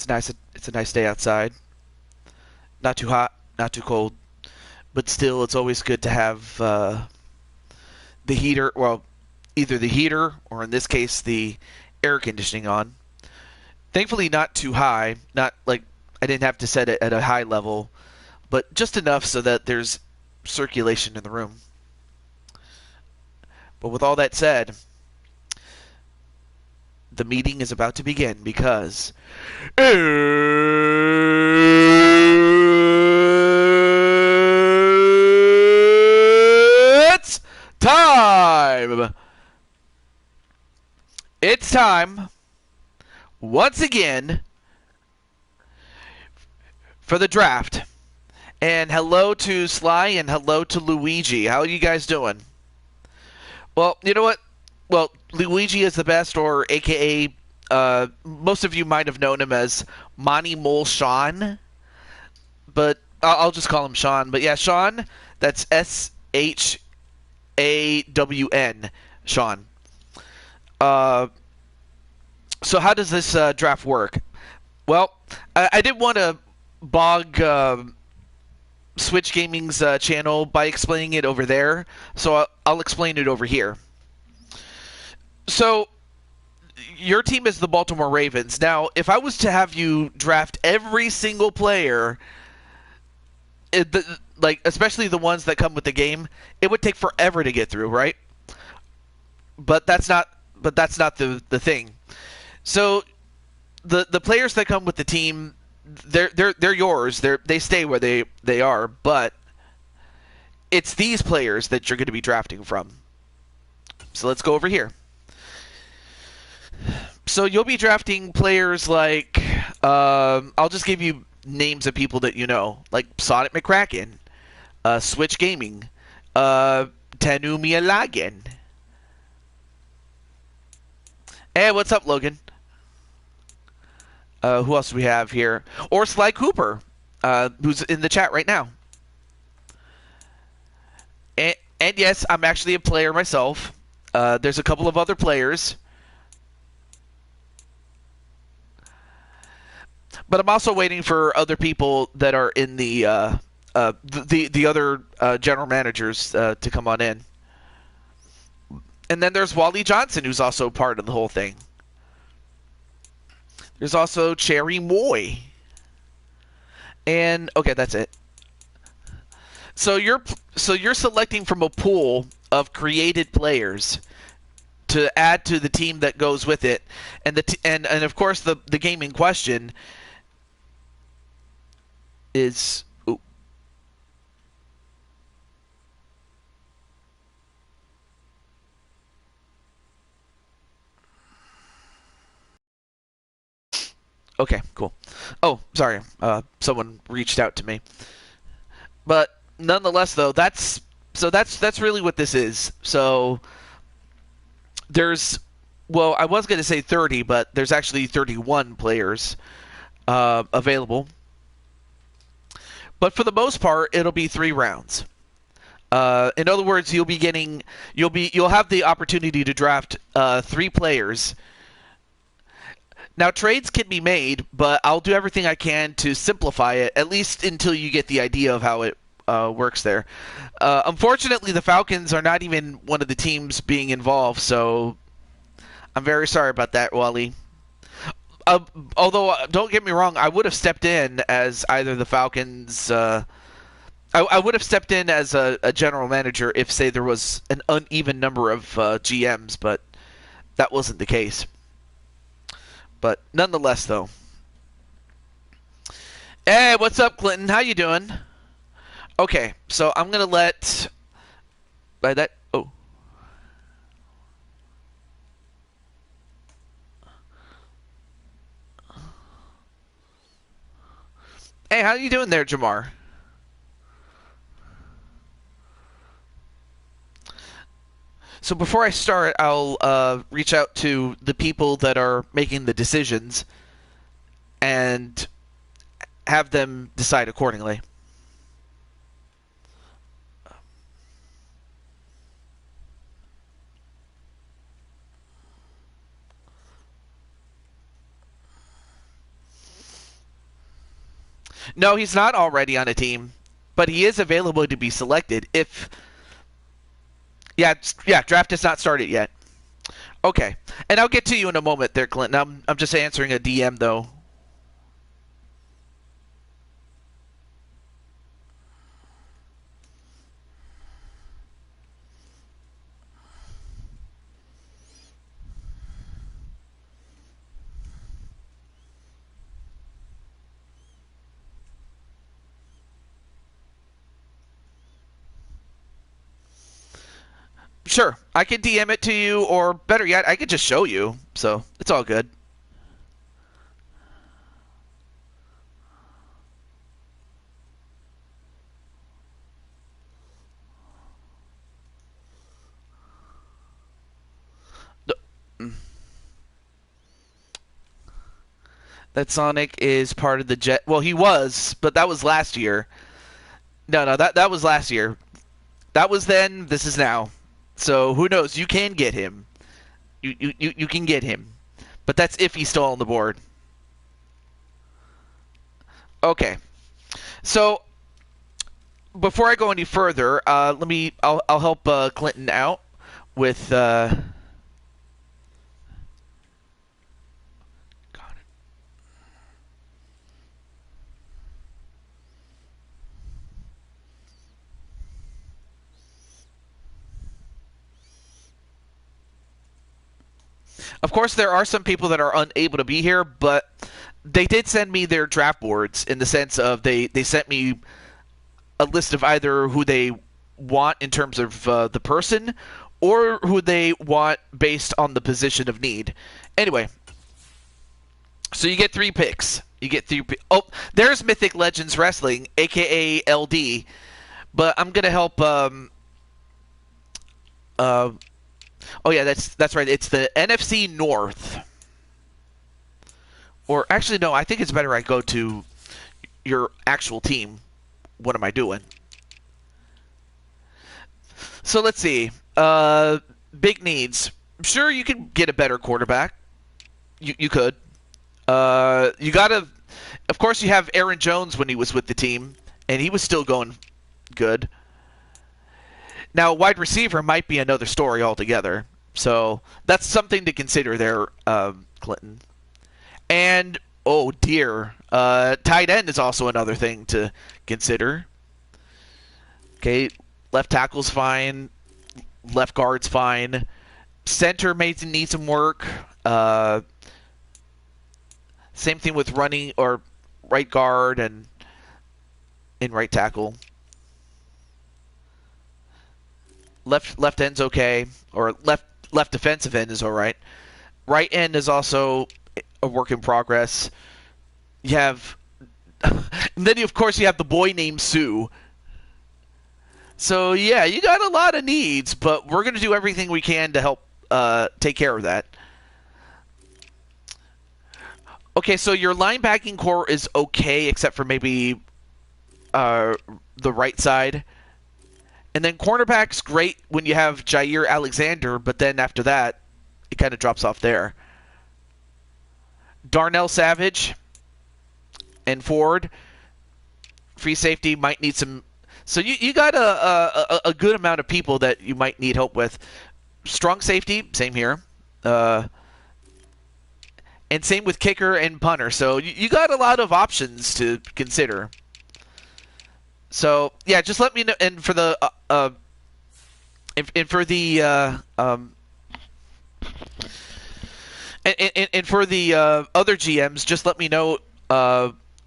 It's nice. It's a nice day outside. Not too hot, not too cold, but still, it's always good to have the heater. Well, either the heater or in this case the air conditioning on. Thankfully, not too high. Not like I didn't have to set it at a high level, but just enough so that there's circulation in the room. But with all that said, the meeting is about to begin because it's time! It's time, once again, for the draft. And hello to Sly and hello to Luigi. How are you guys doing? Well, you know what? Well, Luigi is the best, or AKA, most of you might have known him as Monty Mole Sean, but I'll just call him Sean. But yeah, Sean, that's SHAWN, Sean. So how does this draft work? Well, I didn't want to bog Switch Gaming's channel by explaining it over there, so I'll explain it over here. So, your team is the Baltimore Ravens. Now, if I was to have you draft every single player, especially the ones that come with the game, it would take forever to get through, right? But that's not the thing. So, the players that come with the team, they're yours. They stay where they are, but it's these players that you're going to be drafting from. So let's go over here. So you'll be drafting players like I'll just give you names of people that you know, like Sonic McCracken, Switch Gaming, Tanu Mialagan. Hey, what's up, Logan? Who else do we have here? Or Sly Cooper, who's in the chat right now. And yes, I'm actually a player myself. There's a couple of other players. But I'm also waiting for other people that are in the other general managers to come on in. And then there's Wally Johnson, who's also part of the whole thing. There's also Cherry Moy. And okay, that's it. So you're selecting from a pool of created players to add to the team that goes with it, and and of course the game in question is. Ooh. Okay, cool. Oh, sorry. Someone reached out to me. But nonetheless, though, that's really what this is. So there's, well, I was going to say 30, but there's actually 31 players available. But for the most part, it'll be 3 rounds. In other words, you'll have the opportunity to draft 3 players. Now, trades can be made, but I'll do everything I can to simplify it, at least until you get the idea of how it works there. Unfortunately, the Falcons are not even one of the teams being involved, so I'm very sorry about that, Wally. Although, don't get me wrong, I would have stepped in as either the Falcons... I would have stepped in as a general manager if, say, there was an uneven number of GMs, but that wasn't the case. But nonetheless, though. Hey, what's up, Clinton? How you doing? Okay, so I'm gonna let by that. Oh, hey, how you doing there, Jamar? So before I start, I'll reach out to the people that are making the decisions and have them decide accordingly. No, he's not already on a team, but he is available to be selected if. Yeah, yeah. Draft has not started yet. Okay, and I'll get to you in a moment, there, Clinton. I'm just answering a DM though. Sure, I can DM it to you, or better yet, I could just show you. So it's all good. That Sonic is part of the Jet. Well, he was, but that was last year. No, that was last year. That was then. This is now. So who knows? You can get him. You can get him, but that's if he's still on the board. Okay. So before I go any further, let me. I'll help Clinton out with. Of course, there are some people that are unable to be here, but they did send me their draft boards in the sense of they sent me a list of either who they want in terms of the person or who they want based on the position of need. Anyway, so you get 3 picks. You get 3. Oh, there's Mythic Legends Wrestling, aka LD. But I'm gonna help. Oh yeah, that's right. It's the NFC North. Or actually, no. I think it's better I go to your actual team. What am I doing? So let's see. Big needs. Sure, you can get a better quarterback. You could. You gotta. Of course, you have Aaron Jones when he was with the team, and he was still going good. Now, wide receiver might be another story altogether. So that's something to consider there, Clinton. And oh dear, tight end is also another thing to consider. Okay, left tackle's fine, left guard's fine, center may need some work. Same thing with running or right guard and in right tackle. Left end's okay, or left defensive end is all right. Right end is also a work in progress. You have, and then of course you have the boy named Sue. So yeah, you got a lot of needs, but we're gonna do everything we can to help take care of that. Okay, so your linebacking core is okay, except for maybe the right side. And then cornerback's great when you have Jair Alexander, but then after that, it kind of drops off there. Darnell Savage and Ford, free safety, might need some. So you got a good amount of people that you might need help with. Strong safety, same here. And same with kicker and punter. So you got a lot of options to consider. So yeah, just let me know. And for the and for the and for the other GMs, just let me know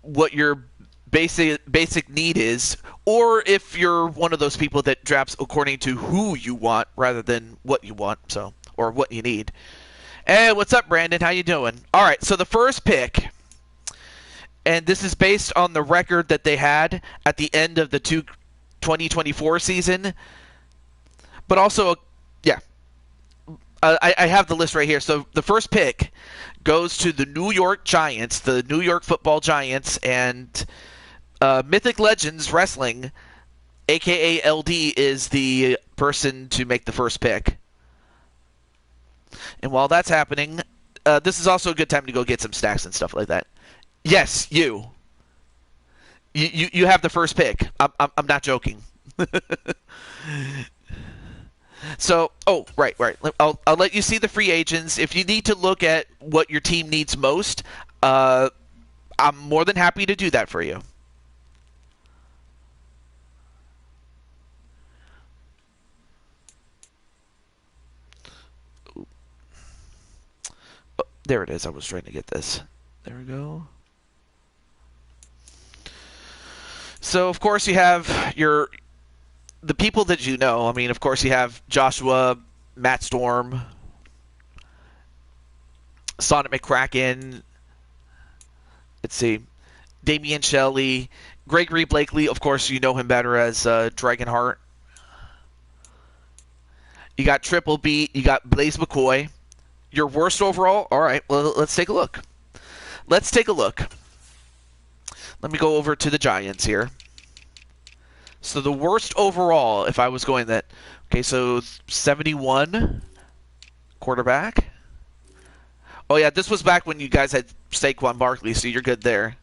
what your basic need is, or if you're one of those people that drafts according to who you want rather than what you want, so or what you need. Hey, what's up, Brandon? How you doing? All right, so the first pick, and this is based on the record that they had at the end of the 2024 season, but also, yeah, I have the list right here. So the first pick goes to the New York Giants, the New York Football Giants, and Mythic Legends Wrestling, a.k.a. LD, is the person to make the first pick. And while that's happening, this is also a good time to go get some stacks and stuff like that. Yes, you. You have the first pick. I'm not joking. So, oh, right. I'll let you see the free agents. If you need to look at what your team needs most, uh, I'm more than happy to do that for you. Oh, there it is. I was trying to get this. There we go. So, of course, you have the people that you know. I mean, of course, you have Joshua, Matt Storm, Sonic McCracken. Let's see, Damian Shelley, Gregory Blakely. Of course, you know him better as Dragonheart. You got Triple Beat. You got Blaze McCoy. Your worst overall? All right, well, let's take a look. Let's take a look. Let me go over to the Giants here. So the worst overall, if I was going that, okay, so 71 quarterback. Oh yeah, this was back when you guys had Saquon Barkley, so you're good there.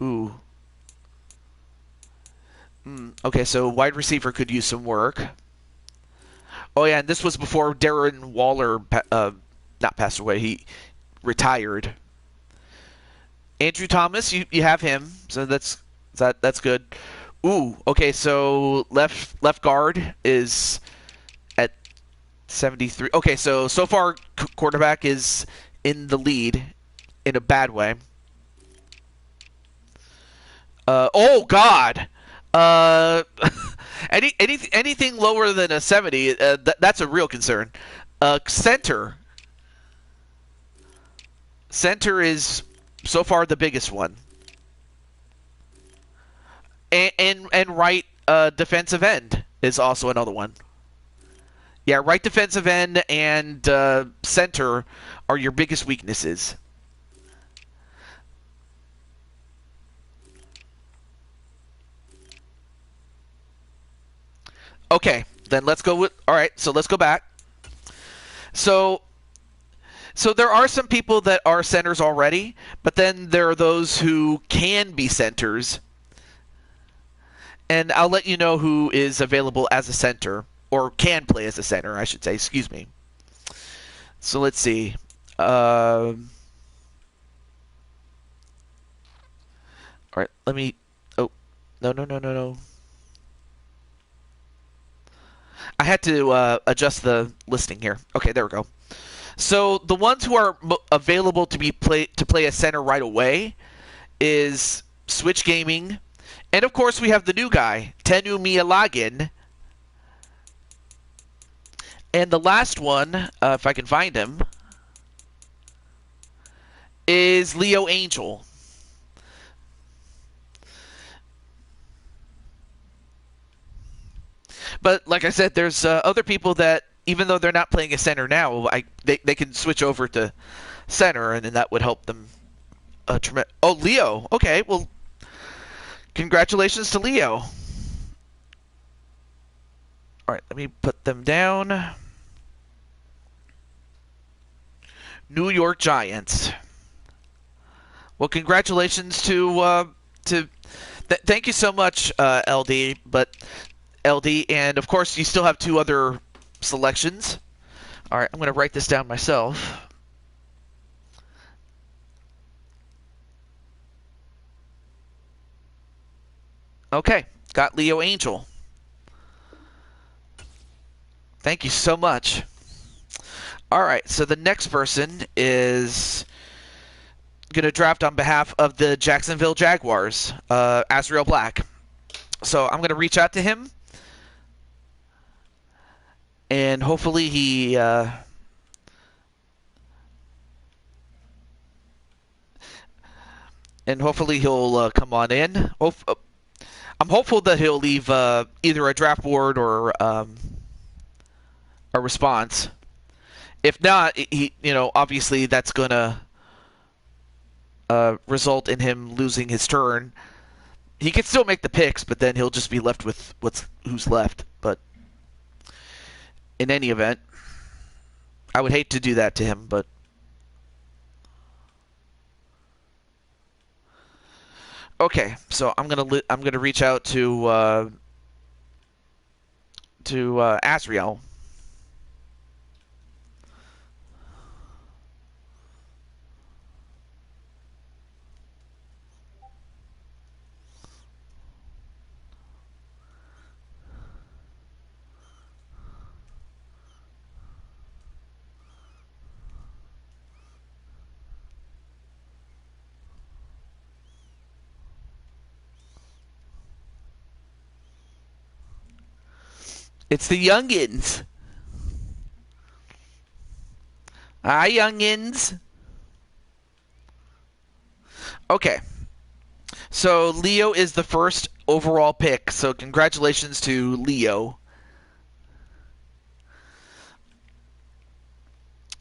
Ooh. Okay, so wide receiver could use some work. Oh yeah, and this was before Darren Waller, not passed away. He retired. Andrew Thomas, you have him, so that's good. Ooh, okay, so left guard is at 73. Okay, so far quarterback is in the lead in a bad way. Oh God. Uh, anything lower than a 70, that's a real concern. Center. Center is so far the biggest one. And right defensive end is also another one. Yeah, right defensive end and center are your biggest weaknesses. Okay, then let's go with. All right, so let's go back. So there are some people that are centers already, but then there are those who can be centers. And I'll let you know who is available as a center, or can play as a center, I should say. Excuse me. So let's see. All right, let me. Oh, no. I had to adjust the listing here. Okay, there we go. So the ones who are available to play a center right away is Switch Gaming, and of course we have the new guy, Tenu Miyalagin. And the last one, if I can find him, is Leo Angel. But like I said, there's other people that, even though they're not playing a center now, they can switch over to center, and then that would help them. Oh, Leo. Okay, well, congratulations to Leo. All right, let me put them down. New York Giants. Well, congratulations to thank you so much, LD. But LD, and of course you still have two other selections. All right, I'm going to write this down myself. Okay, got Leo Angel. Thank you so much. All right, so the next person is going to draft on behalf of the Jacksonville Jaguars, Azrael Black. So I'm going to reach out to him, and hopefully he he'll come on in. I'm hopeful that he'll leave either a draft board or a response. If not, he obviously that's gonna result in him losing his turn. He can still make the picks, but then he'll just be left with who's left. But in any event, I would hate to do that to him, but Okay, so I'm gonna reach out to Asriel. It's the youngins. Hi, youngins. Okay, so Leo is the first overall pick. So congratulations to Leo.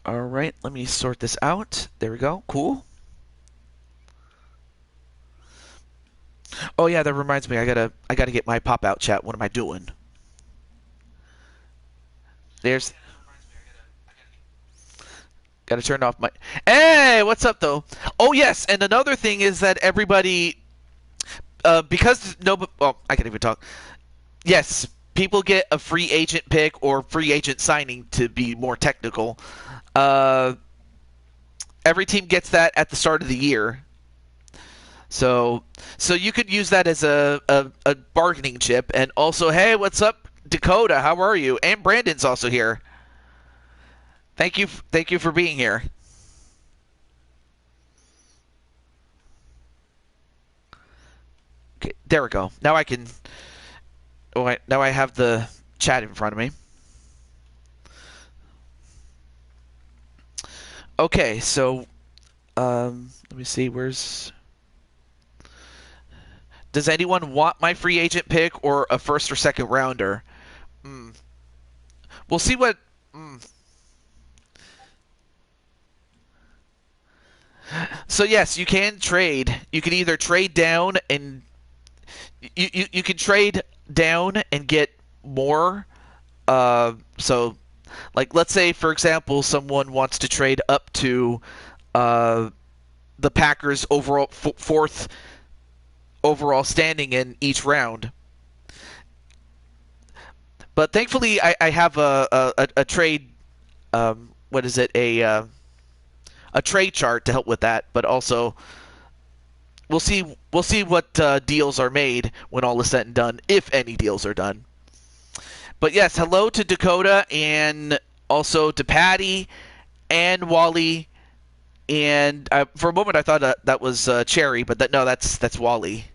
All right, let me sort this out. There we go. Cool. Oh yeah, that reminds me. I gotta get my pop out chat. What am I doing? There's Gotta turn off my. Hey, what's up though? Oh yes, and another thing is that everybody, because no, well, I can't even talk. Yes, people get a free agent pick or free agent signing to be more technical. Uh, every team gets that at the start of the year. So you could use that as a bargaining chip. And also, hey, what's up, Dakota? How are you? And Brandon's also here. Thank you for being here. Okay, there we go. Now I can. Oh, now I have the chat in front of me. Okay, so let me see. Does anyone want my free agent pick or a first or second rounder? Mm. We'll see what. Mm. So yes, you can trade. You can either trade down and you can trade down and get more. So, like, let's say for example, someone wants to trade up to uh, the Packers' overall fourth overall standing in each round. But thankfully, I have a trade. What is it? A trade chart to help with that. But also, we'll see what deals are made when all is said and done, if any deals are done. But yes, hello to Dakota and also to Patty and Wally. And for a moment, I thought that was Cherry, but no, that's Wally.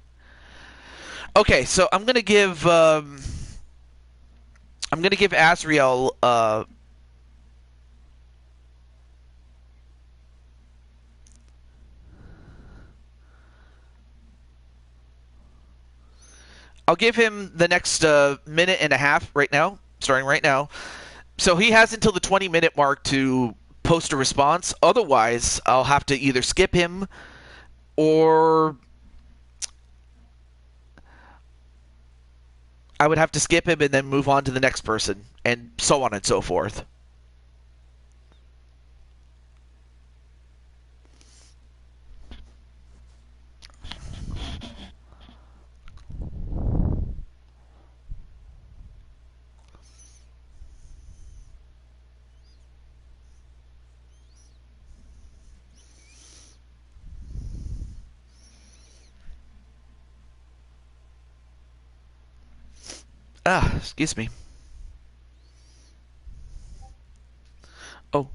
Okay, so I'm gonna give Asriel I'll give him the next minute and a half right now, starting right now. So he has until the 20-minute mark to post a response. Otherwise, I'll have to either skip him or I would have to skip him and then move on to the next person, and so on and so forth. Excuse me. Oh,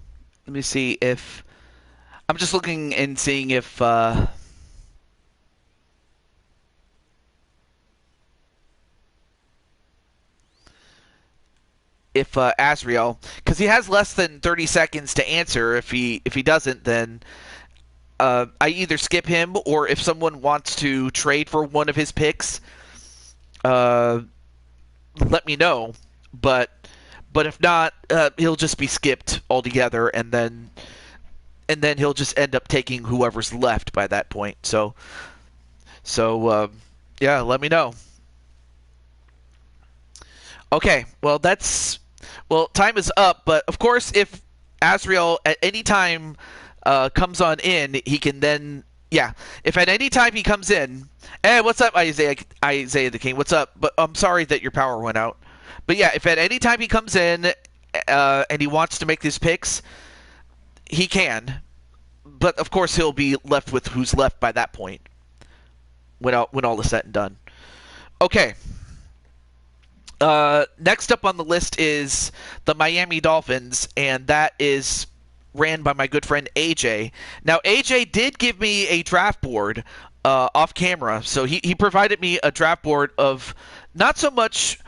let me see if I'm just looking and seeing if Asriel, because he has less than 30 seconds to answer. If he doesn't, then I either skip him, or if someone wants to trade for one of his picks, uh, let me know. But if not, he'll just be skipped altogether, and then he'll just end up taking whoever's left by that point. So yeah, let me know. Okay, well, time is up. But of course, if Asriel at any time comes on in, he can then Yeah, if at any time he comes in, hey, what's up, Isaiah the King? What's up? But I'm sorry that your power went out. But yeah, if at any time he comes in and he wants to make these picks, he can. But of course, he'll be left with who's left by that point when all is said and done. Okay. Next up on the list is the Miami Dolphins, and that is ran by my good friend AJ. Now, AJ did give me a draft board off camera, so he provided me a draft board of not so much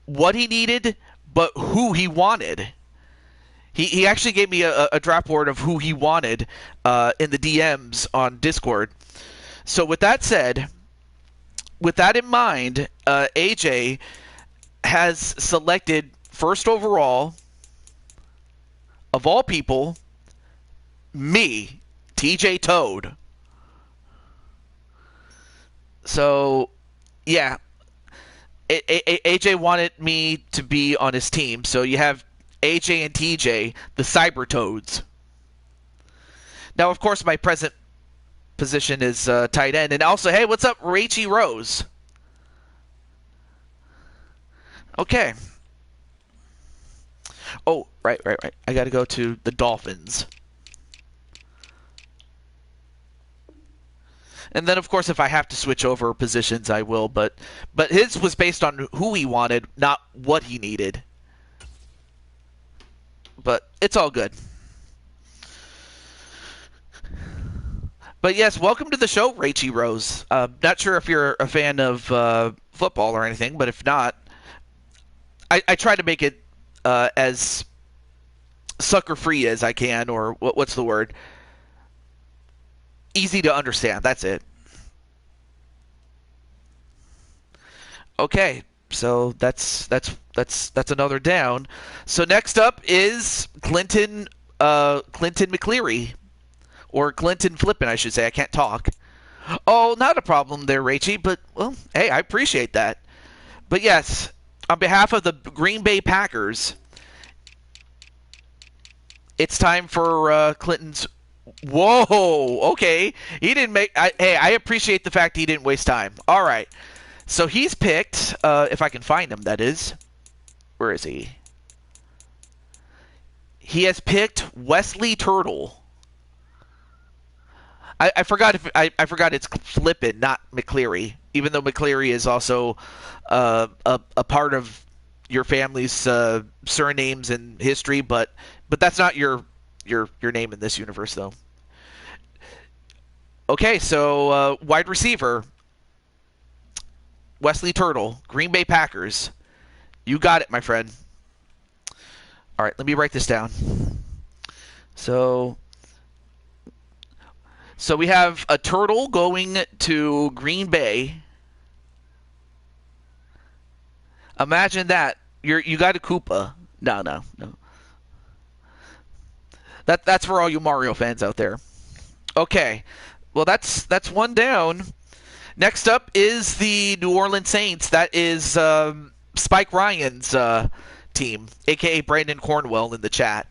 what he needed, but who he wanted. He actually gave me a draft board of who he wanted in the DMs on Discord. So with that said, with that in mind, AJ has selected first overall, of all people, me, TJ Toad. So, yeah, AJ wanted me to be on his team. So you have AJ and TJ, the Cyber Toads. Now, of course, my present position is tight end. And also, hey, what's up, Rachie Rose? Okay. Oh, right. I got to go to the Dolphins. And then, of course, if I have to switch over positions, I will. But his was based on who he wanted, not what he needed. But it's all good. But yes, welcome to the show, Rachie Rose. Not sure if you're a fan of football or anything, but if not, I try to make it as sucker-free as I can, or what's the word? Easy to understand. That's it. Okay, so that's another down. So next up is Clinton McCleary, or Clinton Flippin, I should say. I can't talk. Oh, not a problem there, Rachie. But well, hey, I appreciate that. But yes, on behalf of the Green Bay Packers, it's time for Clinton's. Whoa, okay. He didn't make. Hey, I appreciate the fact he didn't waste time. All right. So he's picked, if I can find him, that is. Where is he? He has picked Wesley Turtle. I forgot I forgot it's Flippin, not McCleary. Even though McCleary is also a part of your family's surnames and history, but that's not your name in this universe, though. Okay, so wide receiver, Wesley Turtle, Green Bay Packers. You got it, my friend. All right, let me write this down. So we have a Turtle going to Green Bay. Imagine that. You got a Koopa. No. That's for all you Mario fans out there. Okay. Well, that's one down. Next up is the New Orleans Saints. That is Spike Ryan's team, aka Brandon Cornwell, in the chat.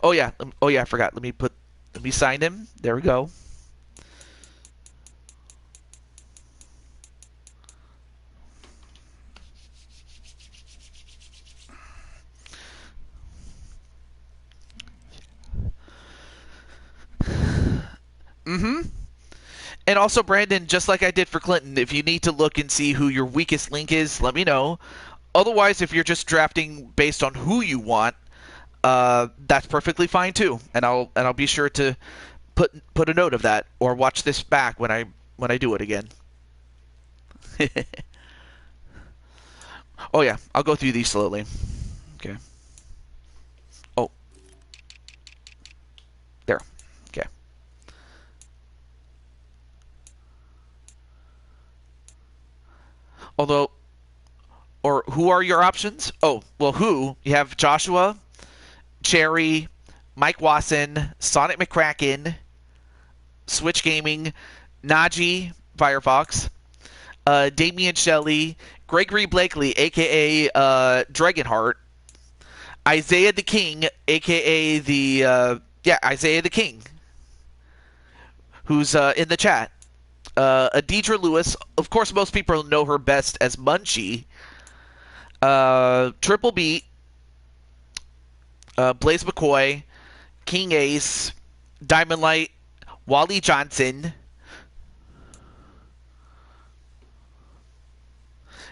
Oh yeah, I forgot. Let me sign him. There we go. And also, Brandon, just like I did for Clinton, if you need to look and see who your weakest link is, let me know. Otherwise, if you're just drafting based on who you want, that's perfectly fine too. And I'll be sure to put a note of that, or watch this back when I do it again. Oh yeah, I'll go through these slowly. Okay. Oh. There. Okay. Although, or who are your options? Oh, well, who? You have Joshua, Cherry, Mike Wasson, Sonic McCracken, Switch Gaming, Najee, Firefox, Damian Shelley, Gregory Blakely, a.k.a. Dragonheart, Isaiah the King, a.k.a. Isaiah the King. who's in the chat. Adidra Lewis. Of course, most people know her best as Munchie. Triple B. Blaze McCoy. King Ace. Diamond Light. Wally Johnson.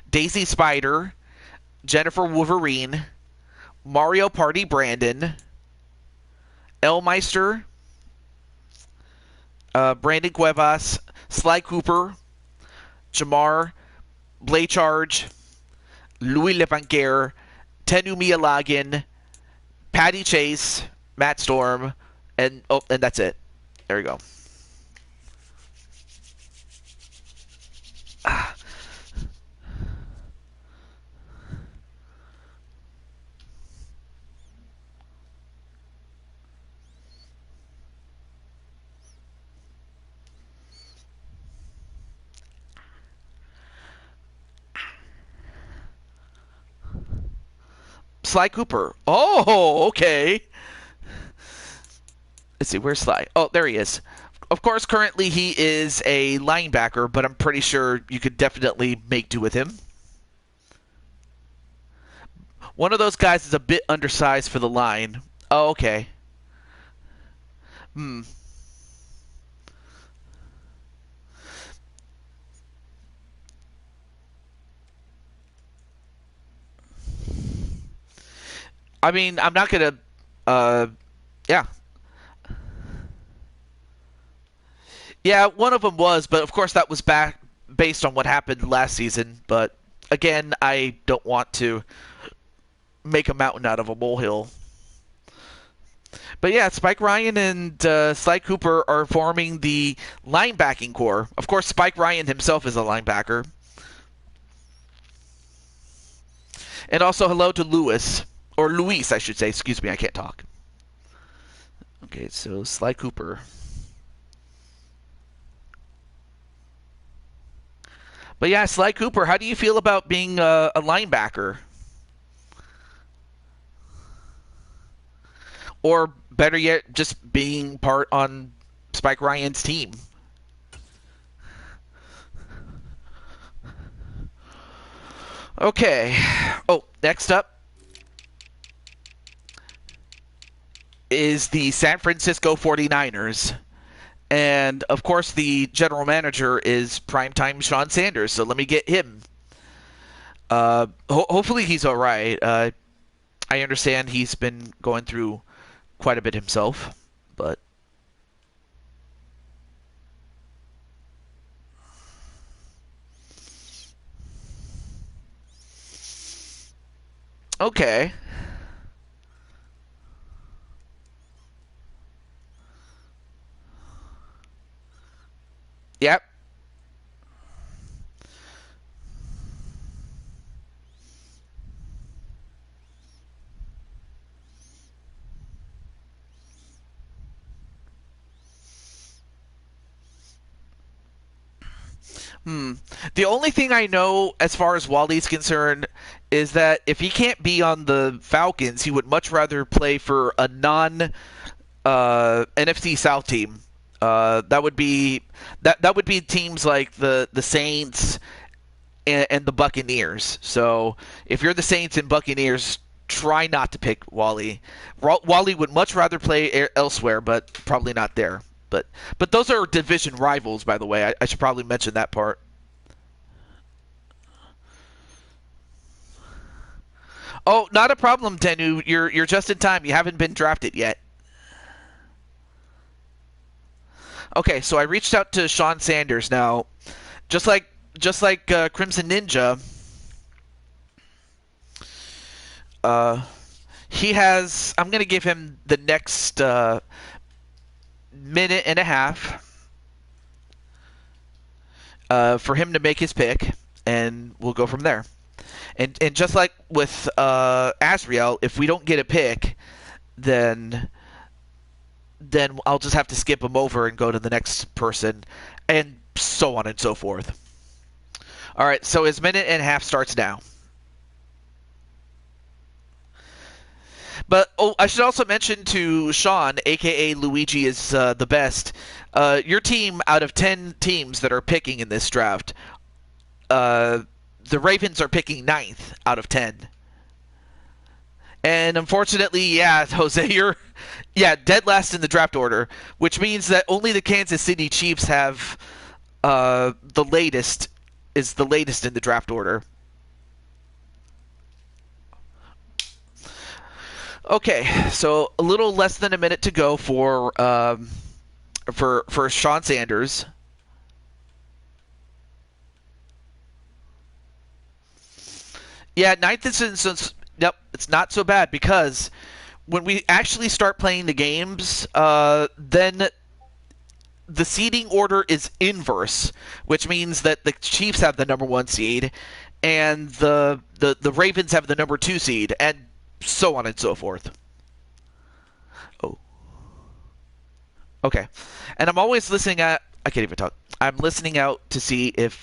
Daisy Spider. Jennifer Wolverine. Mario Party Brandon. Elmeister. Brandon Cuevas. Sly Cooper. Jamar. Blaycharge. Louis Levanguer. Tenu Miyalagin. Patty Chase. Matt Storm. And that's it. There we go. Sly Cooper. Oh, okay. Let's see, where's Sly? Oh, there he is. Of course, currently he is a linebacker, but I'm pretty sure you could definitely make do with him. One of those guys is a bit undersized for the line. Oh, okay. I mean, I'm not going to... yeah. Yeah, one of them was, but of course that was back based on what happened last season. But again, I don't want to make a mountain out of a molehill. But yeah, Spike Ryan and Sly Cooper are forming the linebacking core. Of course, Spike Ryan himself is a linebacker. And also hello to Luis. Or Luis, I should say. Excuse me, I can't talk. Okay, so Sly Cooper. But yeah, Sly Cooper, how do you feel about being a linebacker? Or better yet, just being part on Spike Ryan's team? Okay. Oh, next up is the San Francisco 49ers. And, of course, the general manager is primetime Sean Sanders, so let me get him. Hopefully he's all right. I understand he's been going through quite a bit himself, but... Okay. Yep. The only thing I know as far as Wally's concerned is that if he can't be on the Falcons, he would much rather play for a non NFC South team. That would be teams like the Saints and the Buccaneers. So if you're the Saints and Buccaneers, try not to pick Wally. Wally would much rather play elsewhere, but probably not there. But those are division rivals, by the way. I should probably mention that part. Oh, not a problem, Tenu. You're just in time. You haven't been drafted yet. Okay, so I reached out to Sean Sanders now. Just like Crimson Ninja, he has. I'm gonna give him the next minute and a half for him to make his pick, and we'll go from there. And just like with Asriel, if we don't get a pick, then I'll just have to skip him over and go to the next person, and so on and so forth. All right, so his minute and a half starts now. But I should also mention to Sean, aka Luigi is the best. Your team, out of 10 teams that are picking in this draft, the Ravens are picking ninth out of 10. And unfortunately, yeah, Jose, you're dead last in the draft order, which means that only the Kansas City Chiefs have the latest in the draft order. Okay, so a little less than a minute to go for Sean Sanders. Yeah, ninth instance. Yep, it's not so bad because when we actually start playing the games, then the seeding order is inverse, which means that the Chiefs have the number 1 seed, and the Ravens have the number 2 seed, and so on and so forth. Oh, okay. And I'm always listening at. I can't even talk. I'm listening out to see if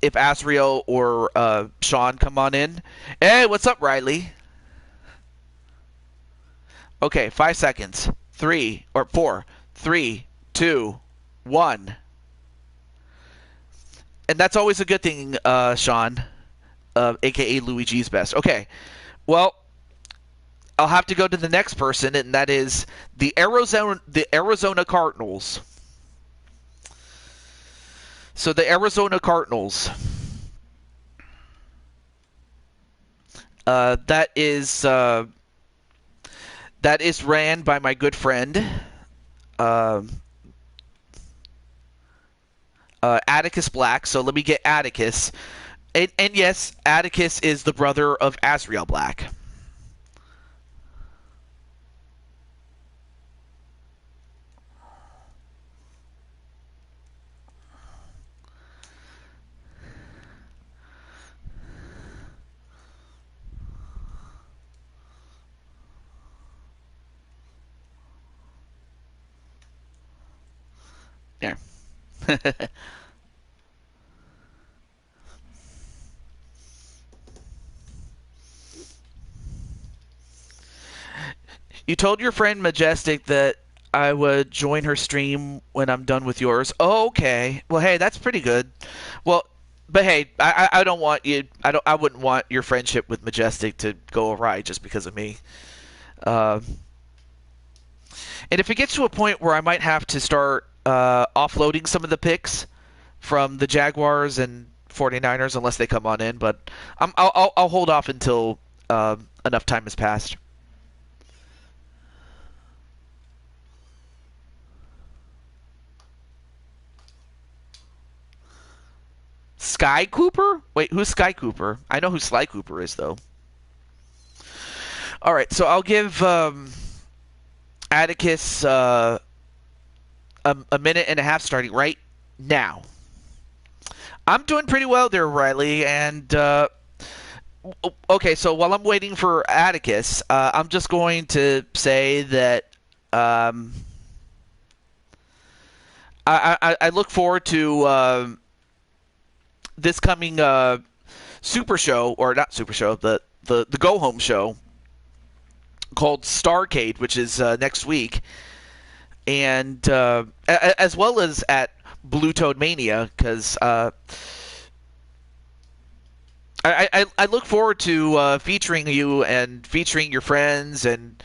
Asriel or Sean come on in. Hey, what's up, Riley? Okay, 5 seconds. 3 or 4. 3, 2, 1. And that's always a good thing, Sean, aka Luigi's best. Okay, well, I'll have to go to the next person, and that is the Arizona Cardinals. So the Arizona Cardinals. That is ran by my good friend Atticus Black. So let me get Atticus. And yes, Atticus is the brother of Asriel Black. Yeah. You told your friend Majestic that I would join her stream when I'm done with yours. Oh, okay. Well, hey, that's pretty good. Well, but hey, I don't want you. I wouldn't want your friendship with Majestic to go awry just because of me. Uh, and if it gets to a point where I might have to start offloading some of the picks from the Jaguars and 49ers, unless they come on in, but I'll hold off until enough time has passed. Sky Cooper? Wait, who's Sky Cooper? I know who Sly Cooper is, though. All right, so I'll give Atticus a minute and a half starting right now. I'm doing pretty well there, Riley, and okay, so while I'm waiting for Atticus, I'm just going to say that I look forward to this coming Super Show, or not Super Show, the Go Home show called Starcade, which is next week, and as well as at Blue Toad Mania, because I look forward to featuring you and featuring your friends and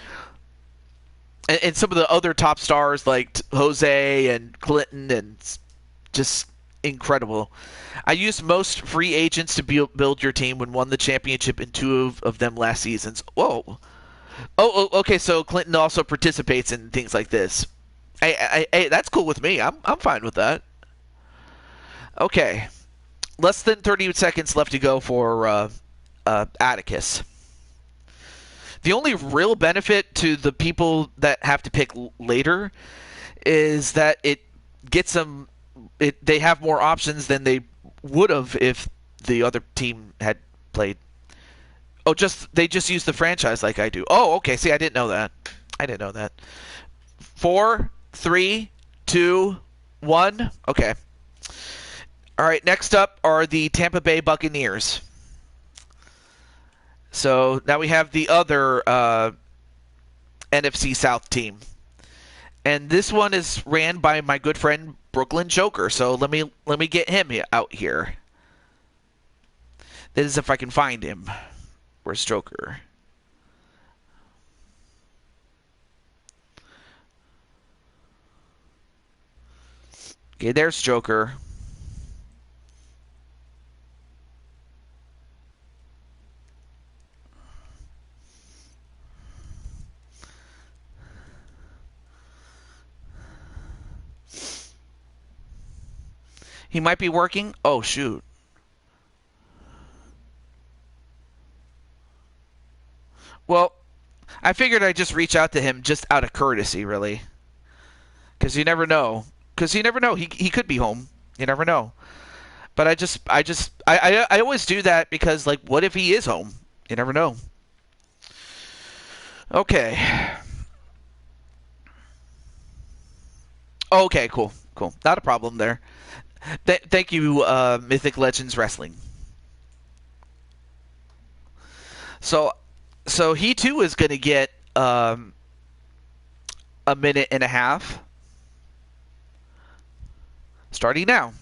some of the other top stars like Jose and Clinton, and just incredible. I used most free agents to build your team and won the championship in 2 of them last seasons. Whoa. Oh, okay, so Clinton also participates in things like this. Hey, that's cool with me. I'm fine with that. Okay. Less than 30 seconds left to go for Atticus. The only real benefit to the people that have to pick later is that it gets them. They have more options than they would have if the other team had played. Oh, they just use the franchise like I do. Oh, okay. See, I didn't know that. 4, 3, 2, 1. Okay. All right. Next up are the Tampa Bay Buccaneers. So now we have the other NFC South team. And this one is ran by my good friend Brooklyn Joker. So let me get him out here. This is if I can find him. Where's Joker? Okay, there's Joker. He might be working. Oh, shoot. Well, I figured I'd just reach out to him just out of courtesy, really. Because you never know. He could be home. You never know. But I always do that because, like, what if he is home? You never know. Okay. Okay, cool. Not a problem there. Thank you, Mythic Legends Wrestling. So he too is going to get a minute and a half. Starting now.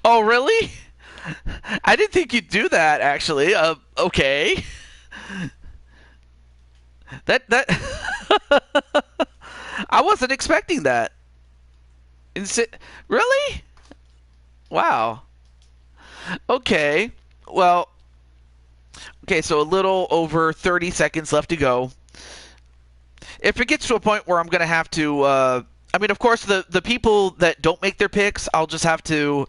Oh, really? I didn't think you'd do that, actually. Okay. That I wasn't expecting that. Really? Wow. Okay. Well, okay, so a little over 30 seconds left to go. If it gets to a point where I'm going to have to I mean, of course, the people that don't make their picks, I'll just have to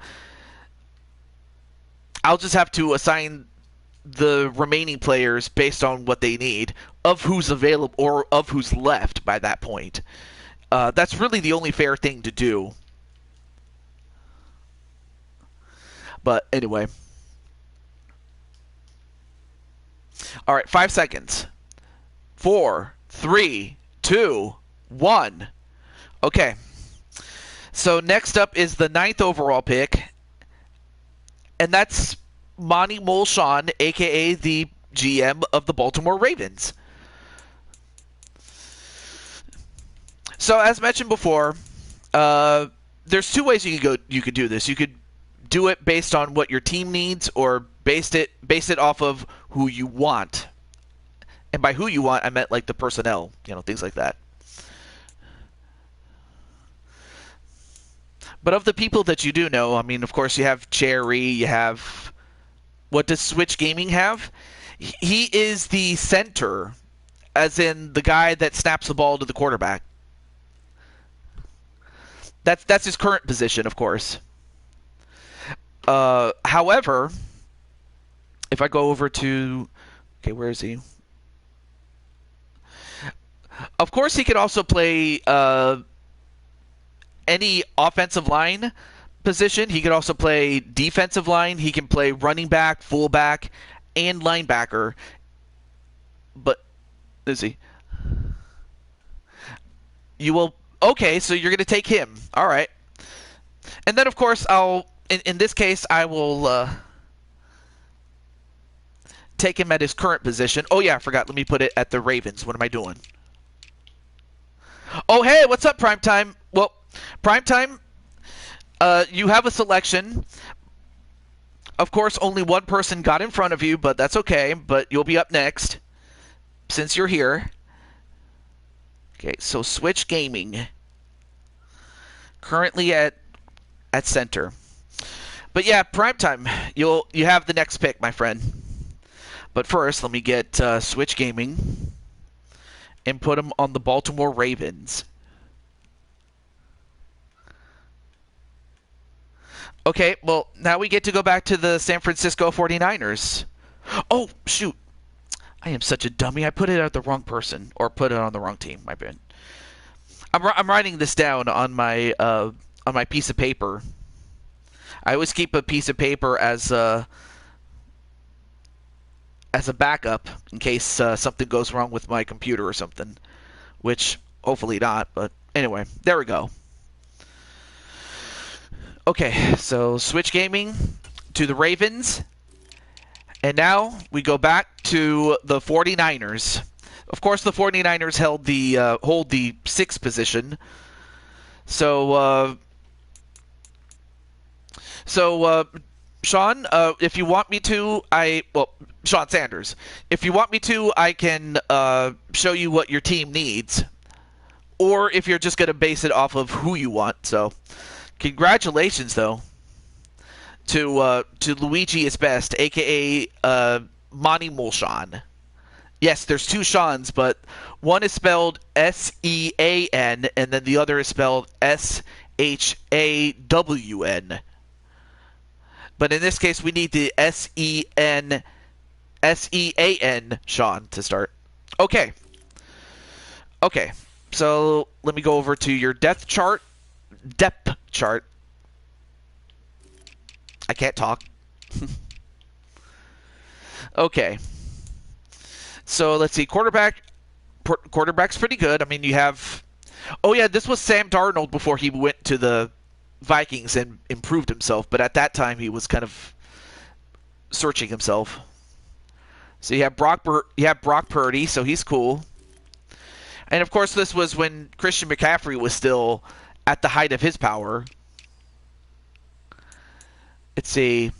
assign the remaining players based on what they need, of who's available or of who's left by that point. That's really the only fair thing to do. But anyway. All right, 5 seconds. 4, 3, 2, 1. Okay. So next up is the 9th overall pick, and that's Monty Molshawn, a.k.a. the GM of the Baltimore Ravens. So as mentioned before, there's two ways you could do this. You could do it based on what your team needs, or base it off of who you want. And by who you want, I meant like the personnel, things like that. But of the people that you do know, I mean, of course, you have Cherry, you have... What does Switch Gaming have? He is the center, as in the guy that snaps the ball to the quarterback. That's his current position, of course. However, if I go over to... Okay, where is he? Of course, he could also play any offensive line position. He could also play defensive line. He can play running back, fullback, and linebacker. But, is he? You will... Okay, so you're going to take him. All right. And then, of course, in this case, I will take him at his current position. Oh, yeah, I forgot. Let me put it at the Ravens. What am I doing? Oh, hey, what's up, Primetime? Well, Primetime, you have a selection. Of course, only one person got in front of you, but that's okay. But you'll be up next, since you're here. Okay, so Switch Gaming. Currently at center. But yeah, Primetime, you have the next pick, my friend. But first, let me get Switch Gaming and put him on the Baltimore Ravens. Okay, well, now we get to go back to the San Francisco 49ers. Oh, shoot. I am such a dummy. I put it at the wrong person, or put it on the wrong team. My bad. I'm writing this down on my piece of paper. I always keep a piece of paper as a backup in case something goes wrong with my computer or something, which hopefully not. But anyway, there we go. Okay, so switch gaming to the Ravens. And now we go back to the 49ers. Of course, the 49ers hold the 6th position. So Sean, if you want me to, Sean Sanders, if you want me to, I can show you what your team needs. Or if you're just going to base it off of who you want. So, congratulations, though, to Luigi is Best, a.k.a. Monty Mulshawn. Yes, there's 2 Seans, but one is spelled S-E-A-N, and then the other is spelled S-H-A-W-N. But in this case, we need the S-E-A-N Sean to start. Okay. Okay, so let me go over to your depth chart. I can't talk. Okay. So let's see. Quarterback's pretty good. I mean, you have... Oh, yeah, this was Sam Darnold before he went to the Vikings and improved himself. But at that time, he was kind of searching himself. So you have Brock Purdy, so he's cool. And, of course, this was when Christian McCaffrey was still at the height of his power. Let's see.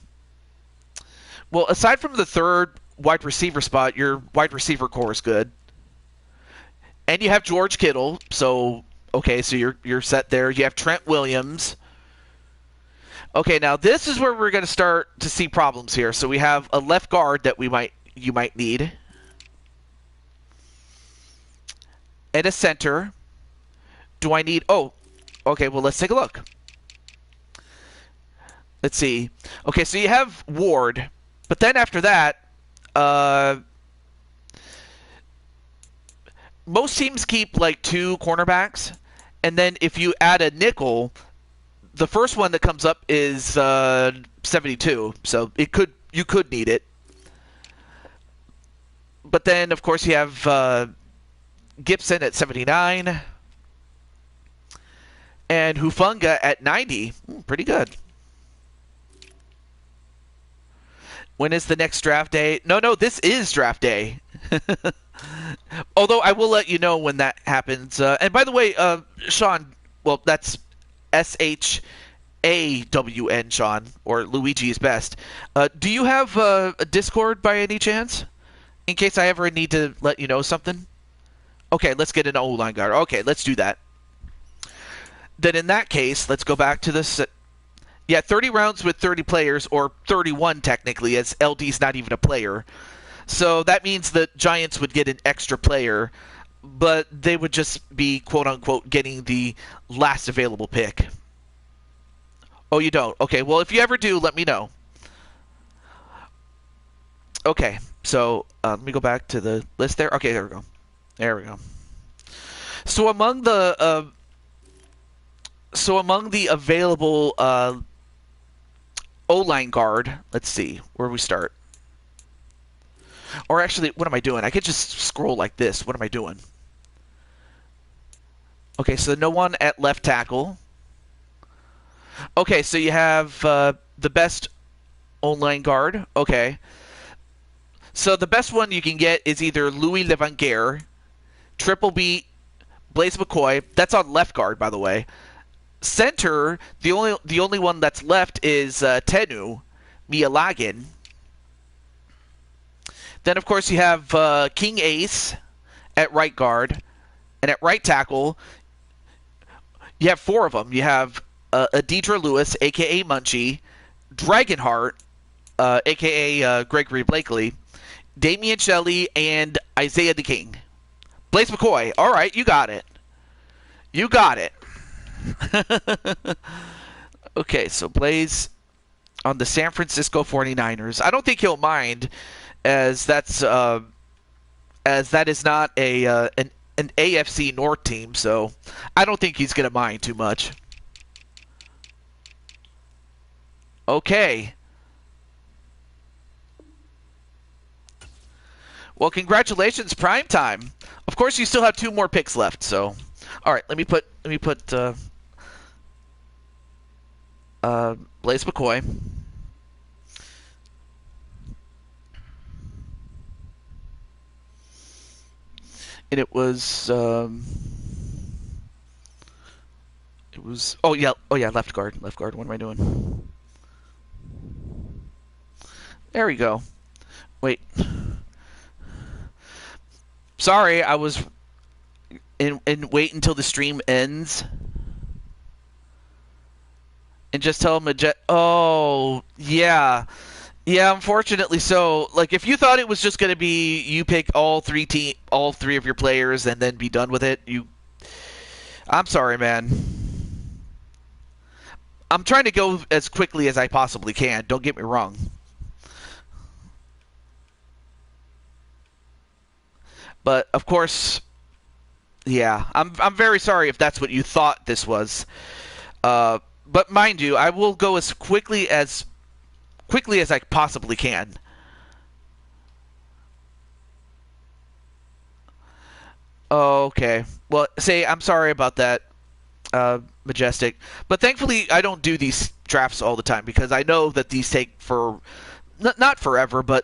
Well, aside from the 3rd wide receiver spot, your wide receiver core is good. And you have George Kittle, so okay, so you're set there. You have Trent Williams. Okay, now this is where we're going to start to see problems here. So we have a left guard that you might need. And a center. Do I need... Oh, okay, well, let's take a look. Let's see. Okay, so you have Ward. But then after that, most teams keep like 2 cornerbacks. And then if you add a nickel, the first one that comes up is 72. So you could need it. But then, of course, you have Gibson at 79. And Hufanga at 90. Pretty good. When is the next draft day? No, this is draft day. Although I will let you know when that happens. And by the way, Sean, well, that's S-H-A-W-N, Sean, or Luigi is Best. Do you have a Discord by any chance? In case I ever need to let you know something? Okay, let's get an O-line guard. Okay, let's do that. Then in that case, let's go back to this. Yeah, 30 rounds with 30 players, or 31 technically, as LD's not even a player. So that means the Giants would get an extra player, but they would just be, quote-unquote, getting the last available pick. Oh, you don't? Okay, well, if you ever do, let me know. Okay, so let me go back to the list there. Okay, there we go. There we go. So among the available O-line guard, let's see where we start. Or actually, what am I doing? I could just scroll like this. What am I doing? Okay, so no one at left tackle. Okay, so you have the best O-line guard. Okay. So the best one you can get is either Louis Levanguer, Triple B, Blaise McCoy. That's on left guard, by the way. Center, the only one that's left is Tenu Mialagin. Then, of course, you have King Ace at right guard. And at right tackle, you have 4 of them. You have Deidre Lewis, a.k.a. Munchie, Dragonheart, a.k.a. Gregory Blakely, Damian Shelley, and Isaiah the King. Blaise McCoy. All right, you got it. You got it. Okay, so Blaise on the San Francisco 49ers. I don't think he'll mind, as that is not an AFC North team, so I don't think he's going to mind too much. Okay. Well, congratulations, prime time. Of course, you still have 2 more picks left. So, all right, let me put Blaise McCoy. And it was oh yeah, left guard. What am I doing? There we go. Wait. Sorry, I was in wait until the stream ends. And just tell them oh, yeah. Yeah, unfortunately so. Like, if you thought it was just going to be you pick all three of your players and then be done with it, I'm sorry, man. I'm trying to go as quickly as I possibly can. Don't get me wrong. But of course, yeah, I'm very sorry if that's what you thought this was. But mind you, I will go as quickly as I possibly can. Okay. Well, I'm sorry about that, Majestic. But thankfully, I don't do these drafts all the time because I know that these take for not forever, but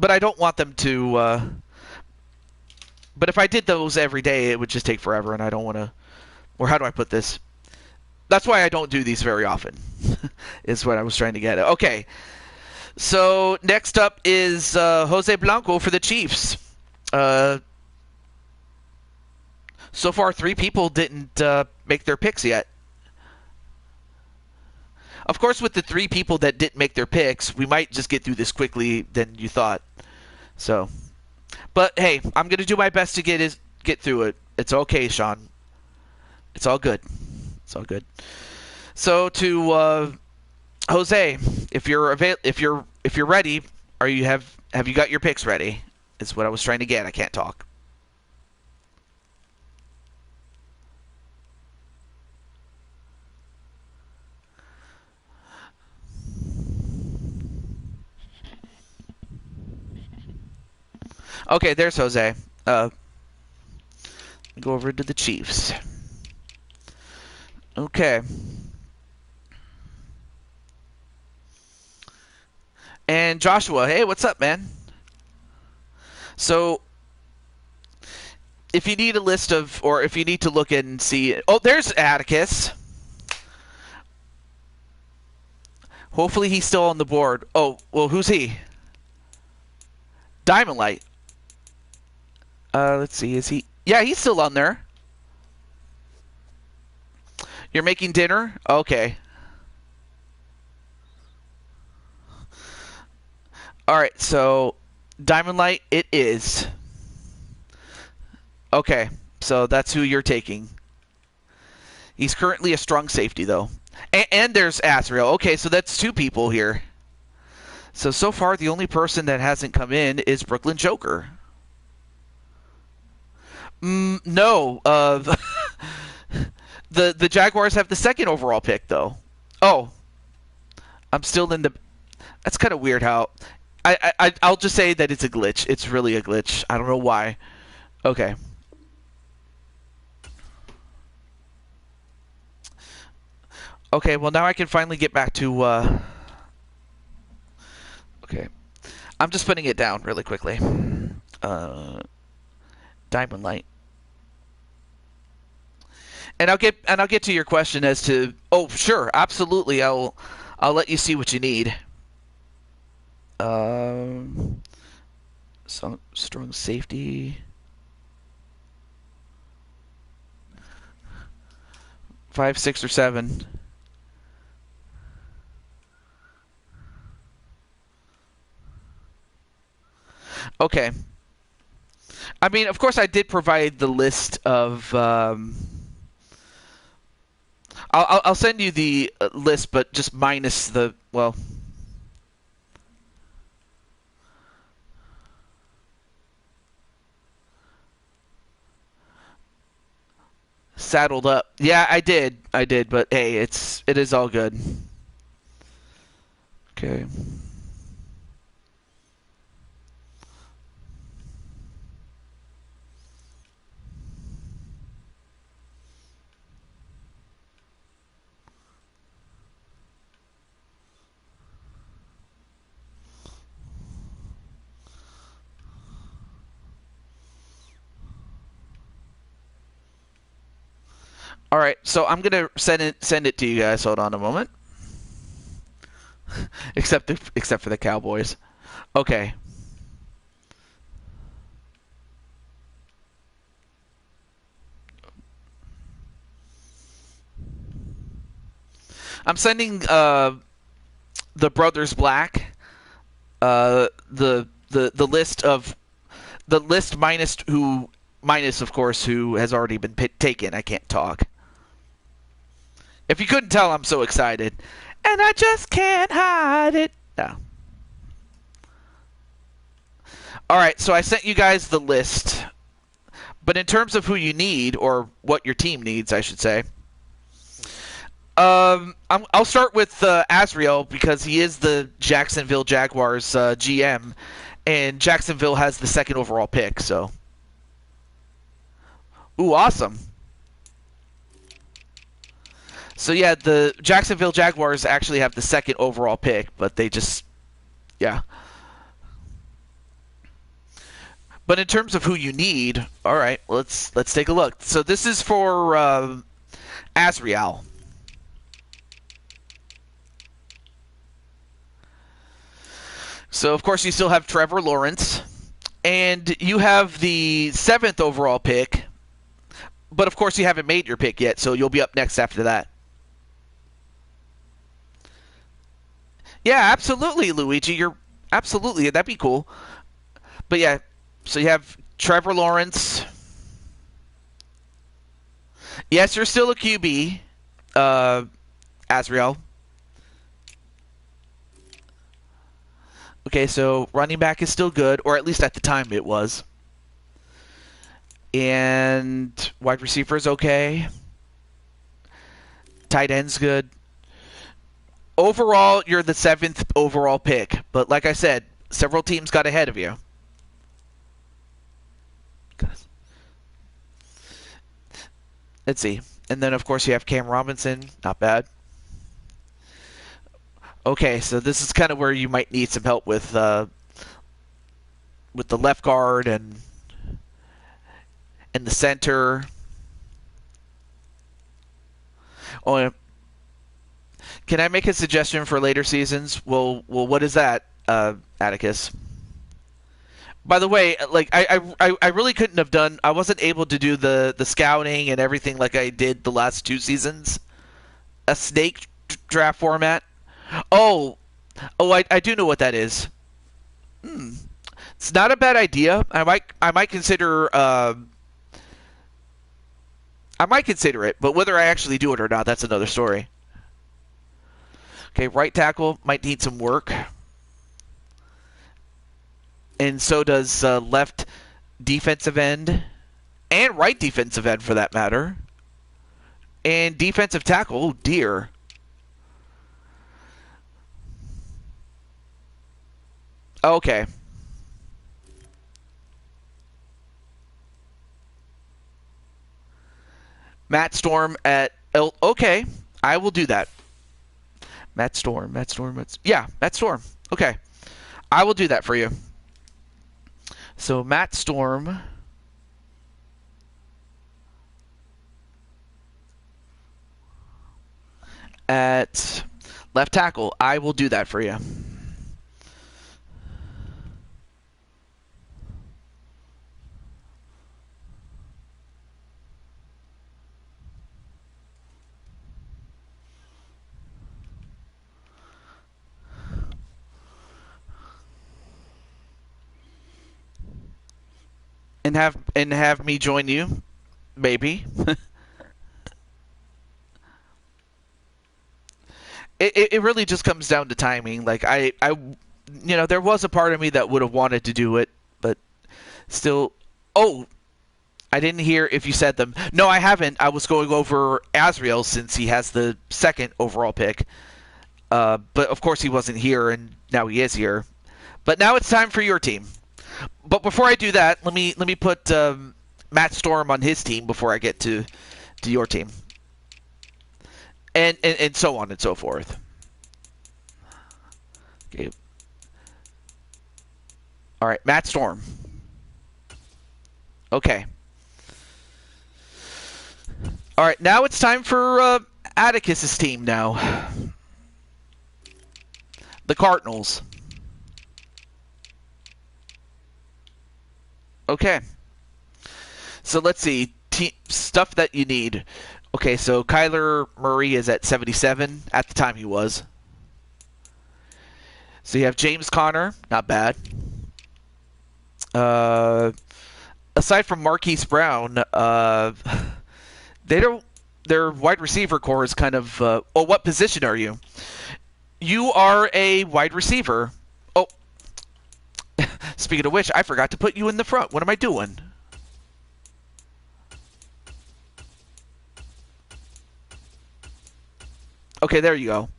I don't want them to. But if I did those every day, it would just take forever, and I don't want to. Or how do I put this? That's why I don't do these very often, is what I was trying to get at. Okay, so next up is Jose Blanco for the Chiefs. So far, 3 people didn't make their picks yet. Of course, with the 3 people that didn't make their picks, we might just get through this quickly than you thought. So, but hey, I'm going to do my best to get through it. It's okay, Sean. It's all good. It's all good. So to Jose, if you're ready, have you got your picks ready? Is what I was trying to get. I can't talk. Okay, there's Jose. Go over to the Chiefs. Okay. And Joshua, hey, what's up, man? So, if you need a list of, or if you need to look and see, oh, there's Atticus. Hopefully he's still on the board. Oh, well, who's he? Diamond Light. Let's see, is he? Yeah, he's still on there. You're making dinner? Okay. Alright, so Diamond Light it is. Okay, so that's who you're taking. He's currently a strong safety, though. And there's Asriel. Okay, so that's 2 people here. So far, the only person that hasn't come in is Brooklyn Joker. No. The Jaguars have the 2nd overall pick, though. Oh. I'm still in the... That's kind of weird how... I'll just say that it's a glitch. It's really a glitch. I don't know why. Okay. Okay, well now I can finally get back to... Okay. I'm just putting it down really quickly. Diamond Light. And I'll get to your question as to... Oh, sure, absolutely. I'll let you see what you need. Some strong safety. 5, 6, or 7. Okay. I mean, of course, I did provide the list of. I'll send you the list, but just minus the Saddled up. Yeah, I did. But hey, it is all good. Okay. All right, so I'm gonna send it to you guys. Hold on a moment. except for the Cowboys. Okay. I'm sending the Brothers Black the list of the list minus of course who has already been taken. I can't talk. If you couldn't tell, I'm so excited, and I just can't hide it. No. All right, so I sent you guys the list, but in terms of who you need or what your team needs, I should say. I'll start with Azriel because he is the Jacksonville Jaguars GM, and Jacksonville has the second overall pick. So, ooh, awesome. So yeah, the Jacksonville Jaguars actually have the second overall pick, but they just, yeah. But in terms of who you need, all right, let's take a look. So this is for Azriel. So, of course, you still have Trevor Lawrence. And you have the 7th overall pick. But, of course, you haven't made your pick yet, so you'll be up next after that. Yeah, absolutely, Luigi. Absolutely. That'd be cool. But, yeah, so you have Trevor Lawrence. Yes, you're still a QB, Azriel. Okay, so running back is still good, or at least at the time it was. And wide receiver is okay. Tight end's good. Overall, you're the 7th overall pick. But like I said, several teams got ahead of you. Let's see. And then, of course, you have Cam Robinson. Not bad. Okay, so this is kind of where you might need some help with the left guard and the center. Oh, can I make a suggestion for later seasons? Well, what is that, Atticus? By the way, like I really couldn't have done. I wasn't able to do the scouting and everything like I did the last 2 seasons. A snake draft format. Oh, I do know what that is. It's not a bad idea. I might consider it, but whether I actually do it or not, that's another story. Okay, right tackle might need some work, and so does left defensive end and right defensive end for that matter, and defensive tackle. Oh dear. Okay. Matt Storm at okay, I will do that. Matt Storm. Yeah, Matt Storm. Okay. I will do that for you. So Matt Storm at left tackle. I will do that for you. And have me join you, maybe. It really just comes down to timing. Like I there was a part of me that would have wanted to do it, but still. Oh, I didn't hear if you said them. No, I haven't. I was going over Azrael since he has the second overall pick. But of course he wasn't here, and now he is here. But now it's time for your team. But before I do that, let me put Matt Storm on his team before I get to your team, and so on and so forth. Okay. All right, Matt Storm. Okay. All right, now it's time for Atticus's team now. The Cardinals. Okay. So let's see. Stuff that you need. Okay, so Kyler Murray is at 77. At the time he was. So you have James Conner. Not bad. Aside from Marquise Brown, they don't. Their wide receiver core is kind of. What position are you? You are a wide receiver. Oh, speaking of which, I forgot to put you in the front. What am I doing? Okay, there you go.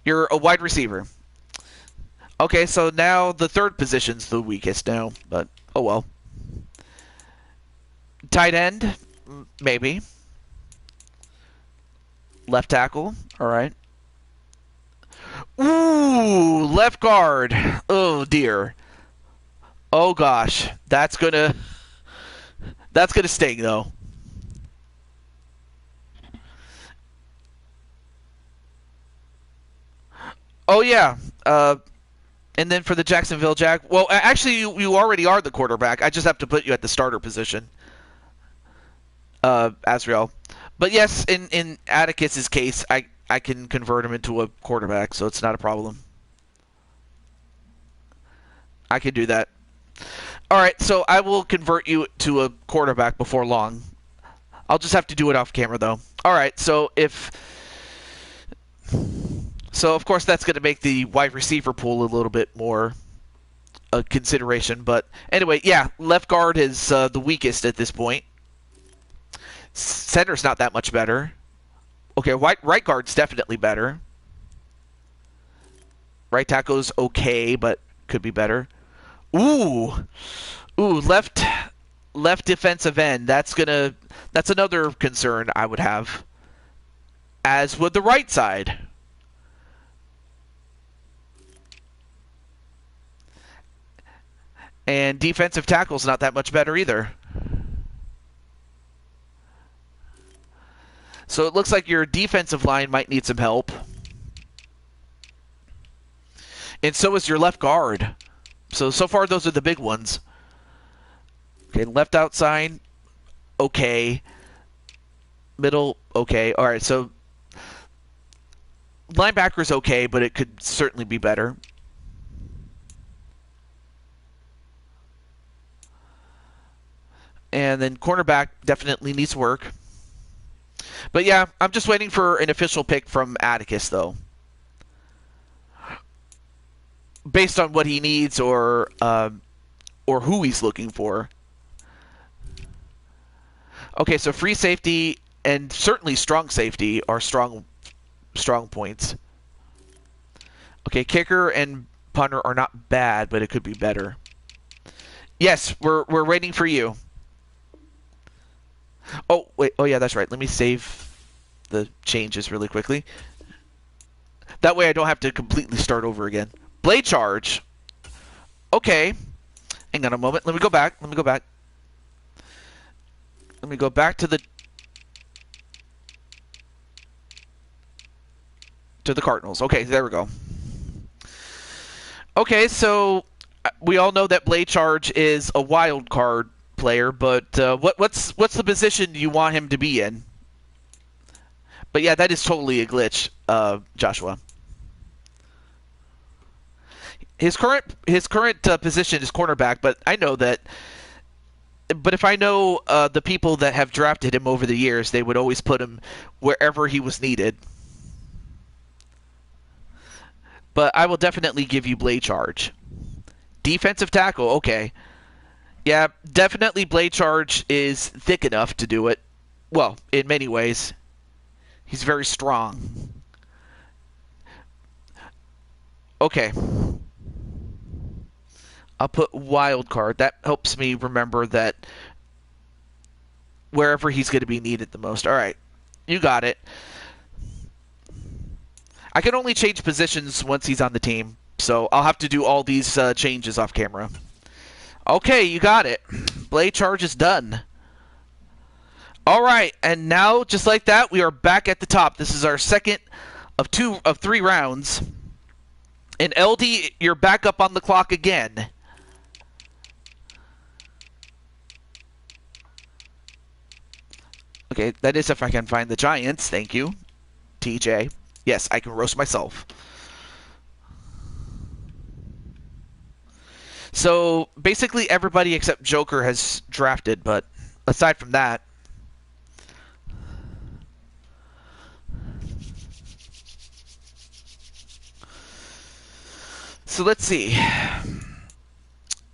You're a wide receiver. Okay, so now the third position's the weakest now, but oh well. Tight end, maybe. Left tackle, all right. Ooh, left guard. Oh dear. Oh gosh, that's gonna sting though. Oh yeah. And then for the Jacksonville well, actually you already are the quarterback. I just have to put you at the starter position. Azrael. But yes, in Atticus's case, I can convert him into a quarterback, so it's not a problem. I can do that. All right, so I will convert you to a quarterback before long. I'll just have to do it off camera, though. All right, so of course that's going to make the wide receiver pool a little bit more a consideration. But anyway, yeah, left guard is the weakest at this point. Center's not that much better. Okay, right guard's definitely better. Right tackle's okay, but could be better. Ooh, left defensive end. That's another concern I would have. As would the right side. And defensive tackle's not that much better either. So it looks like your defensive line might need some help. And so is your left guard. So far, those are the big ones. Okay, left outside, okay. Middle, okay. All right, so linebacker's okay, but it could certainly be better. And then cornerback definitely needs work. But yeah, I'm just waiting for an official pick from Atticus, though. Based on what he needs or who he's looking for. Okay, so free safety and certainly strong safety are strong points. Okay, kicker and punter are not bad, but it could be better. Yes, we're waiting for you. Oh, wait. Oh, yeah, that's right. Let me save the changes really quickly. That way I don't have to completely start over again. Blade charge. Okay. Hang on a moment. Let me go back. Let me go back to the Cardinals. Okay, there we go. Okay, so we all know that Blade Charge is a wild card player, but what's the position you want him to be in? But yeah, that is totally a glitch, Joshua. His current position is cornerback, but I know that. But if I know the people that have drafted him over the years, they would always put him wherever he was needed. But I will definitely give you Blade Charge. Defensive tackle, okay. Yeah, definitely Blade Charge is thick enough to do it. Well, in many ways. He's very strong. Okay. I'll put wild card. That helps me remember that wherever he's going to be needed the most. All right. You got it. I can only change positions once he's on the team, so I'll have to do all these changes off camera. Okay, you got it. Blade Charge is done. All right, and now, just like that, we are back at the top. This is our second of 3 rounds. And LD, you're back up on the clock again. Okay, that is if I can find the Giants. Thank you, TJ. Yes, I can roast myself. So, basically everybody except Joker has drafted, but aside from that... So let's see.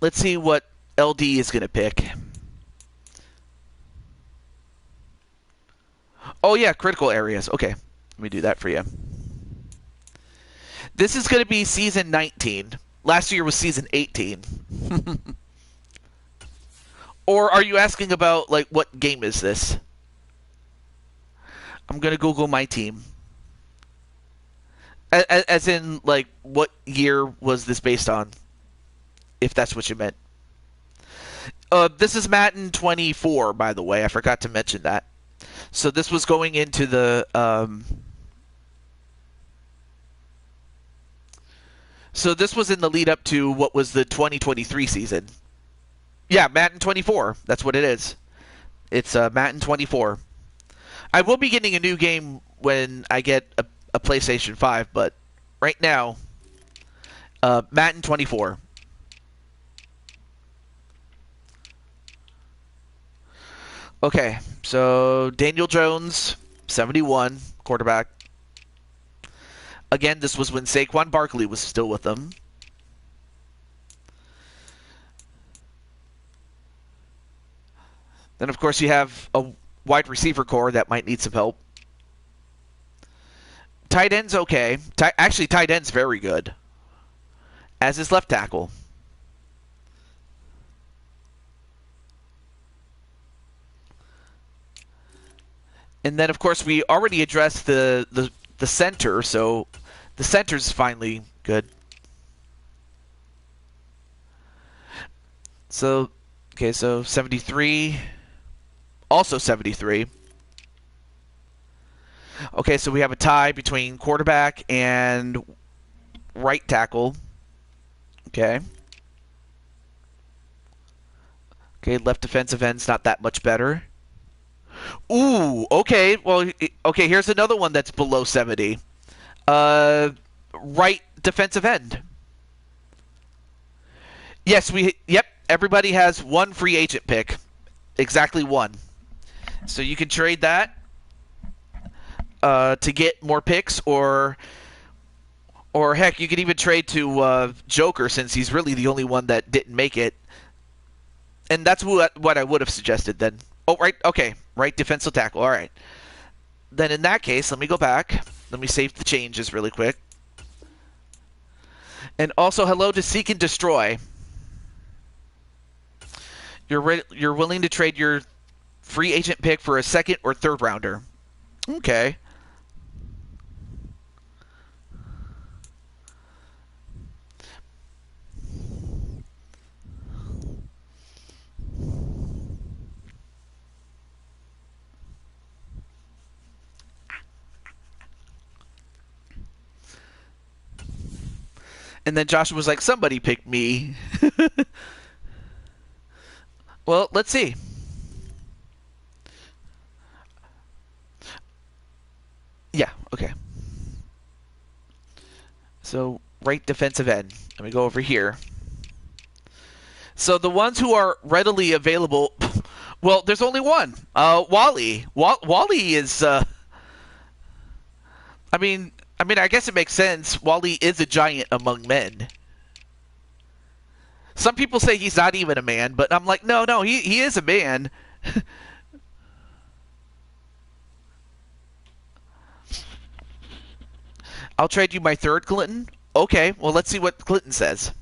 Let's see what LD is going to pick. Oh yeah, critical areas. Okay, let me do that for you. This is going to be season 19. Last year was season 18. Or are you asking about, like, what game is this? I'm going to Google my team. As in, like, what year was this based on? If that's what you meant. This is Madden 24, by the way. I forgot to mention that. So this was going into the... So this was in the lead up to what was the 2023 season. Yeah, Madden 24. That's what it is. It's Madden 24. I will be getting a new game when I get a PlayStation 5, but right now, Madden 24. Okay, so Daniel Jones, 71, quarterback. Again, this was when Saquon Barkley was still with them. Then, of course, you have a wide receiver core that might need some help. Tight end's okay. Actually, tight end's very good. As is left tackle. And then, of course, we already addressed the center, so the center's finally good. So, okay, so 73. Also 73. Okay, so we have a tie between quarterback and right tackle. Okay. Okay, left defensive end's not that much better. Ooh, okay. Well, okay, here's another one that's below 70. Right defensive end. Yes, yep, everybody has one free agent pick. Exactly one. So you can trade that to get more picks, or heck, you could even trade to Joker, since he's really the only one that didn't make it. And that's what I would have suggested then. Oh, right, okay, right defensive tackle, all right. Then in that case, let me go back. Let me save the changes really quick. And also, hello to Seek and Destroy. You're willing to trade your free agent pick for a second or third rounder. Okay. And then Joshua was like, somebody picked me. Well, let's see. Yeah, okay. So, right defensive end. Let me go over here. So the ones who are readily available, well, there's only one. Wally. Wally is, I mean, I guess it makes sense. Wally is a giant among men. Some people say he's not even a man, but I'm like, no, he is a man. I'll trade you my third, Clinton. Okay, well, let's see what Clinton says.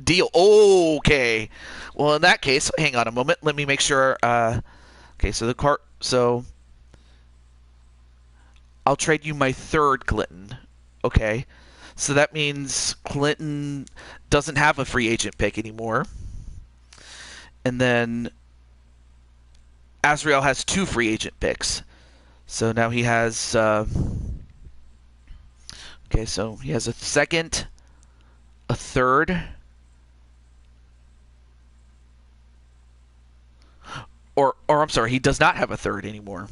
Deal. Okay. Well, in that case, hang on a moment. Let me make sure. Okay, so the cart. So I'll trade you my third, Clinton. Okay. So that means Clinton doesn't have a free agent pick anymore. And then Azrael has 2 free agent picks. So now he has. Okay, so he has a second, a third, or I'm sorry, he does not have a third anymore.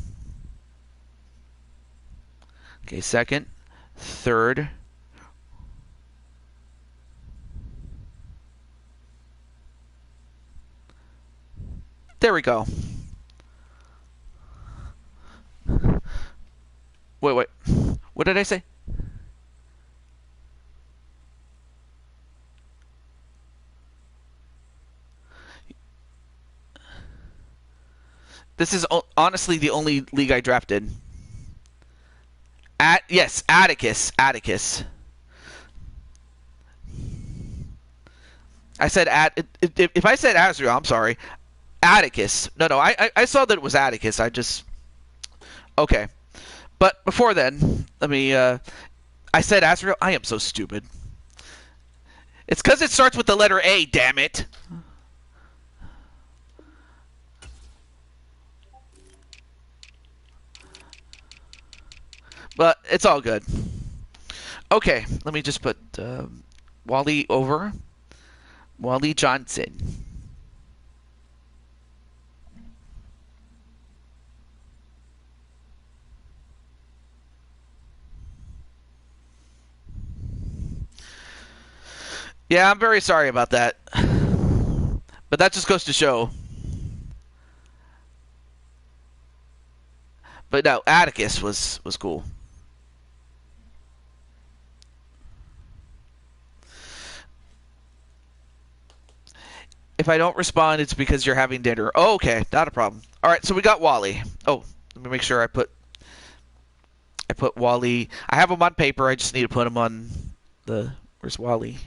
Okay, second, third. There we go. Wait. What did I say? This is honestly the only league I drafted. Yes, Atticus. I said if I said Azrael, I'm sorry. Atticus. No, I saw that it was Atticus. I just okay. But before then, let me. I said Azrael. I am so stupid. It's because it starts with the letter A. Damn it. But it's all good. Okay, let me just put Wally over. Wally Johnson. Yeah, I'm very sorry about that. But that just goes to show. But no, Atticus was cool. If I don't respond, it's because you're having dinner. Oh, okay, not a problem. All right, so we got Wally. Oh, let me make sure I put Wally. I have him on paper. I just need to put him on the. Where's Wally?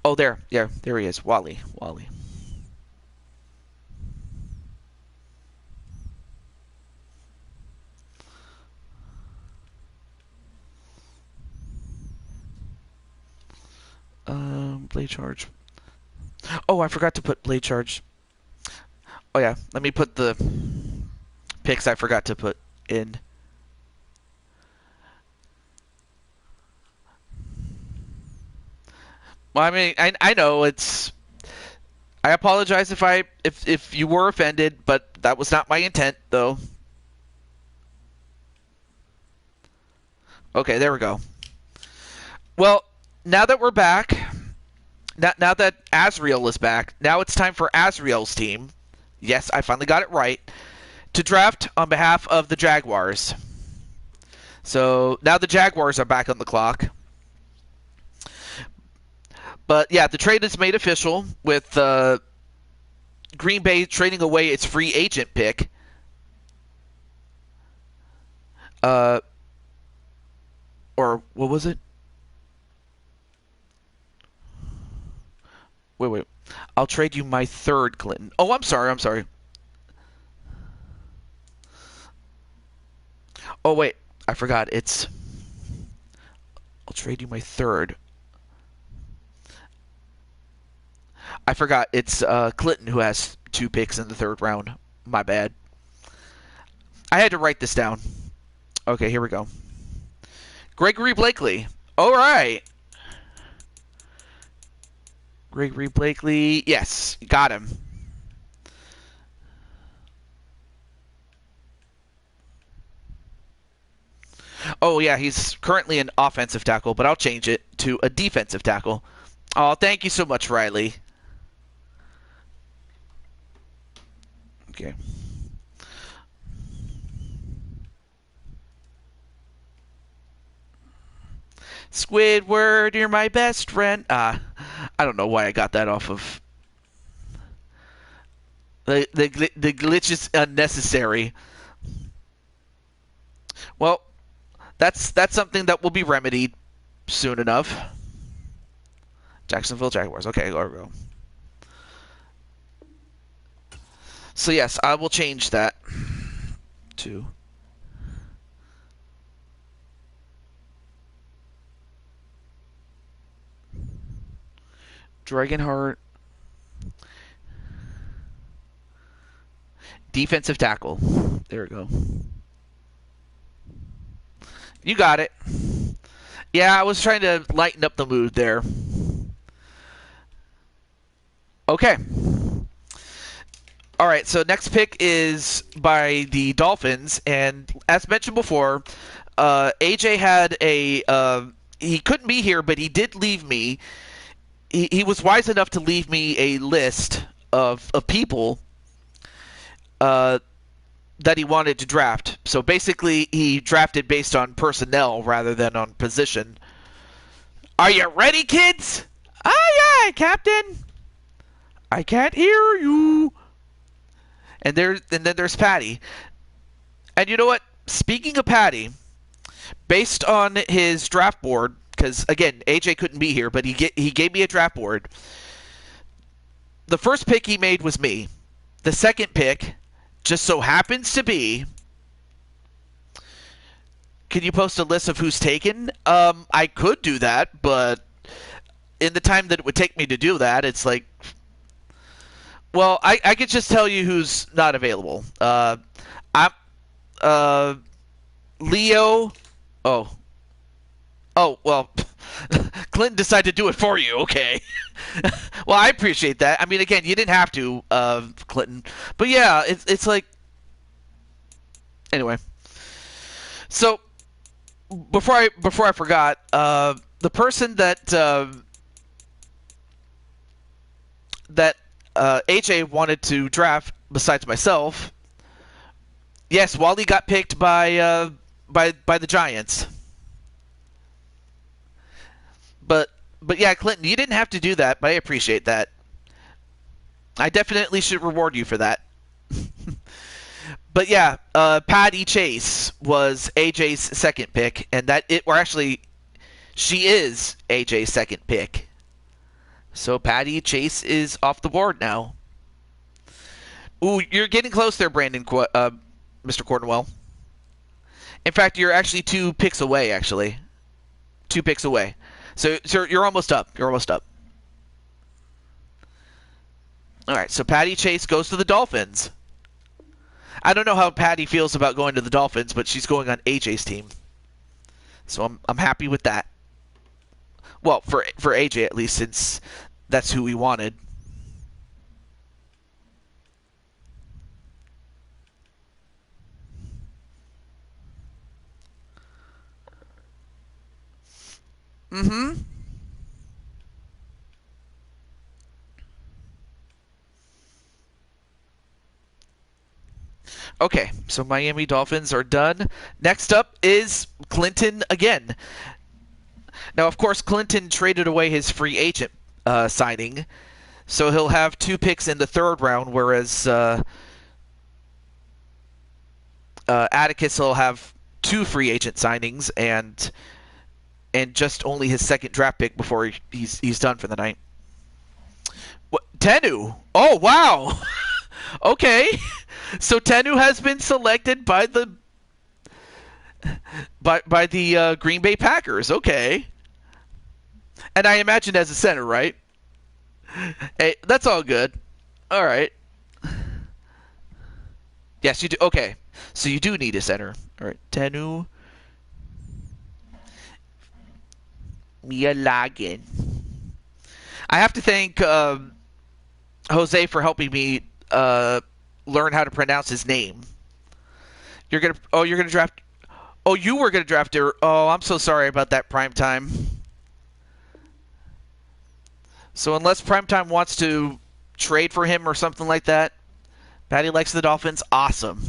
Oh, there. Yeah, there he is. Wally. Blade charge. Oh, I forgot to put blade charge. Oh yeah, let me put the picks I forgot to put in. Well, I mean, I know it's. I apologize if you were offended, but that was not my intent, though. Okay, there we go. Well, now that we're back, now that Azrael is back, now it's time for Azrael's team. Yes, I finally got it right. To draft on behalf of the Jaguars. So now the Jaguars are back on the clock. But yeah, the trade is made official with Green Bay trading away its free agent pick. Or what was it? Wait. I'll trade you my third, Clinton. Oh, I'm sorry. Oh, wait. I forgot. I'll trade you my third. I forgot. It's Clinton who has 2 picks in the 3rd round. My bad. I had to write this down. Okay, here we go. Gregory Blakely. All right. Gregory Blakely. Yes, got him. Oh, yeah, he's currently an offensive tackle, but I'll change it to a defensive tackle. Oh, thank you so much, Riley. Okay. Squidward, you're my best friend. I don't know why I got that off of. The glitch is unnecessary. Well, that's something that will be remedied soon enough. Jacksonville Jaguars. Okay, there we go. So yes, I will change that to Dragonheart defensive tackle. There we go. You got it. Yeah, I was trying to lighten up the mood there. Okay. All right, so next pick is by the Dolphins, and as mentioned before, AJ had a he couldn't be here, but he did leave me. He was wise enough to leave me a list of people that he wanted to draft. So basically, he drafted based on personnel rather than on position. Are you ready, kids? Aye, aye, Captain. I can't hear you. And then there's Patty. And you know what? Speaking of Patty, based on his draft board, because again, AJ couldn't be here, but he gave me a draft board. The first pick he made was me. The second pick just so happens to be. Can you post a list of who's taken? I could do that, but in the time that it would take me to do that, it's like. Well, I could just tell you who's not available. I'm Leo. Oh, well, Clinton decided to do it for you. Okay. Well, I appreciate that. I mean, again, you didn't have to, Clinton. But yeah, it's like. Anyway. So before I forgot, the person that AJ wanted to draft besides myself. Yes, Wally got picked by the Giants. But yeah, Clinton, you didn't have to do that, but I appreciate that. I definitely should reward you for that. But yeah, Patty Chase was AJ's second pick, and she is AJ's second pick. So Patty Chase is off the board now. Ooh, you're getting close there, Brandon, Mr. Cornwell. In fact, you're actually 2 picks away, actually. 2 picks away. So you're almost up. You're almost up. All right, so Patty Chase goes to the Dolphins. I don't know how Patty feels about going to the Dolphins, but she's going on AJ's team. So I'm happy with that. Well, for AJ at least, since that's who we wanted. Mm-hmm. Okay, so Miami Dolphins are done. Next up is Clinton again. Now, of course, Clinton traded away his free agent signing, so he'll have 2 picks in the 3rd round, whereas Atticus will have 2 free agent signings and just only his 2nd draft pick before he's done for the night. What, Tenu? Oh, wow! Okay, so Tenu has been selected by the Green Bay Packers. Okay. And I imagine as a center, right? Hey, that's all good. All right. Yes, you do. Okay. So you do need a center. All right. Tenu Mialagin. I have to thank Jose for helping me learn how to pronounce his name. You're gonna draft. Oh, you were gonna draft her. Oh, I'm so sorry about that, Primetime. So unless Primetime wants to trade for him or something like that, Patty likes the Dolphins. Awesome.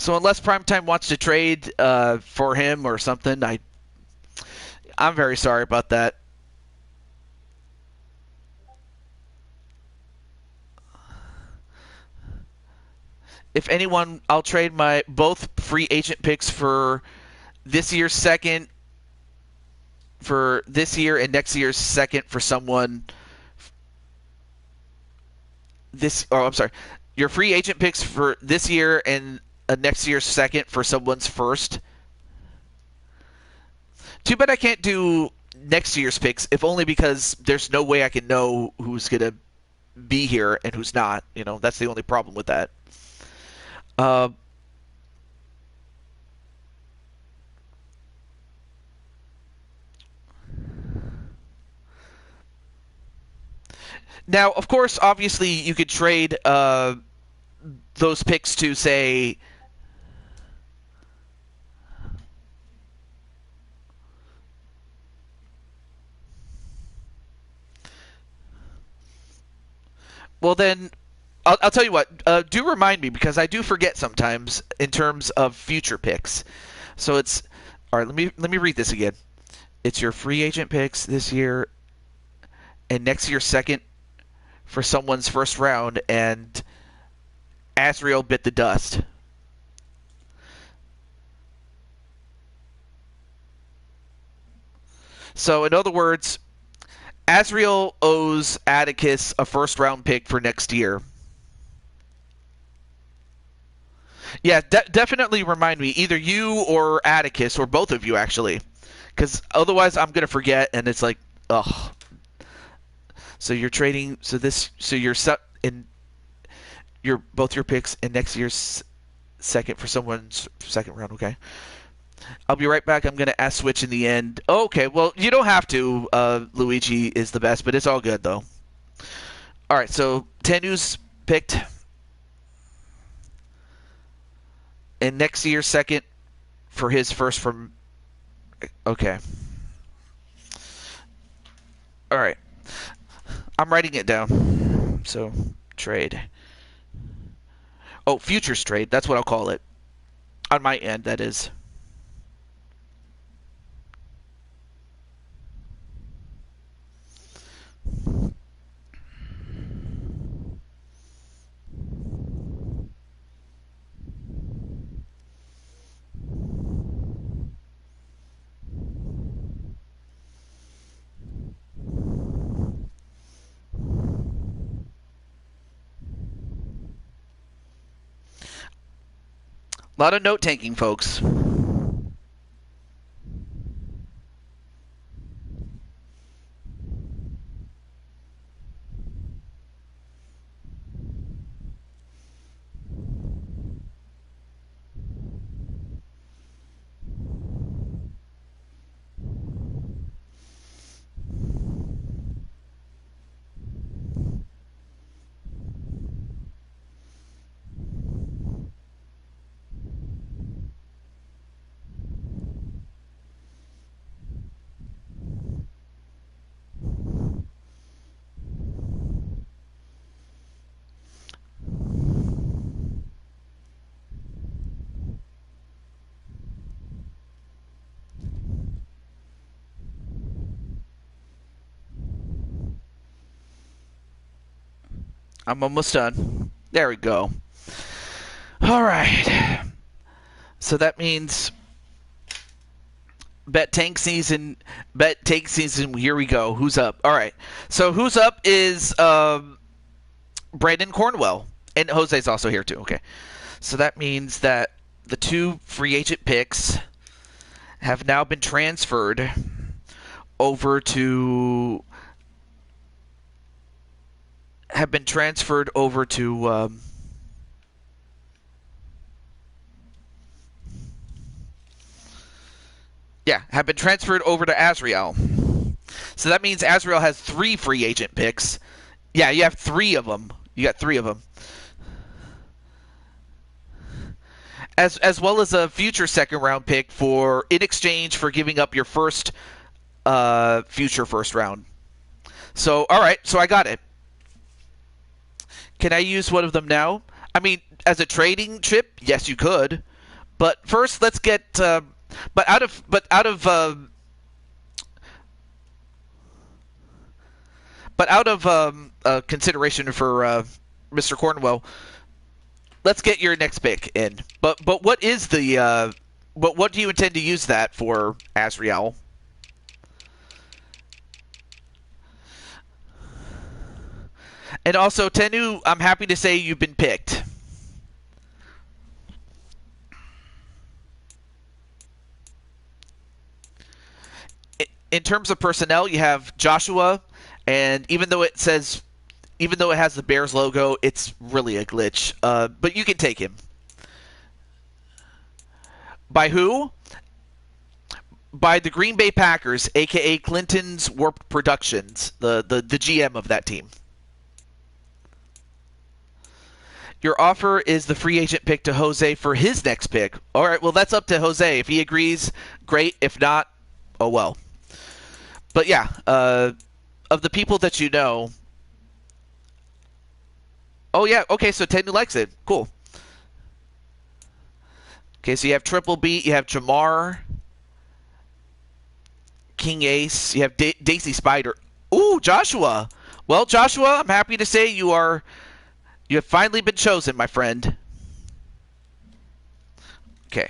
So unless Primetime wants to trade for him or something, I'm very sorry about that. If anyone, I'll trade my both free agent picks for this year's second, for this year and next year's second for someone. I'm sorry, your free agent picks for this year and next year's second for someone's first. Too bad I can't do next year's picks, if only because there's no way I can know who's gonna be here and who's not. That's the only problem with that. Uh, Now, of course, obviously, you could trade those picks to, say, well, then, I'll tell you what. Do remind me, because I do forget sometimes in terms of future picks. So it's all right. Let me read this again. It's your free agent picks this year and next year's second for someone's first round, and Azrael bit the dust. So, in other words, Azrael owes Atticus a first round pick for next year. Yeah, definitely remind me, either you or Atticus, or both of you, actually. Because otherwise I'm going to forget, and it's like, ugh. So you're trading, so you're in both your picks in next year's second for someone's second round, okay? I'll be right back. I'm going to switch in the end. Okay, well, you don't have to. Luigi is the best, but it's all good, though. All right, so Tenu's picked. And next year's second for his first from... Okay. All right. I'm writing it down. So, trade. Oh, futures trade. That's what I'll call it. On my end, that is. A lot of note taking, folks. I'm almost done. There we go. All right. So that means bet tank season. Here we go. Who's up? All right. So who's up is Brandon Cornwell, and Jose's also here too. Okay. So that means that the two free agent picks have now been transferred over to have been transferred over to have been transferred over to Azrael. So that means Azrael has 3 free agent picks. Yeah, you have 3 of them. You got 3 of them. As well as a future second round pick in exchange for giving up your first future first round. So, all right, so I got it. Can I use one of them now? I mean, as a trading chip, yes, you could. But first, let's get. But out of consideration for Mr. Cornwell, let's get your next pick in. But what is the what do you intend to use that for, Asriel? And also, Tenu, I'm happy to say you've been picked. In terms of personnel, you have Joshua, and even though it has the Bears logo, it's really a glitch. But you can take him. By who? By the Green Bay Packers, aka Clinton's Warped Productions, the GM of that team. Your offer is the free agent pick to Jose for his next pick. All right, well, that's up to Jose. If he agrees, great. If not, oh well. But yeah, of the people that you know... Oh yeah, okay, so Tenu likes it. Cool. Okay, so you have Triple B, you have Jamar, King Ace, you have Daisy Spider. Ooh, Joshua. Well, Joshua, I'm happy to say you have finally been chosen, my friend. Okay.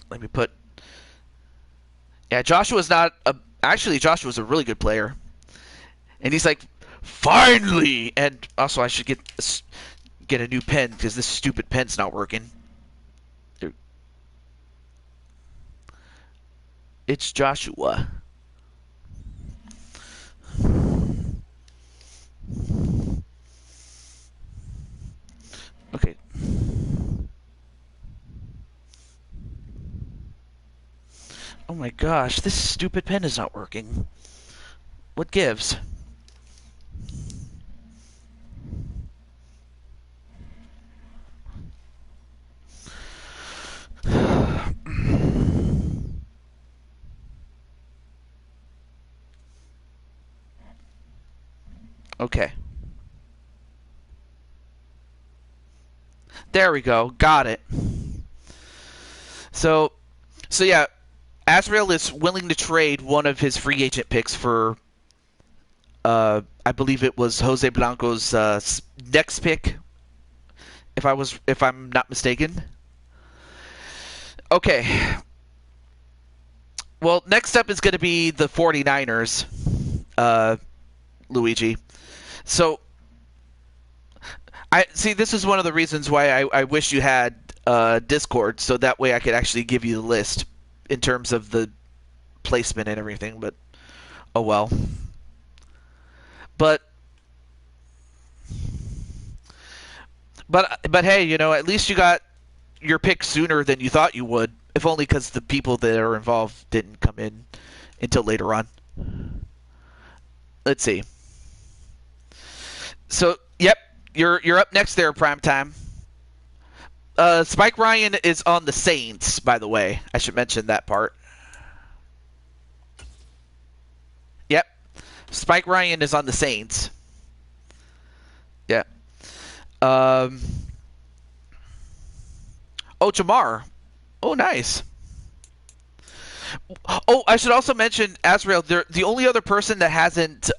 Let me put... Yeah, Joshua's not a... Actually, Joshua's a really good player. And he's like, finally! And also, I should get a new pen, because this stupid pen's not working. It's Joshua. Okay. Oh my gosh, this stupid pen is not working. What gives? Okay. There we go. Got it. So yeah, Asriel is willing to trade one of his free agent picks for, I believe it was Jose Blanco's next pick, if I'm not mistaken. Okay. Well, next up is going to be the 49ers, Luigi. So, this is one of the reasons why I wish you had Discord, so that way I could actually give you the list in terms of the placement and everything, but oh well. But hey, you know, at least you got your pick sooner than you thought you would, if only because the people that are involved didn't come in until later on. Let's see. So, yep, you're up next there, Primetime. Spike Ryan is on the Saints, by the way. I should mention that part. Yep. Spike Ryan is on the Saints. Yeah. Oh, Jamar. Oh, nice. Oh, I should also mention, Asriel, the only other person that hasn't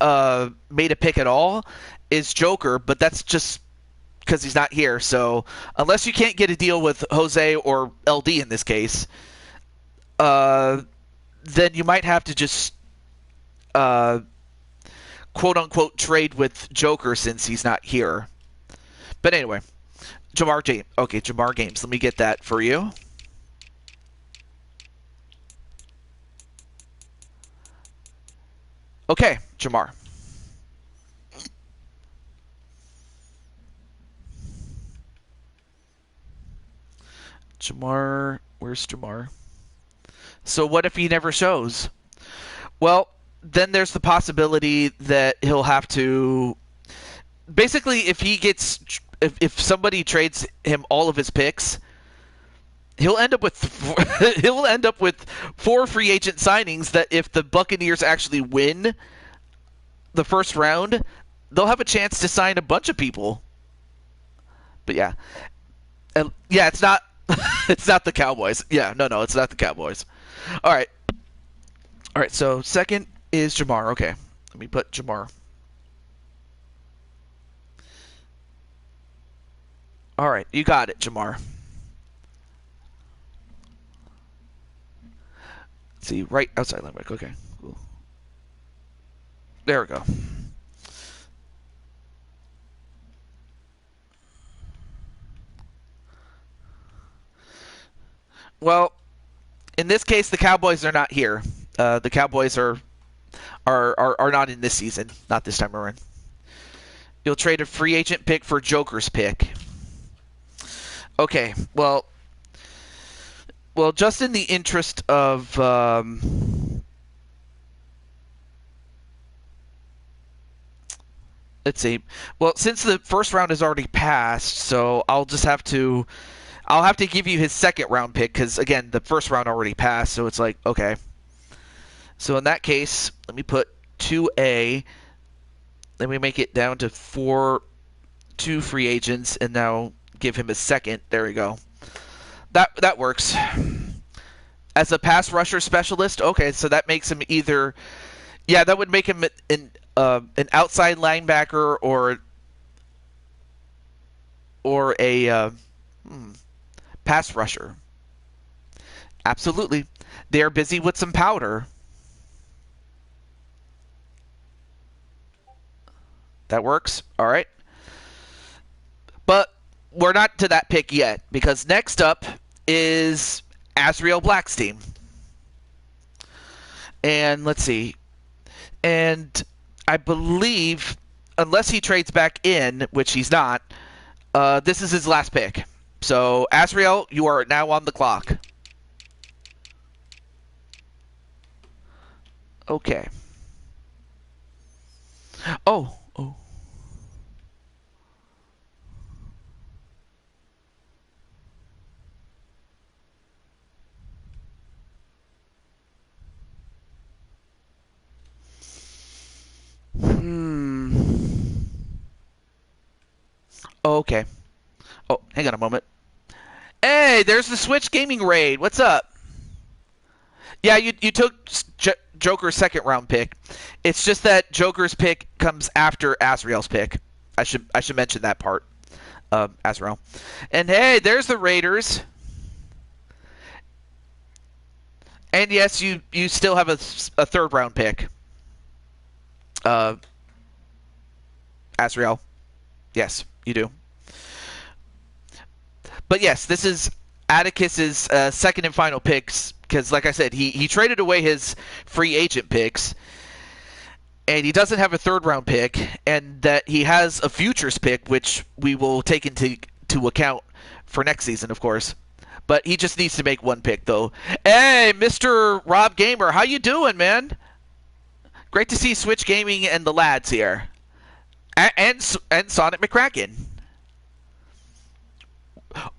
made a pick at all is Joker, but that's just because he's not here. So unless you can't get a deal with Jose or LD in this case, then you might have to just quote-unquote trade with Joker since he's not here. But anyway, Jamar James. Okay, Jamar Games. Let me get that for you. Okay, Jamar. Jamar, where's Jamar? So what if he never shows? Well, then there's the possibility that he'll have to... Basically, if somebody trades him all of his picks, he'll end up with 4 free agent signings that if the Buccaneers actually win the first round, they'll have a chance to sign a bunch of people. But yeah. Yeah, it's not It's not the Cowboys. Yeah, no, it's not the Cowboys. All right. All right, so second is Jamar. Okay. Let me put Jamar. All right, you got it, Jamar. Let's see, right outside linebacker. Okay, cool. There we go. Well, in this case, the Cowboys are not here. The Cowboys are not in this season, not this time around. You'll trade a free agent pick for Joker's pick. Okay, well, just in the interest of let's see. Well, since the first round has already passed, so I'll have to give you his second round pick because again, the first round already passed. So it's like, okay. So in that case, let me put 2A. Then we make it down to 2 free agents, and now give him a second. There we go. That works. As a pass rusher specialist, okay, so that makes him either, yeah, that would make him an outside linebacker or a pass rusher. Absolutely, they are busy with some powder. That works. All right. But we're not to that pick yet, because next up is Azriel Blackstein. And let's see. And I believe, unless he trades back in, which he's not, this is his last pick. So, Azriel, you are now on the clock. Okay. Oh. Okay. Oh, hang on a moment. Hey, there's the Switch Gaming Raid. What's up? Yeah, you took Joker's second round pick. It's just that Joker's pick comes after Azriel's pick. I should mention that part. Azriel. And hey, there's the Raiders. And yes, you still have a third round pick. Azriel. Yes, you do. But yes, this is Atticus's second and final picks, because like I said, he traded away his free agent picks, and he doesn't have a third round pick, and that he has a futures pick, which we will take into account for next season, of course. But he just needs to make one pick, though. Hey, Mr. Rob Gamer, how you doing, man? Great to see Switch Gaming and the lads here. And Sonic McCracken.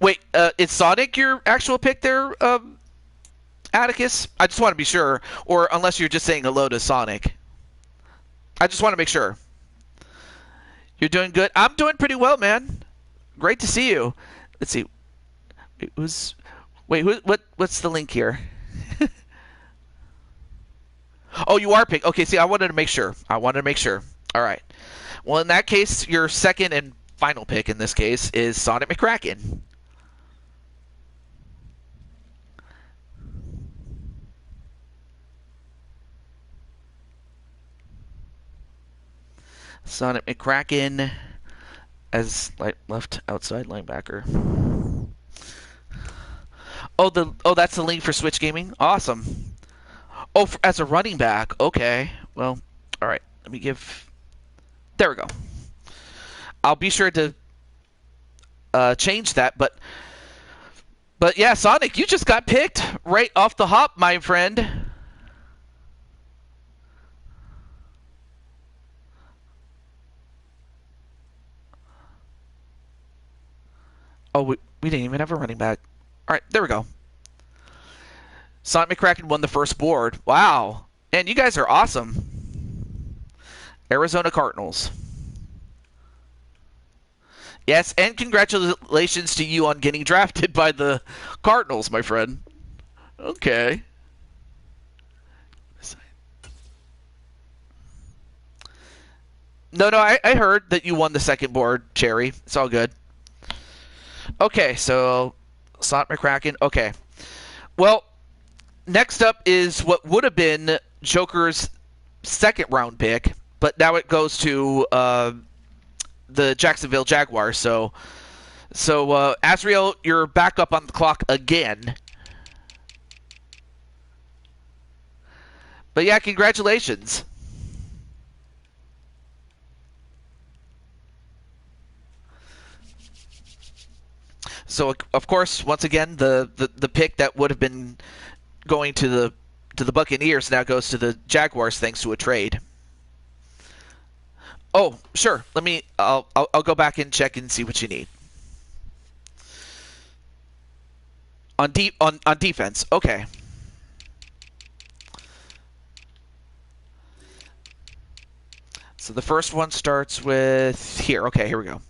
Wait, is Sonic your actual pick there, Atticus? I just want to be sure. Or unless you're just saying hello to Sonic. I just want to make sure. You're doing good? I'm doing pretty well, man. Great to see you. Let's see. What's the link here? Oh, you are picked. Okay, see, I wanted to make sure. All right. Well, in that case, your second and final pick in this case is Sonic McCracken. Sonic McCracken as left outside linebacker. Oh, that's the link for Switch Gaming? Awesome. Oh, as a running back. Okay. Well, all right. Let me give... There we go. I'll be sure to change that, but yeah, Sonic, you just got picked right off the hop, my friend. Oh, we didn't even have a running back. All right, there we go. Sonic McCracken won the first board. Wow. And you guys are awesome. Arizona Cardinals. Yes, and congratulations to you on getting drafted by the Cardinals, my friend. Okay. No, I heard that you won the second board, Cherry. It's all good. Okay, so Slot McCracken. Okay. Well, next up is what would have been Joker's second round pick, but now it goes to the Jacksonville Jaguars. So Asriel, you're back up on the clock again. But yeah, congratulations. So of course, once again, the pick that would have been going to the Buccaneers now goes to the Jaguars thanks to a trade. Oh, sure. I'll go back and check and see what you need. On defense. Okay. So the first one starts with here. Okay, here we go.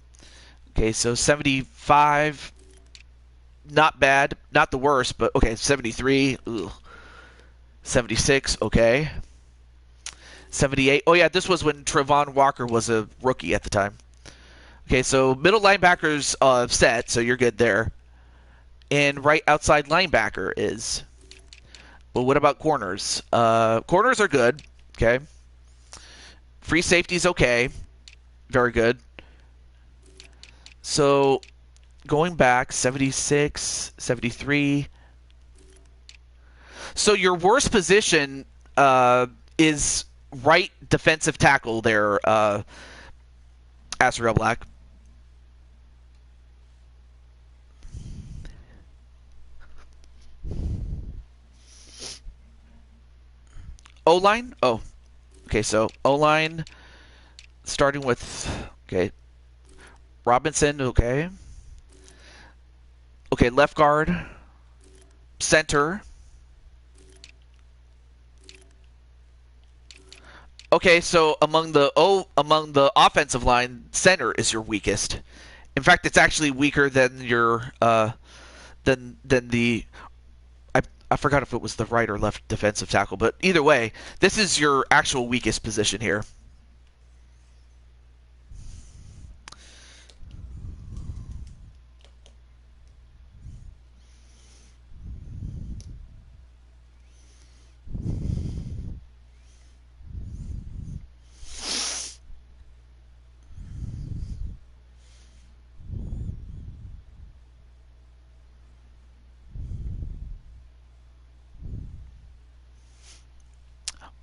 Okay, so 75, not bad, not the worst, but okay, 73, ugh. 76, okay. 78. Oh yeah, this was when Trevon Walker was a rookie at the time. Okay, so middle linebackers set, so you're good there. And right outside linebacker is. Well, what about corners? Corners are good. Okay. Free safety's okay. Very good. So going back, 76, 73. So your worst position is right defensive tackle there, Asriel Black. O-line? Oh. Okay, so O-line starting with, okay, Robinson, okay. Okay, left guard, center. Okay, so among the offensive line, center is your weakest. In fact, it's actually weaker than your than the I forgot if it was the right or left defensive tackle, but either way, this is your actual weakest position here.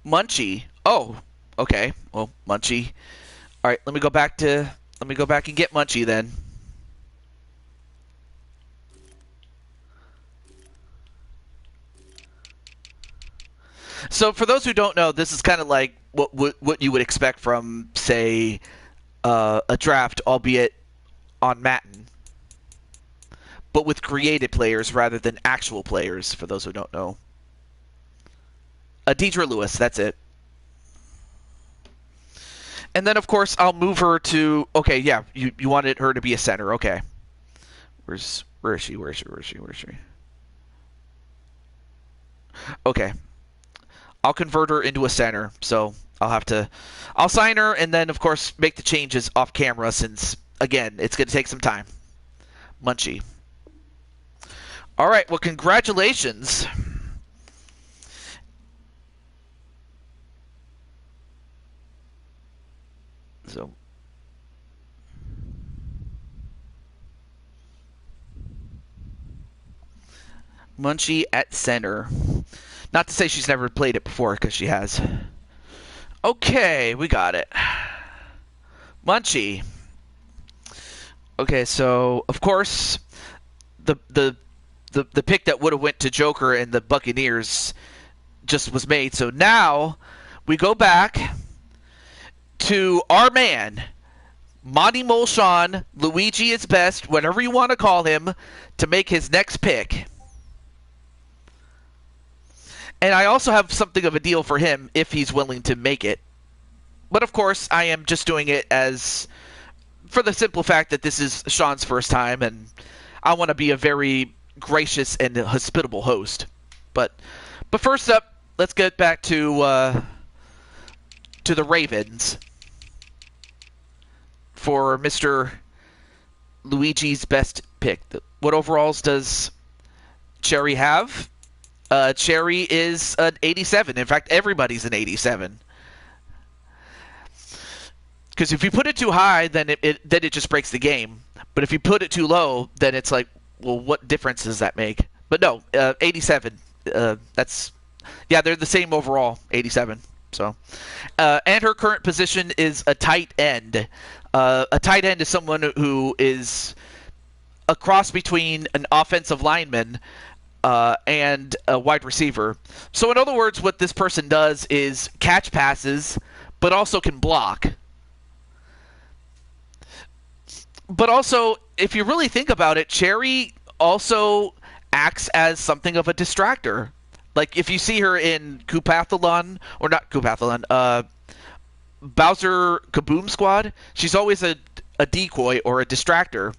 Munchie. Oh, okay. Well, Munchie. All right, let me go back and get Munchie then. So for those who don't know, this is kind of like what you would expect from, say, a draft, albeit on Madden, but with created players rather than actual players. For those who don't know, Deidre Lewis. That's it. And then, of course, I'll move her to... Okay, yeah, you wanted her to be a center. Okay. Where is she? Okay. I'll convert her into a center, so I'll sign her and then, of course, make the changes off camera since, again, it's going to take some time. Munchie. All right, well, congratulations. So, Munchie at center. Not to say she's never played it before, because she has. Okay, we got it. Munchie. Okay, so of course, the pick that would have went to Joker and the Buccaneers just was made. So now we go back to our man, Monty Molshawn, Luigi is best, whatever you want to call him, to make his next pick. And I also have something of a deal for him if he's willing to make it. But of course, I am just doing it as for the simple fact that this is Sean's first time, and I want to be a very gracious and hospitable host. But first up, let's get back to the Ravens for Mr. Luigi's best pick. What overalls does Cherry have? Cherry is an 87. In fact, everybody's an 87. Because if you put it too high, then it just breaks the game. But if you put it too low, then it's like, well, what difference does that make? But no, 87. They're the same overall, 87. So, and her current position is a tight end. A tight end is someone who is a cross between an offensive lineman and a wide receiver. So in other words, what this person does is catch passes, but also can block. But also, if you really think about it, Cherry also acts as something of a distractor. Like, if you see her in Koopathlon, or not Koopathlon, Bowser Kaboom Squad, she's always a decoy or a distractor.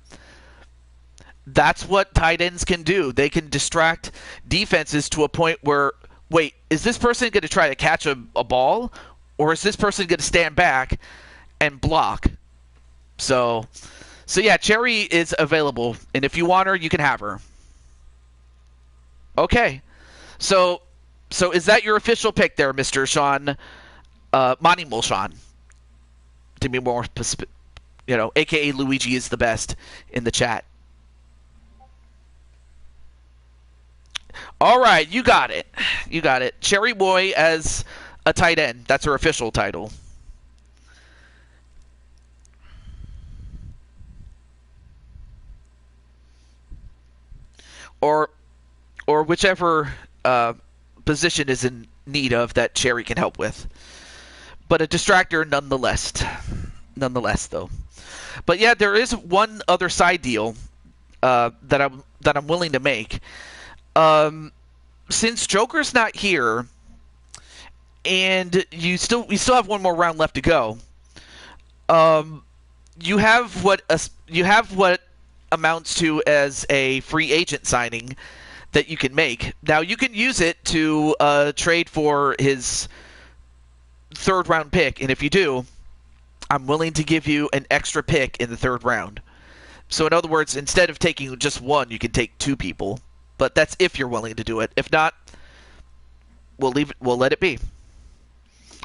That's what tight ends can do. They can distract defenses to a point where, wait, is this person going to try to catch a ball? Or is this person going to stand back and block? So yeah, Cherry is available. And if you want her, you can have her. Okay. So is that your official pick there, Mr. Sean? Monty Mulshawn? To be more specific, a.k.a. Luigi is the best in the chat. All right, you got it. You got it. Cherry Boy as a tight end. That's her official title. Or whichever position is in need of that Cherry can help with. But a distractor nonetheless. Nonetheless, though. But yeah, there is one other side deal that I'm willing to make. Since Joker's not here, and we still have one more round left to go. You have what amounts to as a free agent signing that you can make. Now you can use it to trade for his third round pick, and if you do, I'm willing to give you an extra pick in the third round. So in other words, instead of taking just one, you can take two people. But that's if you're willing to do it. If not, we'll let it be.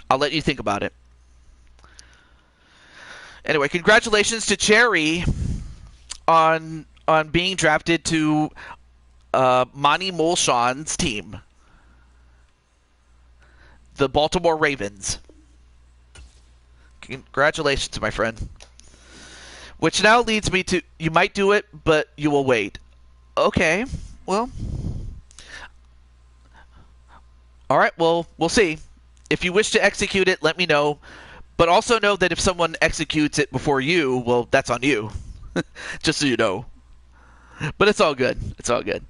I'll let you think about it. Anyway, congratulations to Cherry on being drafted to Monty Mulshawn's team, the Baltimore Ravens. Congratulations, my friend. Which now leads me to, you might do it, but you will wait. Okay, well. All right, well, we'll see. If you wish to execute it, let me know. But also know that if someone executes it before you, well, that's on you. Just so you know. But it's all good. It's all good.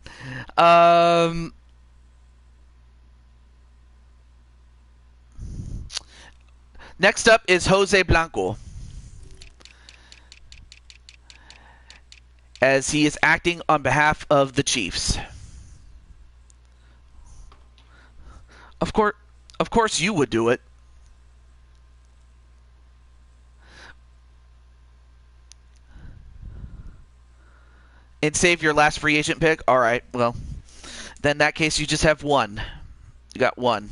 Next up is Jose Blanco, as he is acting on behalf of the Chiefs. Of course you would do it. And save your last free agent pick? All right, well, then in that case, you just have one. You got one.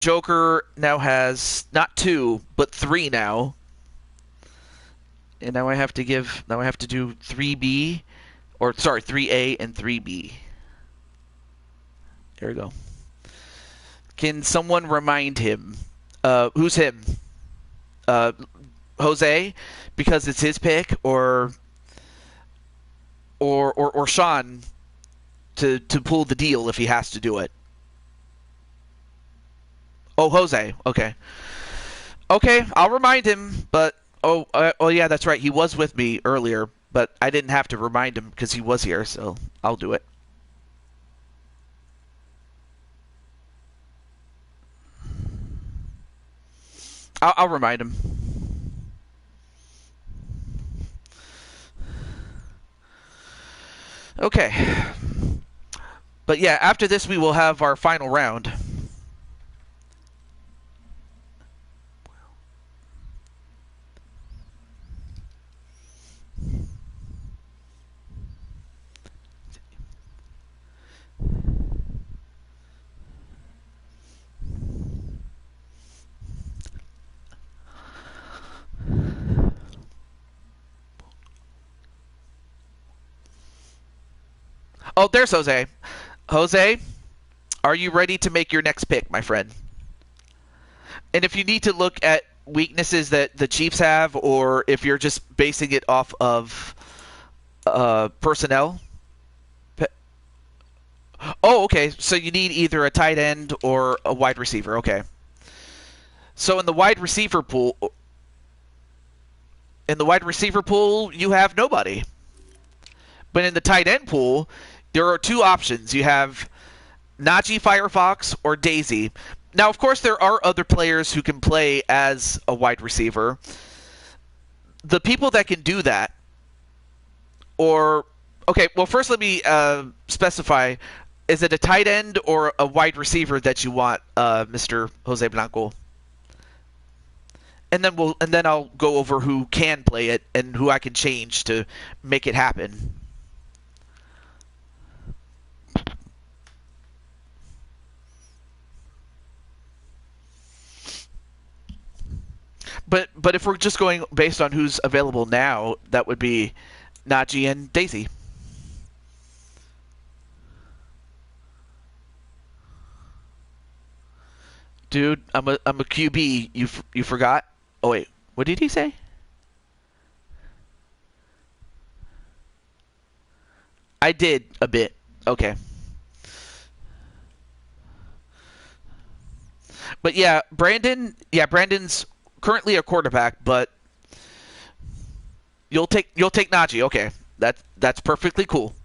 Joker now has not two, but three now. And now I have to do 3B, or sorry, 3A and 3B. There we go. Can someone remind him? Who's him? Jose, because it's his pick, or Sean to pull the deal if he has to do it. Oh, Jose. Okay. Okay, I'll remind him, but oh yeah, that's right. He was with me earlier, but I didn't have to remind him because he was here, so I'll do it. I'll remind him. Okay. But yeah, after this we will have our final round. Oh, there's Jose. Jose, are you ready to make your next pick, my friend? And if you need to look at weaknesses that the Chiefs have, or if you're just basing it off of personnel. Oh, okay. So you need either a tight end or a wide receiver. Okay. So in the wide receiver pool, you have nobody. But in the tight end pool, there are two options. You have Najee, Firefox, or Daisy. Now, of course, there are other players who can play as a wide receiver. The people that can do that, or okay, well, first let me specify: is it a tight end or a wide receiver that you want, Mr. Jose Blanco? And then I'll go over who can play it and who I can change to make it happen. But if we're just going based on who's available now, that would be Najee and Daisy. Dude, I'm a QB. You forgot? Oh wait, what did he say? I did a bit. Okay. But yeah, Brandon's currently a quarterback, but you'll take Najee. Okay. That's perfectly cool.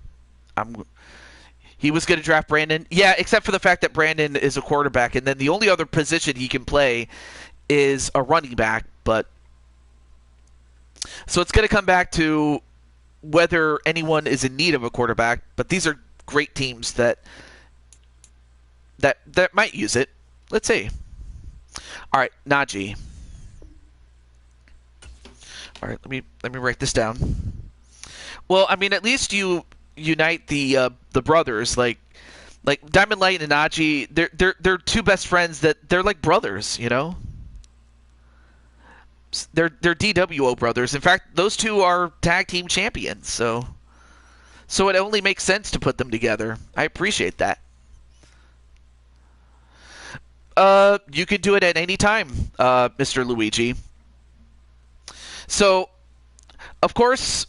He was going to draft Brandon. Yeah, except for the fact that Brandon is a quarterback, and then the only other position he can play is a running back. But so it's going to come back to whether anyone is in need of a quarterback. But these are great teams that might use it. Let's see. All right, Najee. All right, let me write this down. Well, I mean, at least you unite the brothers, like Diamond Light and Najee. They're two best friends that they're like brothers, you know. They're DWO brothers. In fact, those two are tag team champions. So it only makes sense to put them together. I appreciate that. You can do it at any time, Mr. Luigi. So, of course,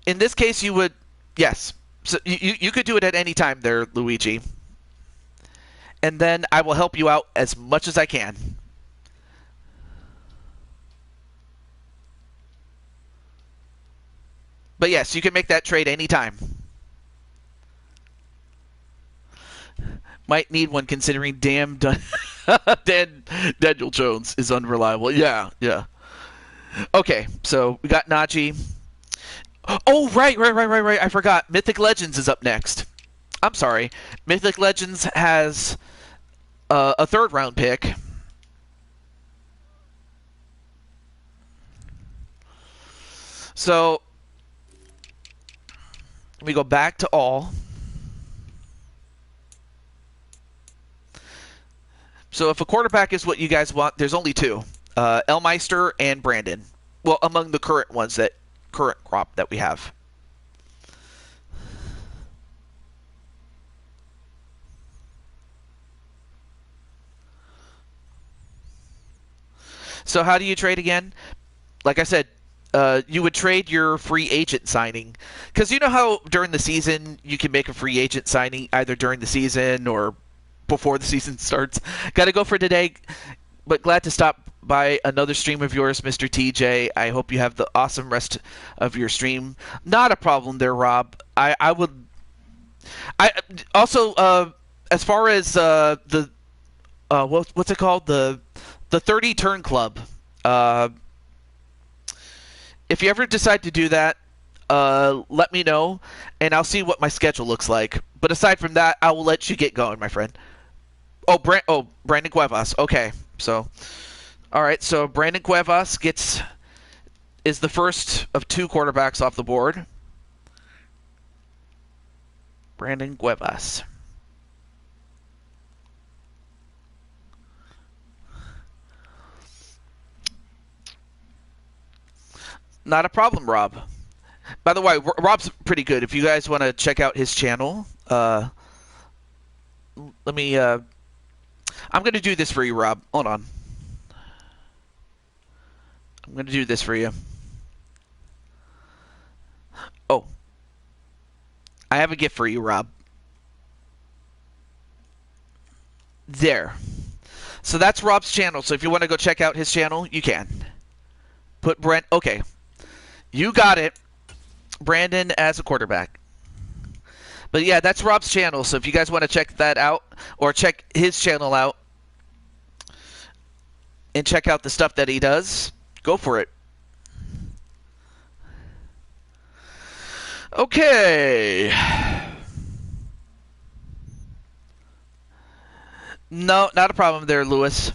in this case, you would, yes. So you could do it at any time there, Luigi. And then I will help you out as much as I can. But yes, you can make that trade anytime. Might need one considering Daniel Jones is unreliable. Yeah. Okay, so we got Najee. Oh, right. I forgot. Mythic Legends is up next. I'm sorry. Mythic Legends has a third round pick. So we go back to all. So if a quarterback is what you guys want, there's only two. Elmeister and Brandon. Well, among the current crop that we have. So how do you trade again? Like I said, you would trade your free agent signing. Because you know how during the season you can make a free agent signing either during the season or before the season starts. Got to go for today, but glad to stop by another stream of yours, Mr. TJ. I hope you have the awesome rest of your stream. Not a problem there, Rob. I would. I also as far as the what's it called, the the 30 turn club. Uh, if you ever decide to do that, let me know, and I'll see what my schedule looks like. But aside from that, I will let you get going, my friend. Oh, Brandon Cuevas. Okay, so all right, so Brandon Cuevas is the first of 2 quarterbacks off the board. Brandon Cuevas. Not a problem, Rob. By the way, Rob's pretty good. If you guys want to check out his channel, let me. I'm going to do this for you, Rob. Hold on. I'm going to do this for you. Oh, I have a gift for you, Rob. There. So that's Rob's channel. So if you want to go check out his channel, you can. Put Brent. Okay. You got it. Brandon as a quarterback. But yeah, that's Rob's channel. So if you guys want to check that out or check his channel out and check out the stuff that he does, go for it. Okay. No, not a problem there, Lewis.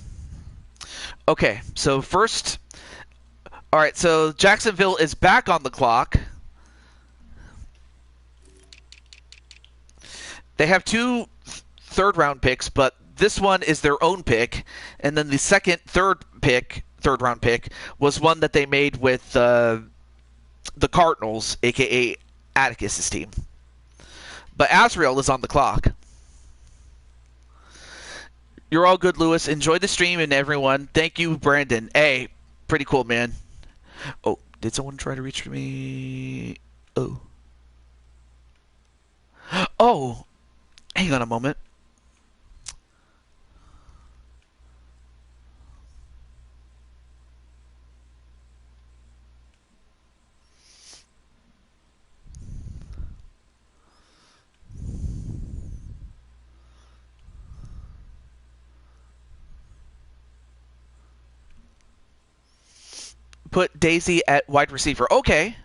Okay, so first, all right, so Jacksonville is back on the clock. They have 2 third-round picks, but this one is their own pick, and then the third round pick, was one that they made with the Cardinals, aka Atticus's team. But Azrael is on the clock. You're all good, Lewis. Enjoy the stream, and everyone. Thank you, Brandon. Hey, pretty cool, man. Oh, did someone try to reach me? Oh. Oh, hang on a moment. Put Daisy at wide receiver. Okay.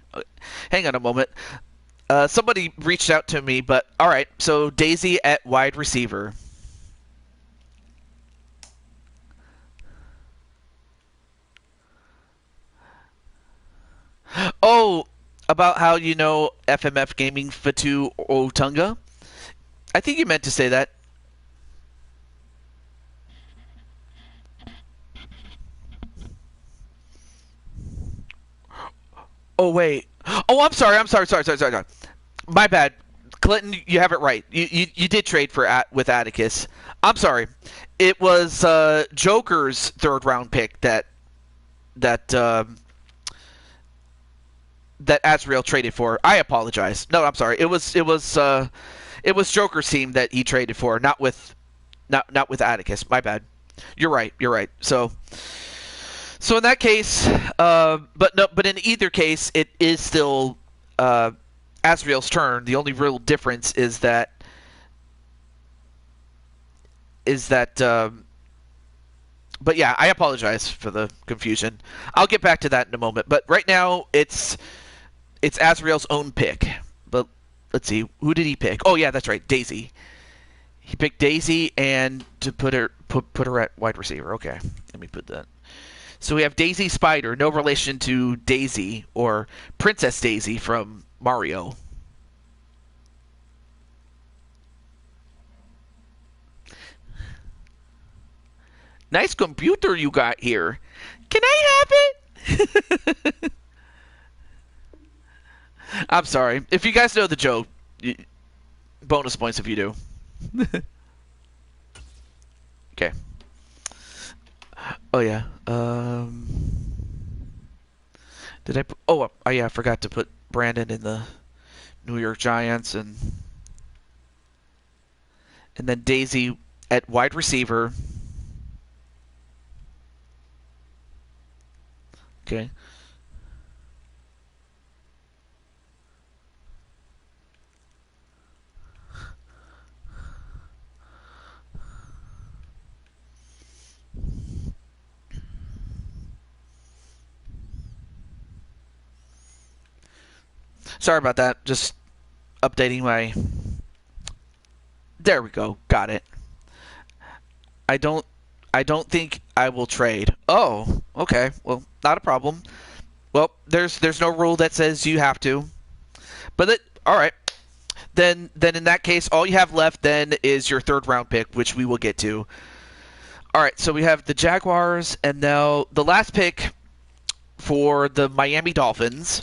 Hang on a moment. Somebody reached out to me, but all right. So Daisy at wide receiver. Oh, about how you know FMF Gaming Fatu Otunga? I think you meant to say that. Oh, wait. Oh, I'm sorry. Sorry. My bad. Clinton, you have it right. You did trade with Atticus. I'm sorry. It was Joker's 3rd round pick that Azrael traded for. I apologize. No, I'm sorry. It was Joker's team that he traded for, not with Atticus. My bad. You're right. So in that case, but in either case, it is still Azrael's turn. The only real difference is that but yeah, I apologize for the confusion. I'll get back to that in a moment. But right now, it's Azrael's own pick. But let's see, who did he pick? Oh yeah, that's right, Daisy. He picked Daisy and to put her at wide receiver. Okay, let me put that. So we have Daisy Spider, no relation to Daisy or Princess Daisy from Mario. Nice computer you got here. Can I have it? I'm sorry. If you guys know the joke, bonus points if you do. Okay. Oh yeah. Did I put, oh yeah, I forgot to put Brandon in the New York Giants and then Daisy at wide receiver. Okay. Sorry about that. Just updating my... There we go. Got it. I don't think I will trade. Oh, okay. Well, not a problem. Well, there's no rule that says you have to. But all right. Then in that case, all you have left then is your third round pick, which we will get to. All right. So we have the Jaguars, and now the last pick for the Miami Dolphins.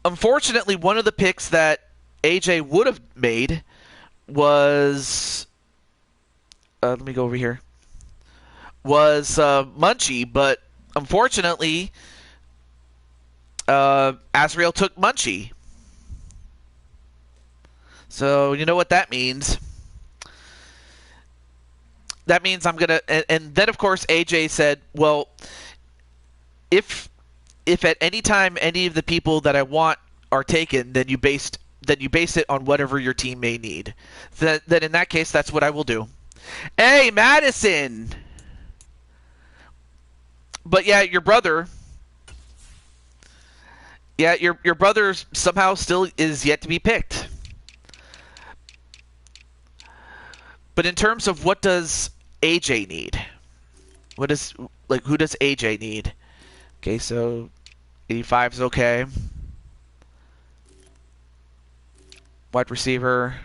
Unfortunately, one of the picks that AJ would have made was... let me go over here. Was Munchie, but unfortunately, Azrael took Munchie. So you know what that means. That means I'm gonna, and then of course AJ said, well, if at any time any of the people that I want are taken, then you base it on whatever your team may need. Then in that case, that's what I will do. Hey, Madison! But yeah, your brother... Yeah, your brother somehow still is yet to be picked. But in terms of what does AJ need? Who does AJ need? Okay, so 85 is okay. Wide receiver.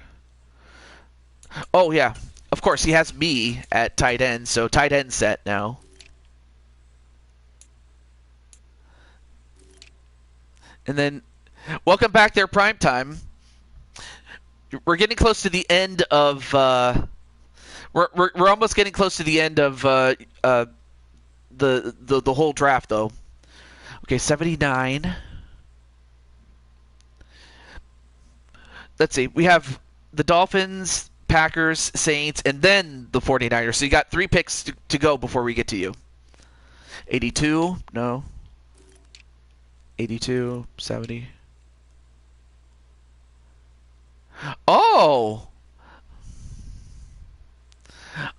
Oh, yeah. Of course, he has me at tight end, so tight end set now. And then, welcome back there, Primetime. We're getting close to the end of... We're almost getting close to the end of the whole draft, though. Okay, 79. Let's see. We have the Dolphins, Packers, Saints, and then the 49ers. So you got 3 picks to go before we get to you. 82? No. 82, 70. Oh!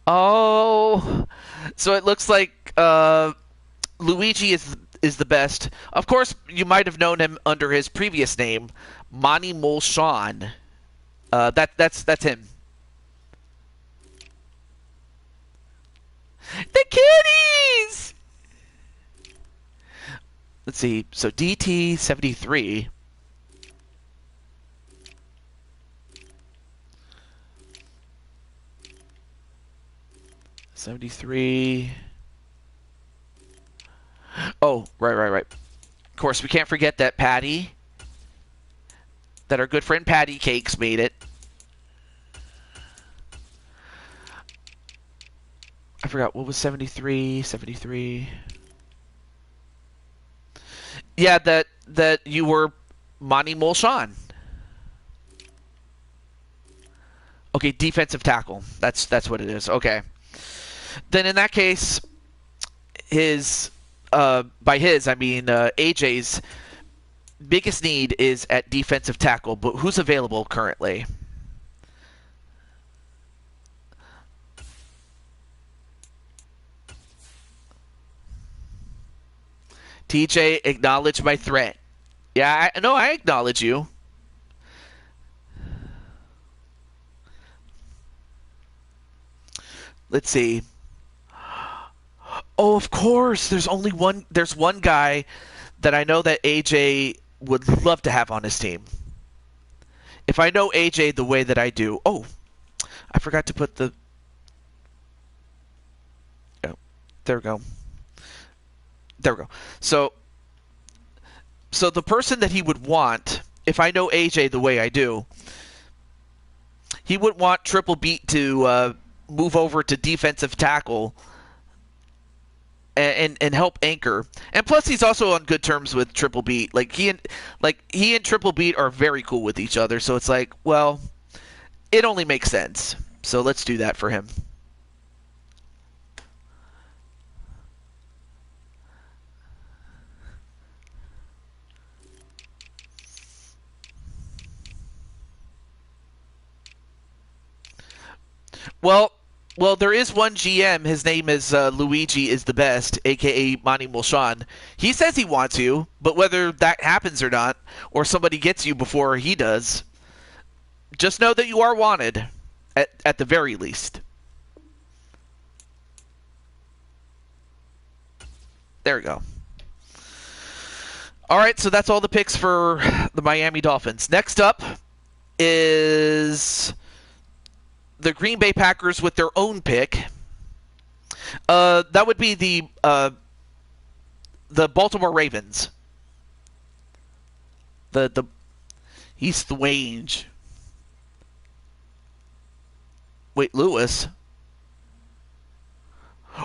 Oh! So it looks like Luigi is the best. Of course, you might have known him under his previous name, Monty Molshawn. That's him. The kitties! Let's see. So DT 73. Oh, right. Of course, we can't forget that Patty, that our good friend Patty Cakes made it. I forgot, what was 73? 73. Yeah, that you were Monty Molshawn. Okay, defensive tackle. That's what it is. Okay. Then in that case, by his, I mean AJ's biggest need is at defensive tackle, but who's available currently? TJ, acknowledge my threat. Yeah, I acknowledge you. Let's see. Oh, of course. There's one guy that I know that AJ would love to have on his team. If I know AJ the way that I do. Oh, I forgot to put the... Oh, there we go. There we go. So the person that he would want, if I know AJ the way I do, he would want Triple Beat to move over to defensive tackle and help anchor. And plus, he's also on good terms with Triple Beat. He and Triple Beat are very cool with each other. So it's like, well, it only makes sense. So let's do that for him. Well, Well, there is one GM. His name is Luigi is the best, aka Monty Mulshawn. He says he wants you, but whether that happens or not, or somebody gets you before he does, just know that you are wanted, at the very least. There we go. All right, so that's all the picks for the Miami Dolphins. Next up is the Green Bay Packers with their own pick. That would be the Baltimore Ravens. He's the Wange. Wait, Lewis?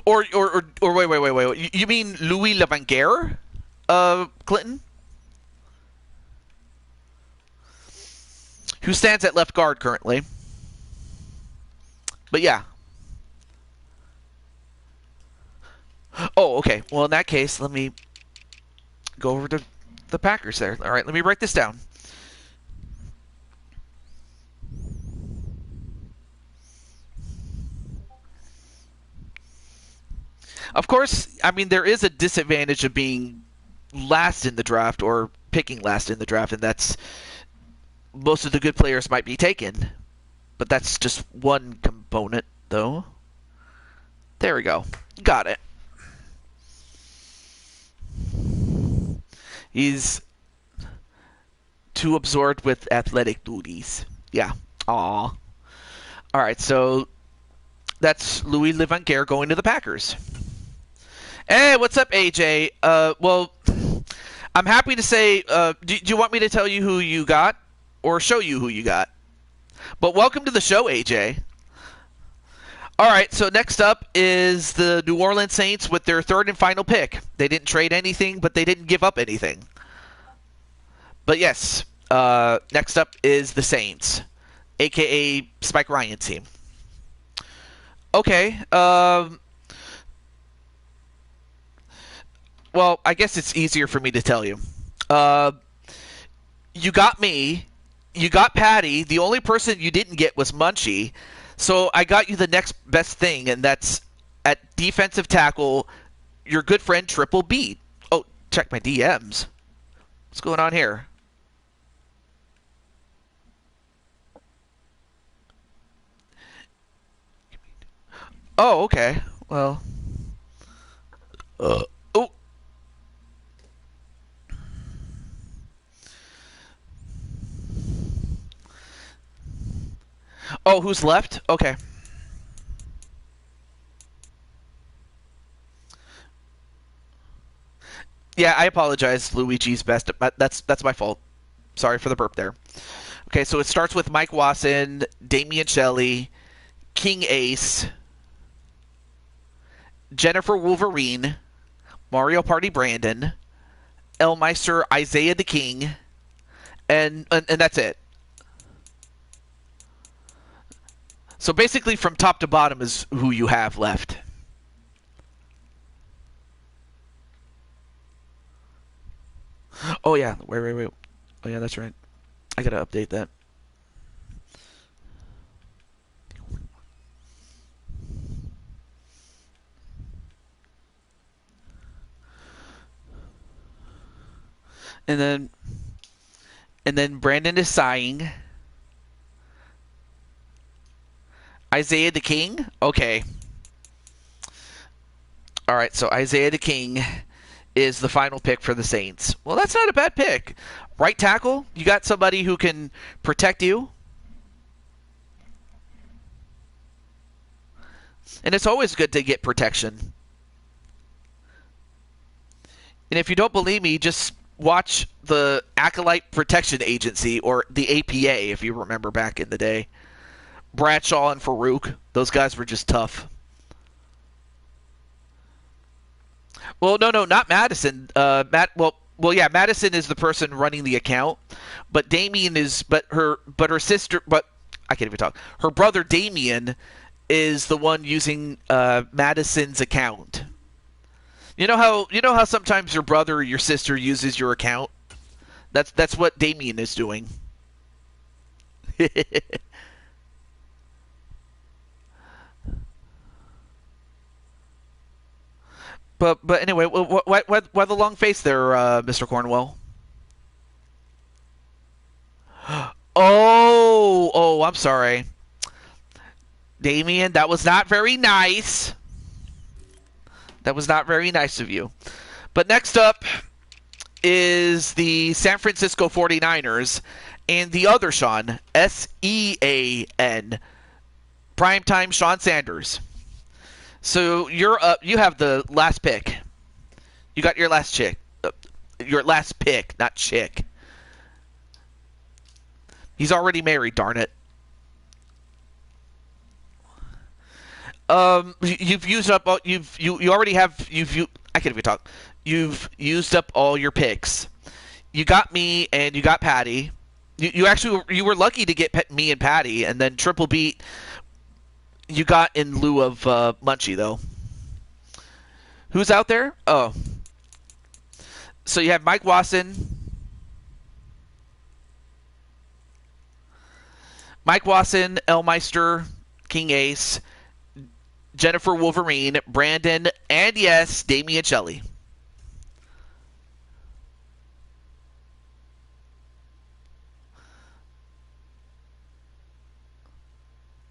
Or wait. You mean Louis Levanguer? Clinton? Who stands at left guard currently. But yeah. Oh, okay. Well, in that case, let me go over to the Packers there. All right, let me write this down. Of course, I mean, there is a disadvantage of being last in the draft or picking last in the draft, and that's most of the good players might be taken. But that's just one component, though. There we go. Got it. He's too absorbed with athletic duties. Yeah. Aw. All right, so that's Louis Levanguer going to the Packers. Hey, what's up, AJ? Well, I'm happy to say, do you want me to tell you who you got or show you who you got? But welcome to the show, AJ. All right, so next up is the New Orleans Saints with their third and final pick. They didn't trade anything, but they didn't give up anything. But yes, next up is the Saints, a.k.a. Spike Ryan's team. Okay, well, I guess it's easier for me to tell you. You got me. You got Patty. The only person you didn't get was Munchie. So I got you the next best thing, and that's at defensive tackle, your good friend Triple B. Oh, check my DMs. What's going on here? Oh, okay. Well. Oh. Oh, who's left? Okay. Yeah, I apologize, Luigi's best. That's my fault. Sorry for the burp there. Okay, so it starts with Mike Wasson, Damian Shelley, King Ace, Jennifer Wolverine, Mario Party Brandon, Elmeister Isaiah the King, and that's it. So basically from top to bottom is who you have left. Oh yeah, wait. Oh yeah, that's right. I gotta update that. And then Brandon is sighing. Isaiah the King? Okay. All right, so Isaiah the King is the final pick for the Saints. Well, that's not a bad pick. Right tackle, you got somebody who can protect you. And it's always good to get protection. And if you don't believe me, just watch the Acolyte Protection Agency, or the APA, if you remember back in the day. Bradshaw and Farouk, those guys were just tough. Well, no, not Madison. Yeah, Madison is the person running the account, but Damien is, but her sister, but I can't even talk. Her brother Damien is the one using Madison's account. You know how sometimes your brother or your sister uses your account? That's what Damien is doing. But anyway, why the long face there, Mr. Cornwell? Oh, I'm sorry, Damien. That was not very nice. That was not very nice of you. But next up is the San Francisco 49ers and the other Sean, Sean, primetime Sean Sanders. So you're up. You have the last pick. You got your last your last pick, not chick. He's already married, darn it. You've used up all. You already have. I can't even talk. You've used up all your picks. You got me and you got Patty. You actually you were lucky to get me and Patty, and then triple beat. You got in lieu of Munchie though. Who's out there? Oh, so you have Mike Wasson, Elmeister, King Ace, Jennifer Wolverine, Brandon, and yes, Damian Shelley.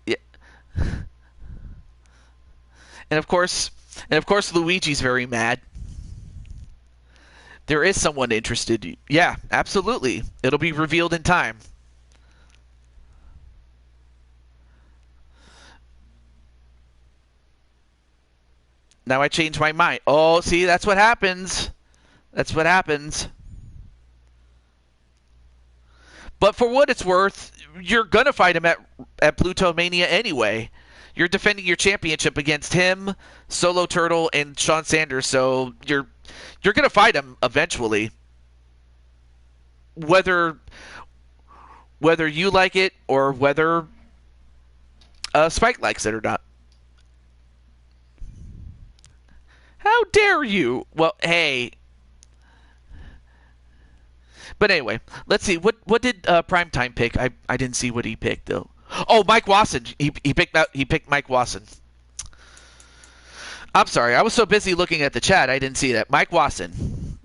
Yeah. And of course, Luigi's very mad. There is someone interested. Yeah, absolutely. It'll be revealed in time. Now I changed my mind. Oh, see, that's what happens. That's what happens. But for what it's worth, you're gonna fight him at Pluto Mania anyway. You're defending your championship against him, Solo Turtle, and Sean Sanders. So you're gonna fight him eventually, whether you like it or whether Spike likes it or not. How dare you? Well, hey. But anyway, let's see. What did Primetime pick? I didn't see what he picked though. Oh, Mike Wasson. He picked Mike Wasson. I'm sorry. I was so busy looking at the chat, I didn't see that. Mike Wasson.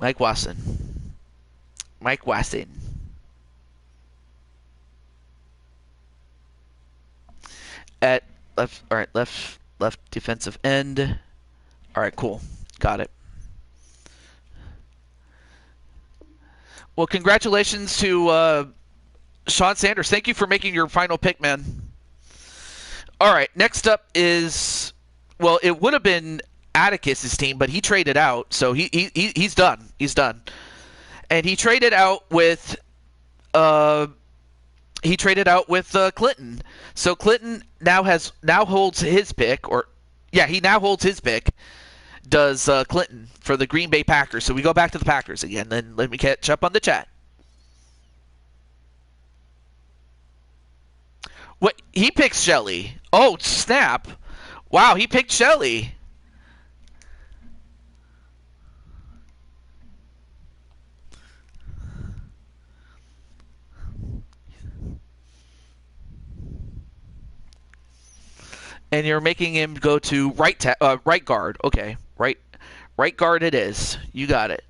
At left. All right, left defensive end. All right, cool. Got it. Well, congratulations to Sean Sanders. Thank you for making your final pick, man. All right, next up is, well, it would have been Atticus's team, but he traded out, so he's done. He's done, and he traded out with Clinton. So Clinton now holds his pick, he now holds his pick. Does Clinton for the Green Bay Packers. So we go back to the Packers again. Then let me catch up on the chat. What? He picks Shelley. Oh, snap. Wow, he picked Shelley. And you're making him go to right guard. Okay, right guard it is. You got it.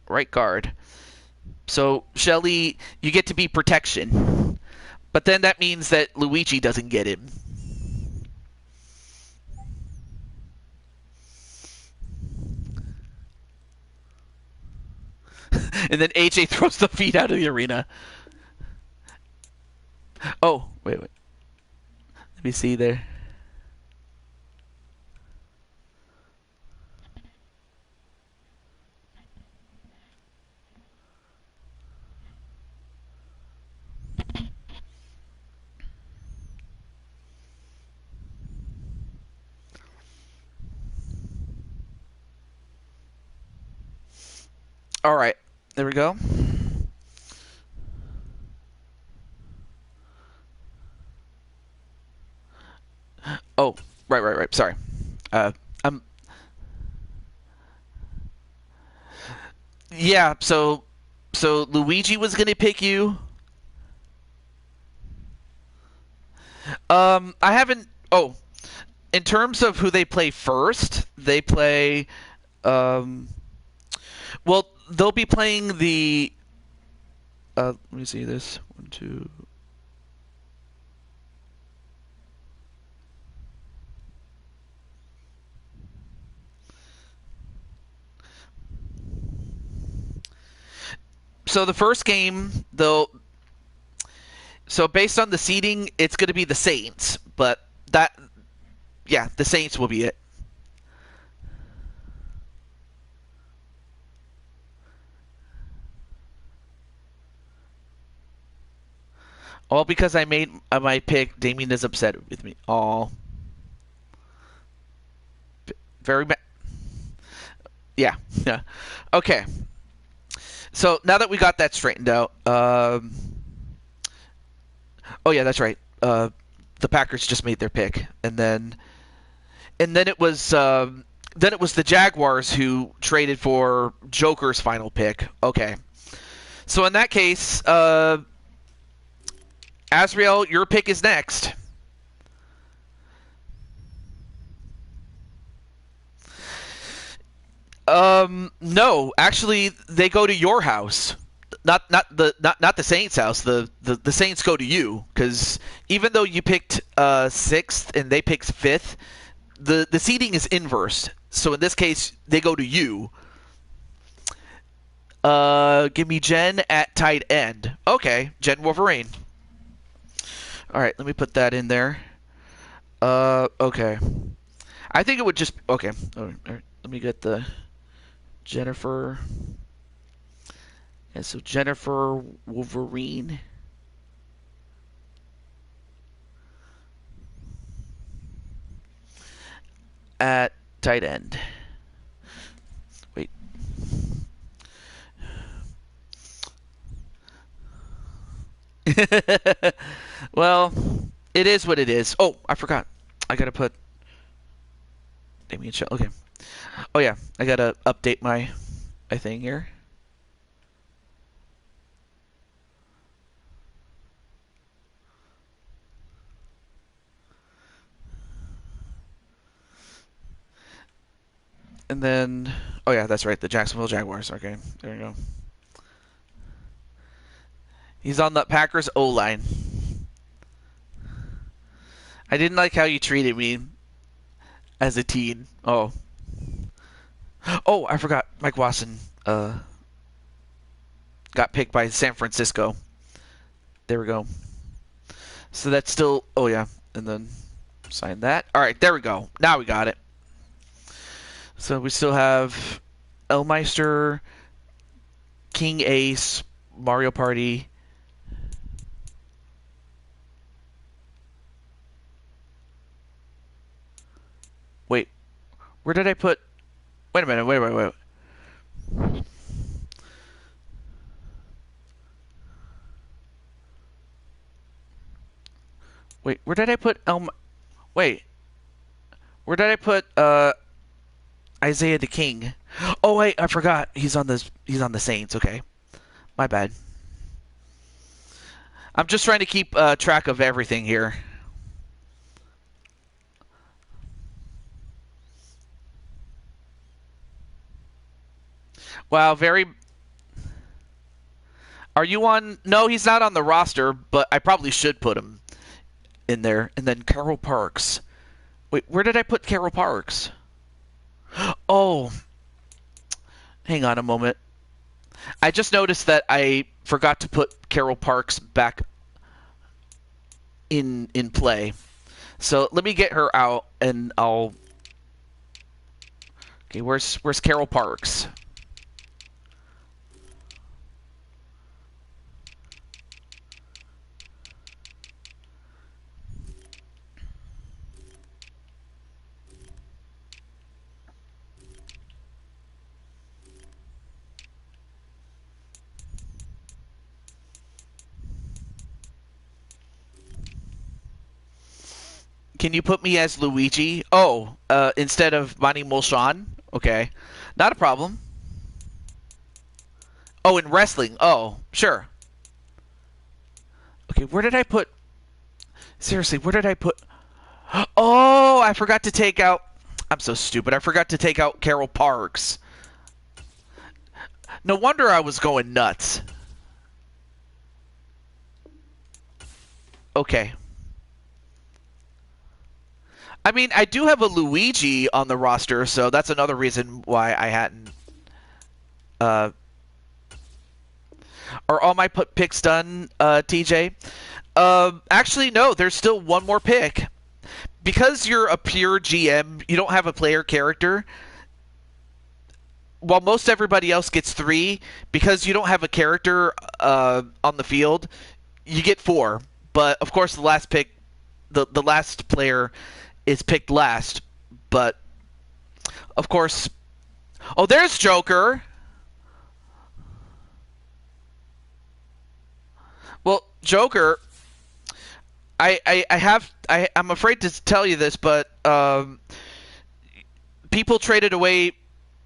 Right guard. So Shelley, you get to be protection, but then that means that Luigi doesn't get him. And then AJ throws the feet out of the arena. Oh, wait. Let me see there. All right, there we go. Oh, right. Sorry. I'm. Yeah. So Luigi was gonna pick you. I haven't. Oh, in terms of who they play first, they play Well, they'll be playing the. Let me see this. 1, 2. So the first game, they'll. So based on the seeding, it's going to be the Saints, but that, yeah, the Saints will be it. All because I made my pick. Damien is upset with me. All. Very bad. Yeah. Yeah. Okay. So now that we got that straightened out, oh yeah, that's right. The Packers just made their pick, and then it was the Jaguars who traded for Joker's final pick. Okay. So in that case, Azrael, your pick is next. No, actually, they go to your house, not the Saints' house. The Saints go to you because even though you picked sixth and they picked fifth, the seating is inverse. So in this case, they go to you. Give me Jen at tight end. Okay, Jen Wolverine. All right, let me put that in there. Okay. I think it would just okay. All right, let me get the Jennifer. Yeah, so Jennifer Wolverine. At tight end. Wait. Well, it is what it is. Oh, I forgot. I gotta put Damien Shell. Okay. Oh yeah, I gotta update my thing here. And then, oh yeah, that's right, the Jacksonville Jaguars. Okay, there you go. He's on the Packers O-line. I didn't like how you treated me as a teen. Oh. Oh, I forgot. Mike Watson got picked by San Francisco. There we go. So that's still, oh yeah, and then sign that. All right, there we go. Now we got it. So we still have Elmeister, King Ace, Mario Party. Wait, where did I put? Wait a minute. Wait. Wait, where did I put Wait, where did I put Isaiah the King? Oh wait, I forgot. He's on the Saints. Okay, my bad. I'm just trying to keep track of everything here. Wow, very. Are you on? No, he's not on the roster, but I probably should put him in there. And then Carol Parks. Wait, where did I put Carol Parks? Oh, hang on a moment. I just noticed that I forgot to put Carol Parks back in play. So let me get her out, and I'll. Okay, where's Carol Parks? Can you put me as Luigi? Oh, instead of Bonnie Molshan? Okay. Not a problem. Oh, in wrestling. Oh, sure. Okay, where did I put... Seriously, where did I put... Oh, I forgot to take out... I'm so stupid. I forgot to take out Carol Parks. No wonder I was going nuts. Okay. I mean, I do have a Luigi on the roster, so that's another reason why I hadn't... are all my picks done, TJ? Actually, no. There's still one more pick. Because you're a pure GM, you don't have a player character. While most everybody else gets 3, because you don't have a character on the field, you get 4. But, of course, the last pick, the last player is picked last. But, of course... Oh, there's Joker! Well, Joker... I'm afraid to tell you this, but people traded away,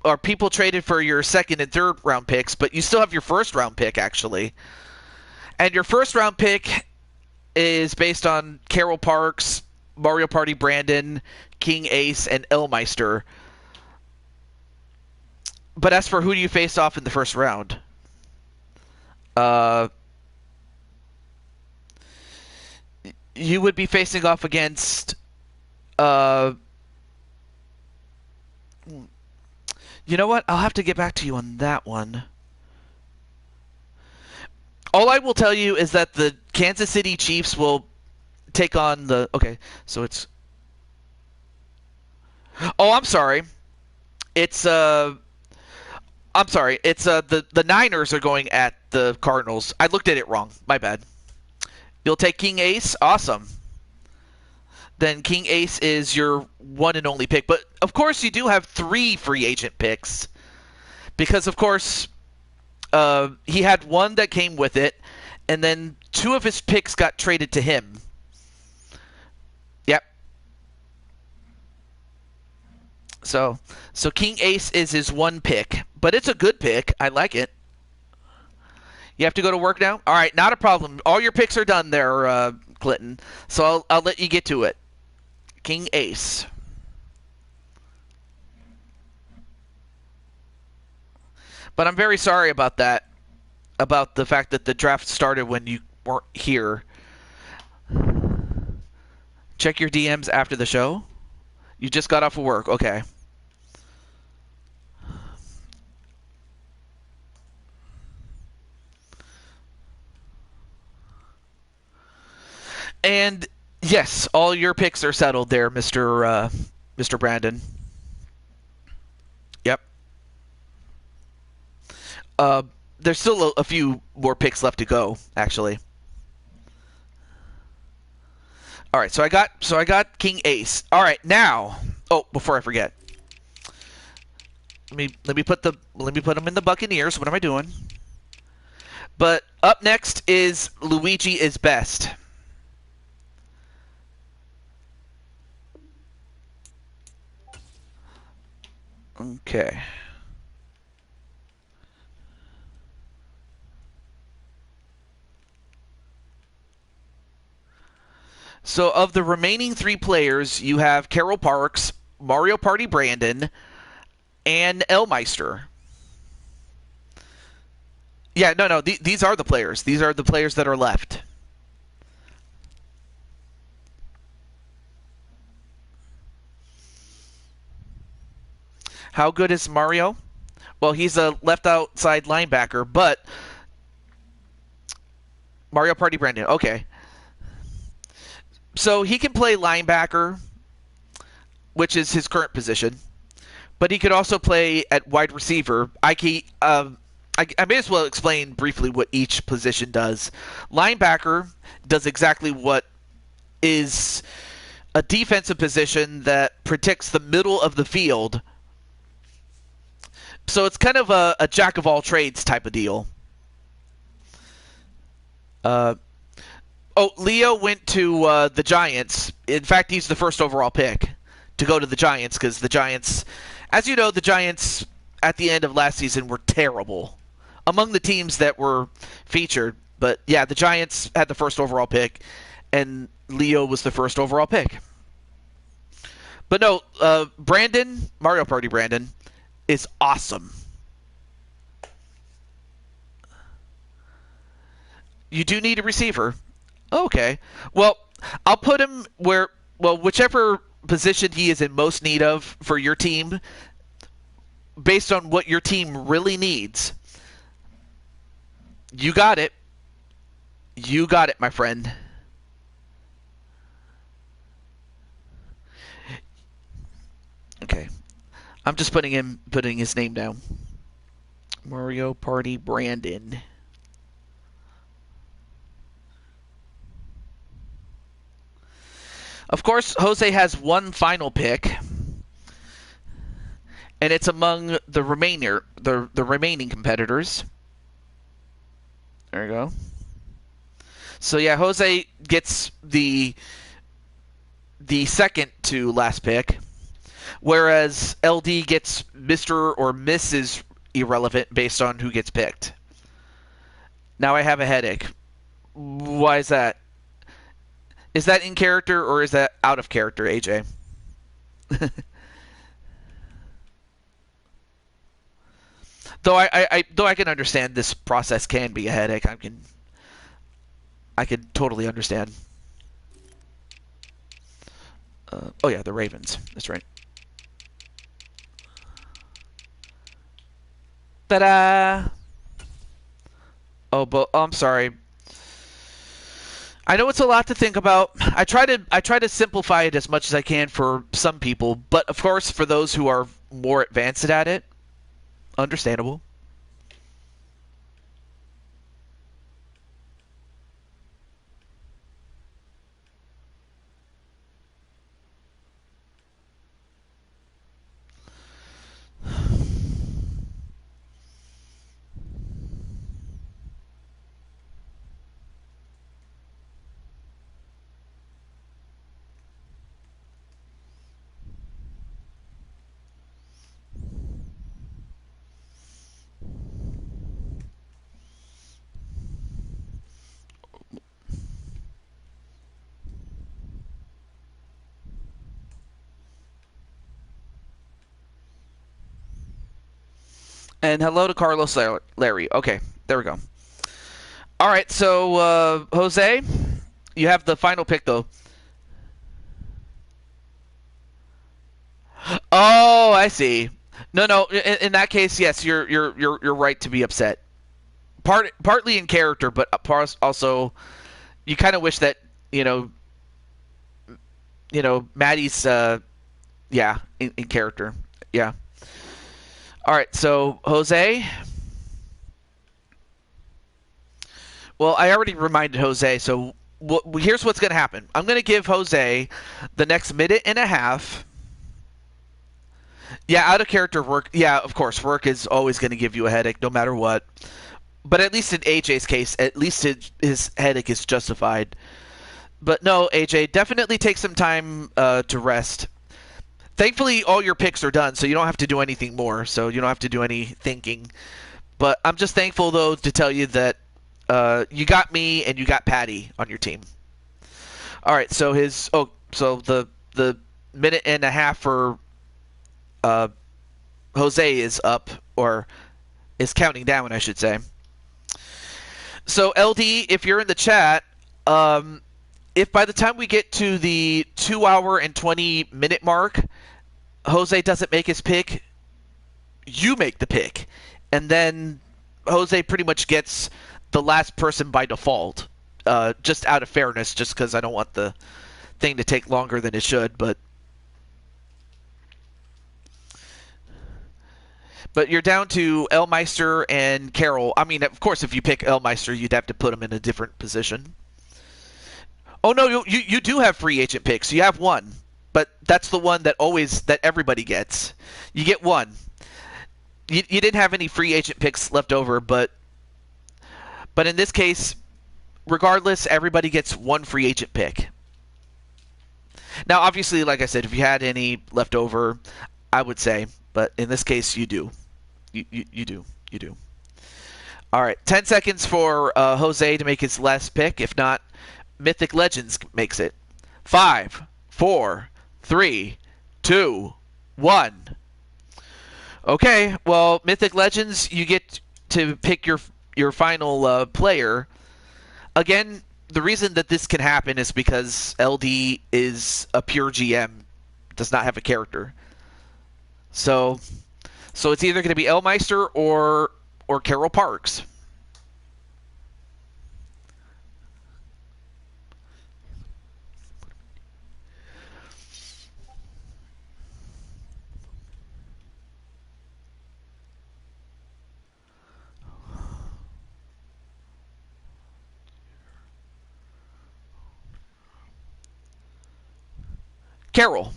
or people traded for your second and third round picks, but you still have your first round pick, actually. And your first round pick is based on Carol Parks, Mario Party Brandon, King Ace, and Elmeister. But as for who do you face off in the first round? You would be facing off against... you know what? I'll have to get back to you on that one. All I will tell you is that the Kansas City Chiefs will take on the... Okay, so it's... Oh, I'm sorry. It's... I'm sorry. It's the Niners are going at the Cardinals. I looked at it wrong. My bad. You'll take King Ace? Awesome. Then King Ace is your one and only pick. But, of course, you do have 3 free agent picks. Because, of course, he had one that came with it, and then 2 of his picks got traded to him. Yep. So King Ace is his one pick. But it's a good pick. I like it. You have to go to work now? All right, not a problem. All your picks are done there, Clinton. So I'll let you get to it. King Ace. But I'm very sorry about that. About the fact that the draft started when you weren't here. Check your DMs after the show. You just got off of work. Okay. And yes, all your picks are settled there, Mr. Brandon. Yep. There's still a few more picks left to go, actually. All right, so I got King Ace. All right, now. Oh, before I forget, let me put them in the Buccaneers. What am I doing? But up next is Luigi is Best. Okay. So of the remaining 3 players, you have Carol Parks, Mario Party Brandon, and Elmeister. Yeah, no, these are the players. These are the players that are left. How good is Mario? Well, he's a left outside linebacker, but Mario Party Brandon. Okay. So he can play linebacker, which is his current position, but he could also play at wide receiver. I may as well explain briefly what each position does. Linebacker does exactly what is a defensive position that protects the middle of the field. So it's kind of a jack-of-all-trades type of deal. Leo went to the Giants. In fact, he's the first overall pick to go to the Giants because the Giants, as you know, the Giants at the end of last season were terrible among the teams that were featured. But, yeah, the Giants had the first overall pick, and Leo was the first overall pick. But no, Brandon, Mario Party Brandon, is awesome. You do need a receiver. Okay. Well, I'll put him where, well, whichever position he is in most need of for your team, based on what your team really needs. You got it. You got it, my friend. Okay. I'm just putting his name down. Mario Party Brandon. Of course, Jose has one final pick, and it's among the remaining competitors. There you go. So yeah, Jose gets the second to last pick, whereas LD gets Mr. or Mrs. Irrelevant based on who gets picked. Now I have a headache. Why is that? Is that in character or is that out of character, AJ? Though I can understand this process can be a headache. I can totally understand. Oh yeah, the Ravens. That's right. Ta-da! Oh, but I'm sorry. I know it's a lot to think about. I try to simplify it as much as I can for some people, but of course for those who are more advanced at it, understandable. And hello to Carlos Larry. Okay, there we go. All right, so Jose, you have the final pick though. Oh, I see. No. In that case, yes, you're right to be upset. Partly in character, but also you kind of wish that Maddie's yeah, in character. Yeah. All right, so Jose. Well, I already reminded Jose, so here's what's going to happen. I'm going to give Jose the next minute and a half. Yeah, out of character work. Yeah, of course, work is always going to give you a headache no matter what. But at least in AJ's case, at least his headache is justified. But no, AJ, definitely take some time to rest. Thankfully, all your picks are done, so you don't have to do anything more. So you don't have to do any thinking. But I'm just thankful, though, to tell you that you got me and you got Patty on your team. All right, so the minute and a half for Jose is up, or is counting down, I should say. So LD, if you're in the chat, if by the time we get to the 2 hour and 20-minute mark, Jose doesn't make his pick, you make the pick. And then Jose pretty much gets the last person by default, just out of fairness, just because I don't want the thing to take longer than it should. But you're down to Elmeister and Carol. I mean, of course, if you pick Elmeister, you'd have to put him in a different position. Oh no, you do have free agent picks. You have one, but that's the one that everybody gets. You get one. You didn't have any free agent picks left over, but in this case, regardless, everybody gets one free agent pick. Now, obviously, like I said, if you had any left over, I would say, but in this case, you do. You do. All right, 10 seconds for Jose to make his last pick. If not, Mythic Legends makes it. 5, 4, 3, 2, 1. Okay, well, Mythic Legends, you get to pick your final player. Again, the reason that this can happen is because LD is a pure GM, does not have a character. So it's either going to be Elmeister or Carol Parks. Carol.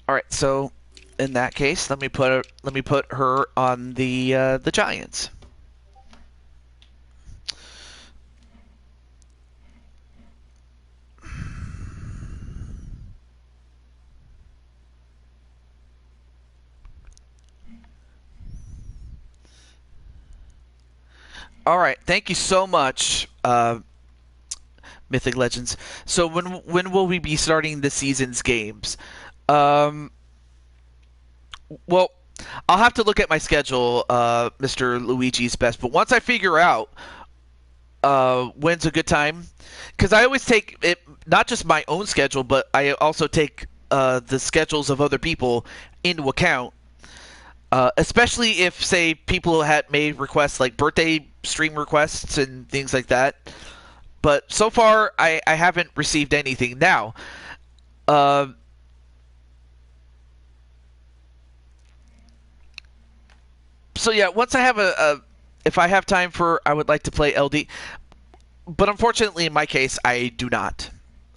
All right, so in that case, let me put her on the Giants. All right, thank you so much, Mythic Legends. So when will we be starting the season's games? Well, I'll have to look at my schedule, Mr. Luigi's Best. But once I figure out when's a good time, because I always take it, not just my own schedule, but I also take the schedules of other people into account. Especially if, say, people had made requests like birthday stream requests and things like that. But so far, I haven't received anything. Now, so yeah, once I have if I have time I would like to play LD. But unfortunately, in my case, I do not.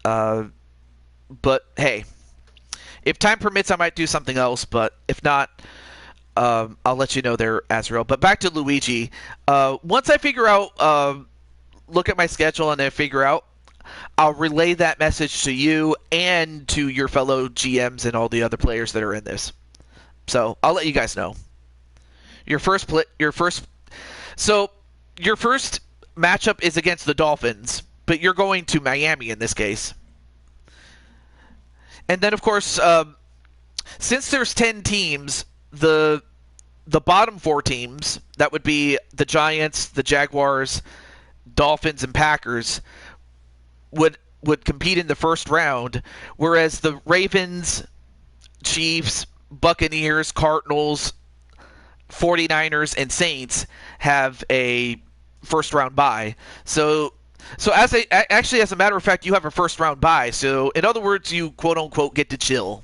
But hey, if time permits, I might do something else. But if not, I'll let you know there, Azrael. But back to Luigi. Once I figure out, look at my schedule and I figure out, I'll relay that message to you and to your fellow GMs and all the other players that are in this. So I'll let you guys know. Your first matchup is against the Dolphins, but you're going to Miami in this case. And then, of course, since there's 10 teams, the bottom 4 teams, that would be the Giants, the Jaguars, Dolphins, and Packers, would compete in the first round, whereas the Ravens, Chiefs, Buccaneers, Cardinals, 49ers, and Saints have a first round bye. So as a matter of fact, you have a first round bye. So in other words, you quote unquote get to chill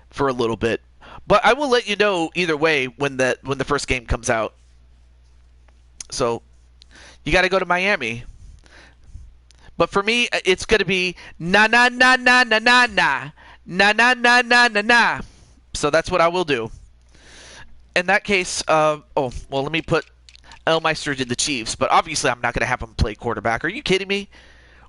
for a little bit. But I will let you know either way when the first game comes out. So you got to go to Miami. But for me, it's going to be na na na na na na na na na na na na na. So that's what I will do. In that case, let me put Elmeister to the Chiefs. But obviously, I'm not going to have him play quarterback. Are you kidding me?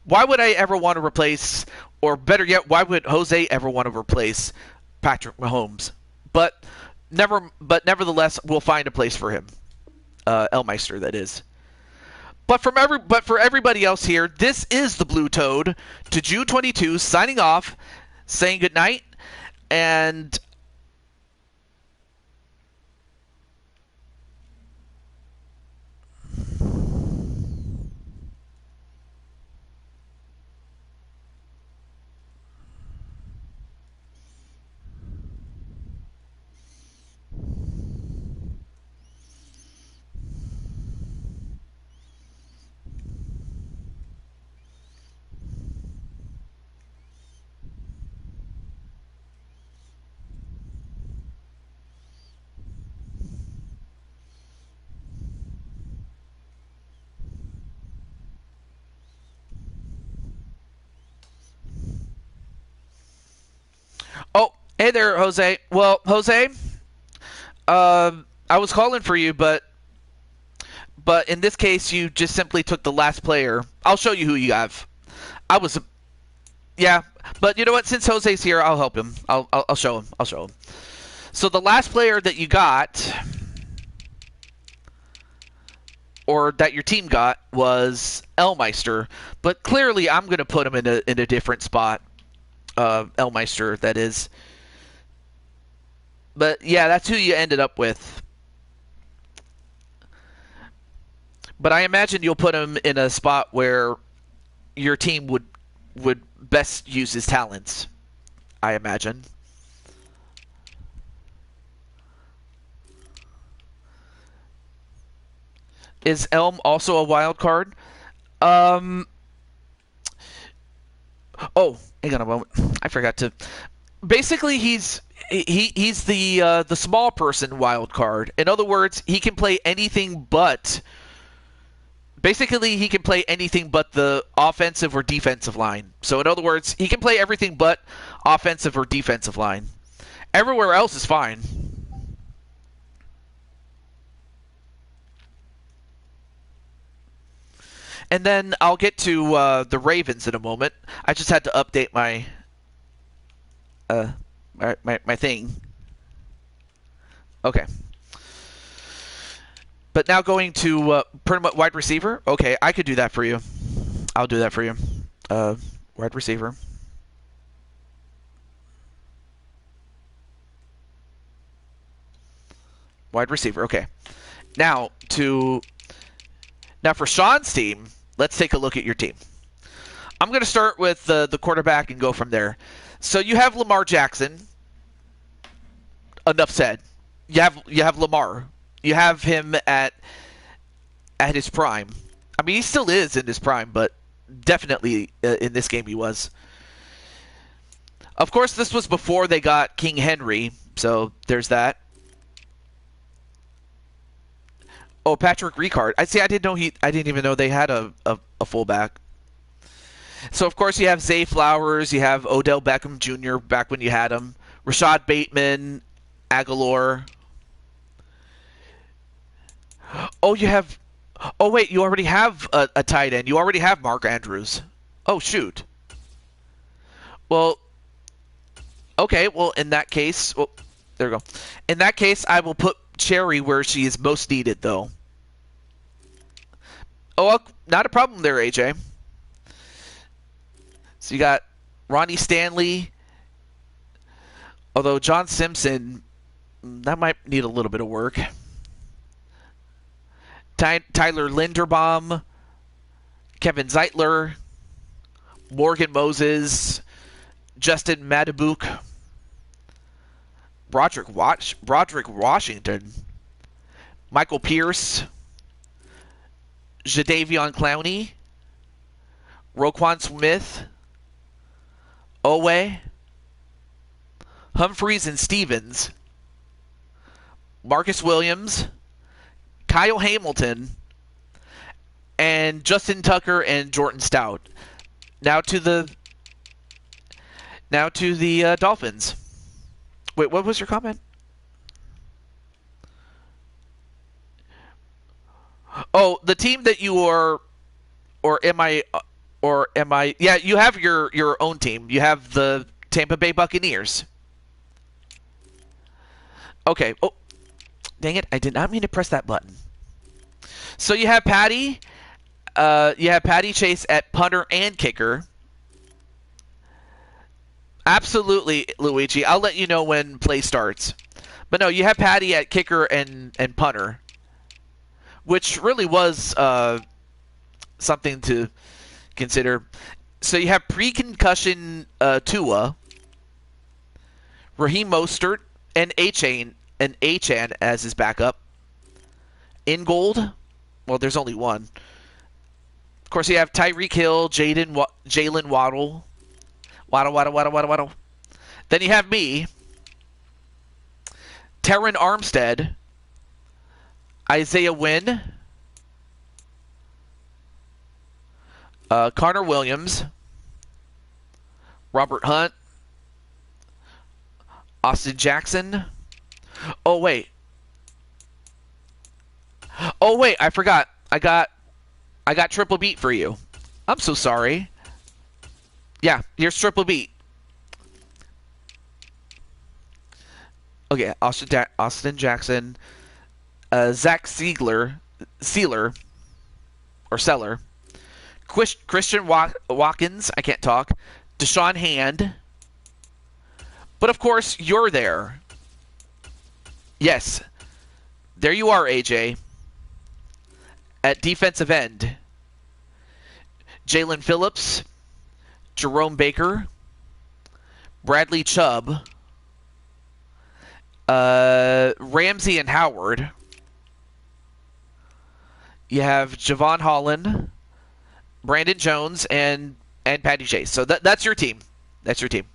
Why would I ever want to replace, or better yet, why would Jose ever want to replace Patrick Mahomes? But nevertheless, we'll find a place for him, Elmeister, that is. But for everybody else here, this is the Blue Toad to June 22 signing off, saying goodnight, and oh, hey there, Jose. Well, Jose, I was calling for you, but in this case, you just simply took the last player. I'll show you who you have. Yeah, but you know what? Since Jose's here, I'll help him. I'll show him. So the last player that you got or that your team got was Elmeister, but clearly I'm going to put him in a different spot. Elmeister, that is. But yeah, that's who you ended up with. But I imagine you'll put him in a spot where your team would best use his talents, I imagine. Is Elm also a wild card? Oh, hang on a moment. I forgot to. Basically, he's the small person wild card. In other words, he can play anything but. Basically, he can play anything but the offensive or defensive line. So, in other words, he can play everything but offensive or defensive line. Everywhere else is fine. And then I'll get to the Ravens in a moment. I just had to update my my thing. Okay. But now going to pretty much wide receiver. Okay, I could do that for you. I'll do that for you. Wide receiver. Wide receiver. Okay. Now for Sean's team, let's take a look at your team. I'm going to start with the quarterback and go from there. So you have Lamar Jackson. Enough said. You have Lamar. You have him at his prime. I mean, he still is in his prime, but definitely in this game he was. Of course, this was before they got King Henry, so there's that. Oh, Patrick Ricard. I didn't even know they had a fullback. So of course you have Zay Flowers, you have Odell Beckham Jr. back when you had him, Rashad Bateman, Aguilar. Oh, you have. Oh wait, you already have a tight end. You already have Mark Andrews. Oh shoot. Well, okay. Well, in that case, well, there we go. In that case, I will put Cherry where she is most needed, though. Oh, not a problem there, AJ. So you got Ronnie Stanley. Although John Simpson, that might need a little bit of work. Tyler Linderbaum, Kevin Zeitler, Morgan Moses, Justin Madabuk, Broderick Washington, Michael Pierce, Jadeveon Clowney, Roquan Smith, Owe, Humphreys and Stevens, Marcus Williams, Kyle Hamilton, and Justin Tucker and Jordan Stout. Now to the Dolphins. Wait, what was your comment? Oh, the team that you are, or am I? Yeah, you have your own team. You have the Tampa Bay Buccaneers. Okay. Oh, dang it! I did not mean to press that button. So you have Patty. You have Patty Chase at punter and kicker. Absolutely, Luigi. I'll let you know when play starts. But no, you have Patty at kicker and punter, which really was something to consider. So you have pre-concussion Tua, Raheem Mostert, and Achane as his backup. Ingold, well, there's only one. Of course, you have Tyreek Hill, Jalen Waddle. Waddle. Then you have me, Terran Armstead, Isaiah Wynn, Connor Williams, Robert Hunt, Austin Jackson. Oh wait, I forgot. I got triple beat for you. I'm so sorry. Yeah, here's triple beat. Okay, Austin Jackson, Zach Sealer, or Seller. Christian Watkins, I can't talk. Deshaun Hand. But of course, you're there. Yes, there you are, AJ. At defensive end, Jalen Phillips, Jerome Baker, Bradley Chubb, Ramsey and Howard. You have Javon Holland, Brandon Jones, and Patty Chase. So that's your team. That's your team.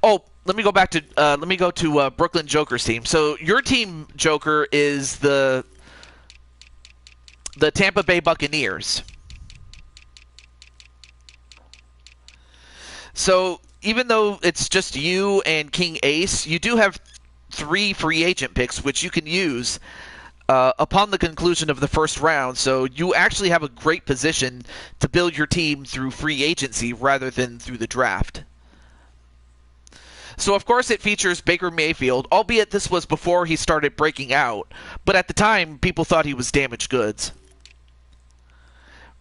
Oh, let me go back to Brooklyn Joker's team. So your team, Joker, is the Tampa Bay Buccaneers. So even though it's just you and King Ace, you do have 3 free agent picks which you can use upon the conclusion of the first round. So you actually have a great position to build your team through free agency rather than through the draft. So, of course, it features Baker Mayfield, albeit this was before he started breaking out. But at the time, people thought he was damaged goods.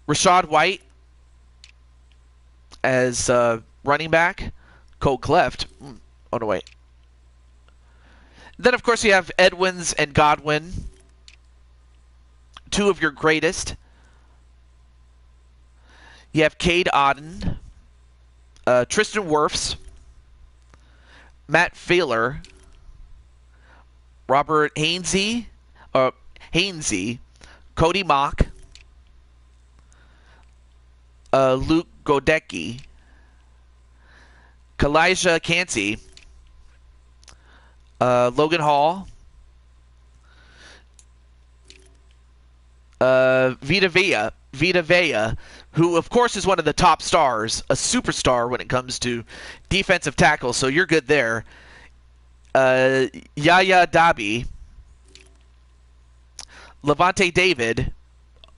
Rashad White as running back. Cole Cleft. Oh, no, wait. Then, of course, you have Edwins and Godwin. 2 of your greatest. You have Cade Otton. Tristan Wirfs. Matt Failer, Robert Hainsey, Cody Mock, Luke Godecki, Kalijah Cansey, Logan Hall, Vita Vea, who of course is one of the top stars, a superstar when it comes to defensive tackle, so you're good there. Yaya Dabi, Levante David,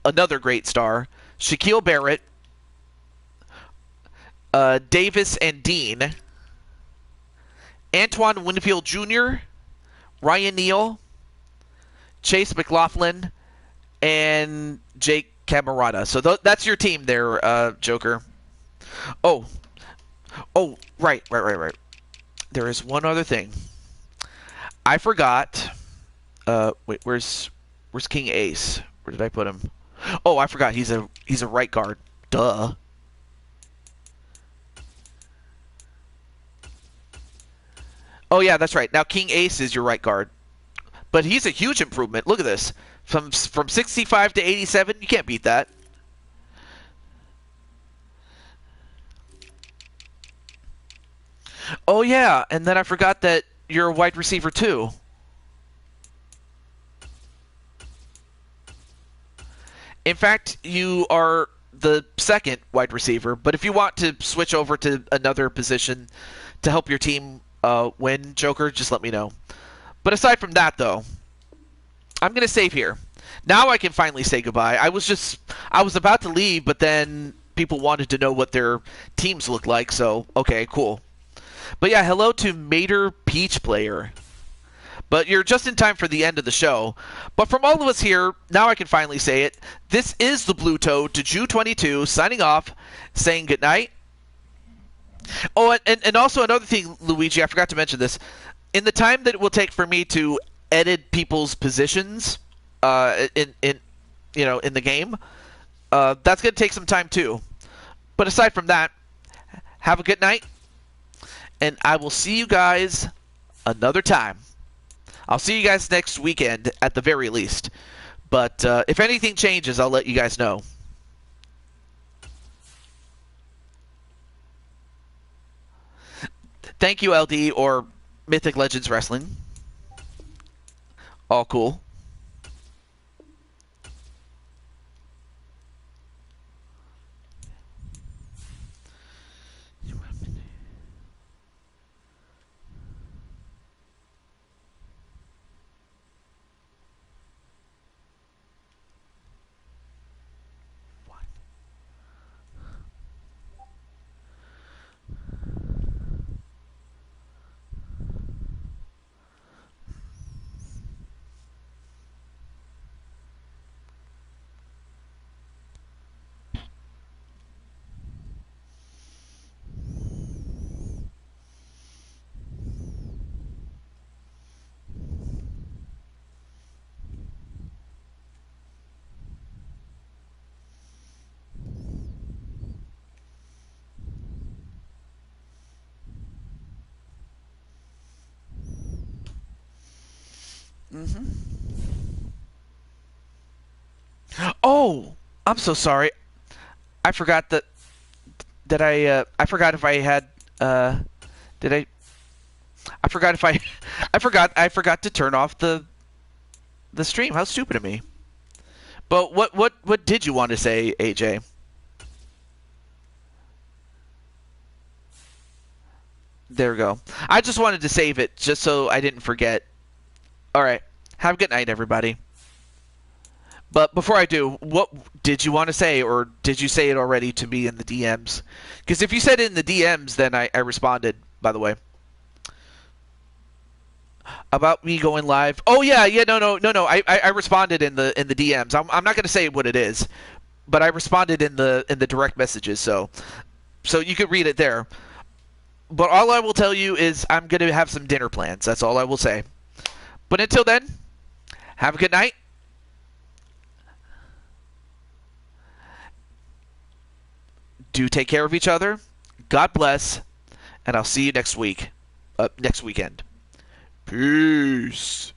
another great star, Shaquille Barrett, Davis and Dean, Antoine Winfield Jr., Ryan Neal, Chase McLaughlin, and Jake Camarada. So that's your team there, Joker. Oh, right. There is one other thing. I forgot. Wait, where's King Ace? Where did I put him? Oh, I forgot. He's a right guard. Duh. Oh yeah, that's right. Now King Ace is your right guard, but he's a huge improvement. Look at this. From 65 to 87, you can't beat that. Oh yeah, and then I forgot that you're a wide receiver too. In fact, you are the second wide receiver, but if you want to switch over to another position to help your team win, Joker, just let me know. But aside from that, though, I'm going to save here. Now I can finally say goodbye. I was about to leave, but then people wanted to know what their teams look like, so okay, cool. But yeah, hello to Mater Peach Player. But you're just in time for the end of the show. But from all of us here, now I can finally say it. This is the Blue Toad to Jew22 signing off, saying goodnight. Oh, and also another thing, Luigi, I forgot to mention this. In the time that it will take for me to edit people's positions in the game, that's going to take some time too. But aside from that, have a good night, and I will see you guys another time. I'll see you guys next weekend at the very least. But if anything changes, I'll let you guys know. Thank you, LD, or Mythic Legends Wrestling. All cool. Oh, I'm so sorry. I forgot that I forgot if I had did I forgot if I I forgot to turn off the stream. How stupid of me. But what did you want to say, AJ? There we go. I just wanted to save it just so I didn't forget. All right. Have a good night, everybody. But before I do, what did you want to say, or did you say it already to me in the DMs? Because if you said it in the DMs, then I responded, by the way. About me going live. Oh yeah, yeah, no. I responded in the DMs. I'm not gonna say what it is, but I responded in the direct messages, so you could read it there. But all I will tell you is I'm gonna have some dinner plans. That's all I will say. But until then, have a good night. Do take care of each other. God bless, and I'll see you next week. Next weekend. Peace.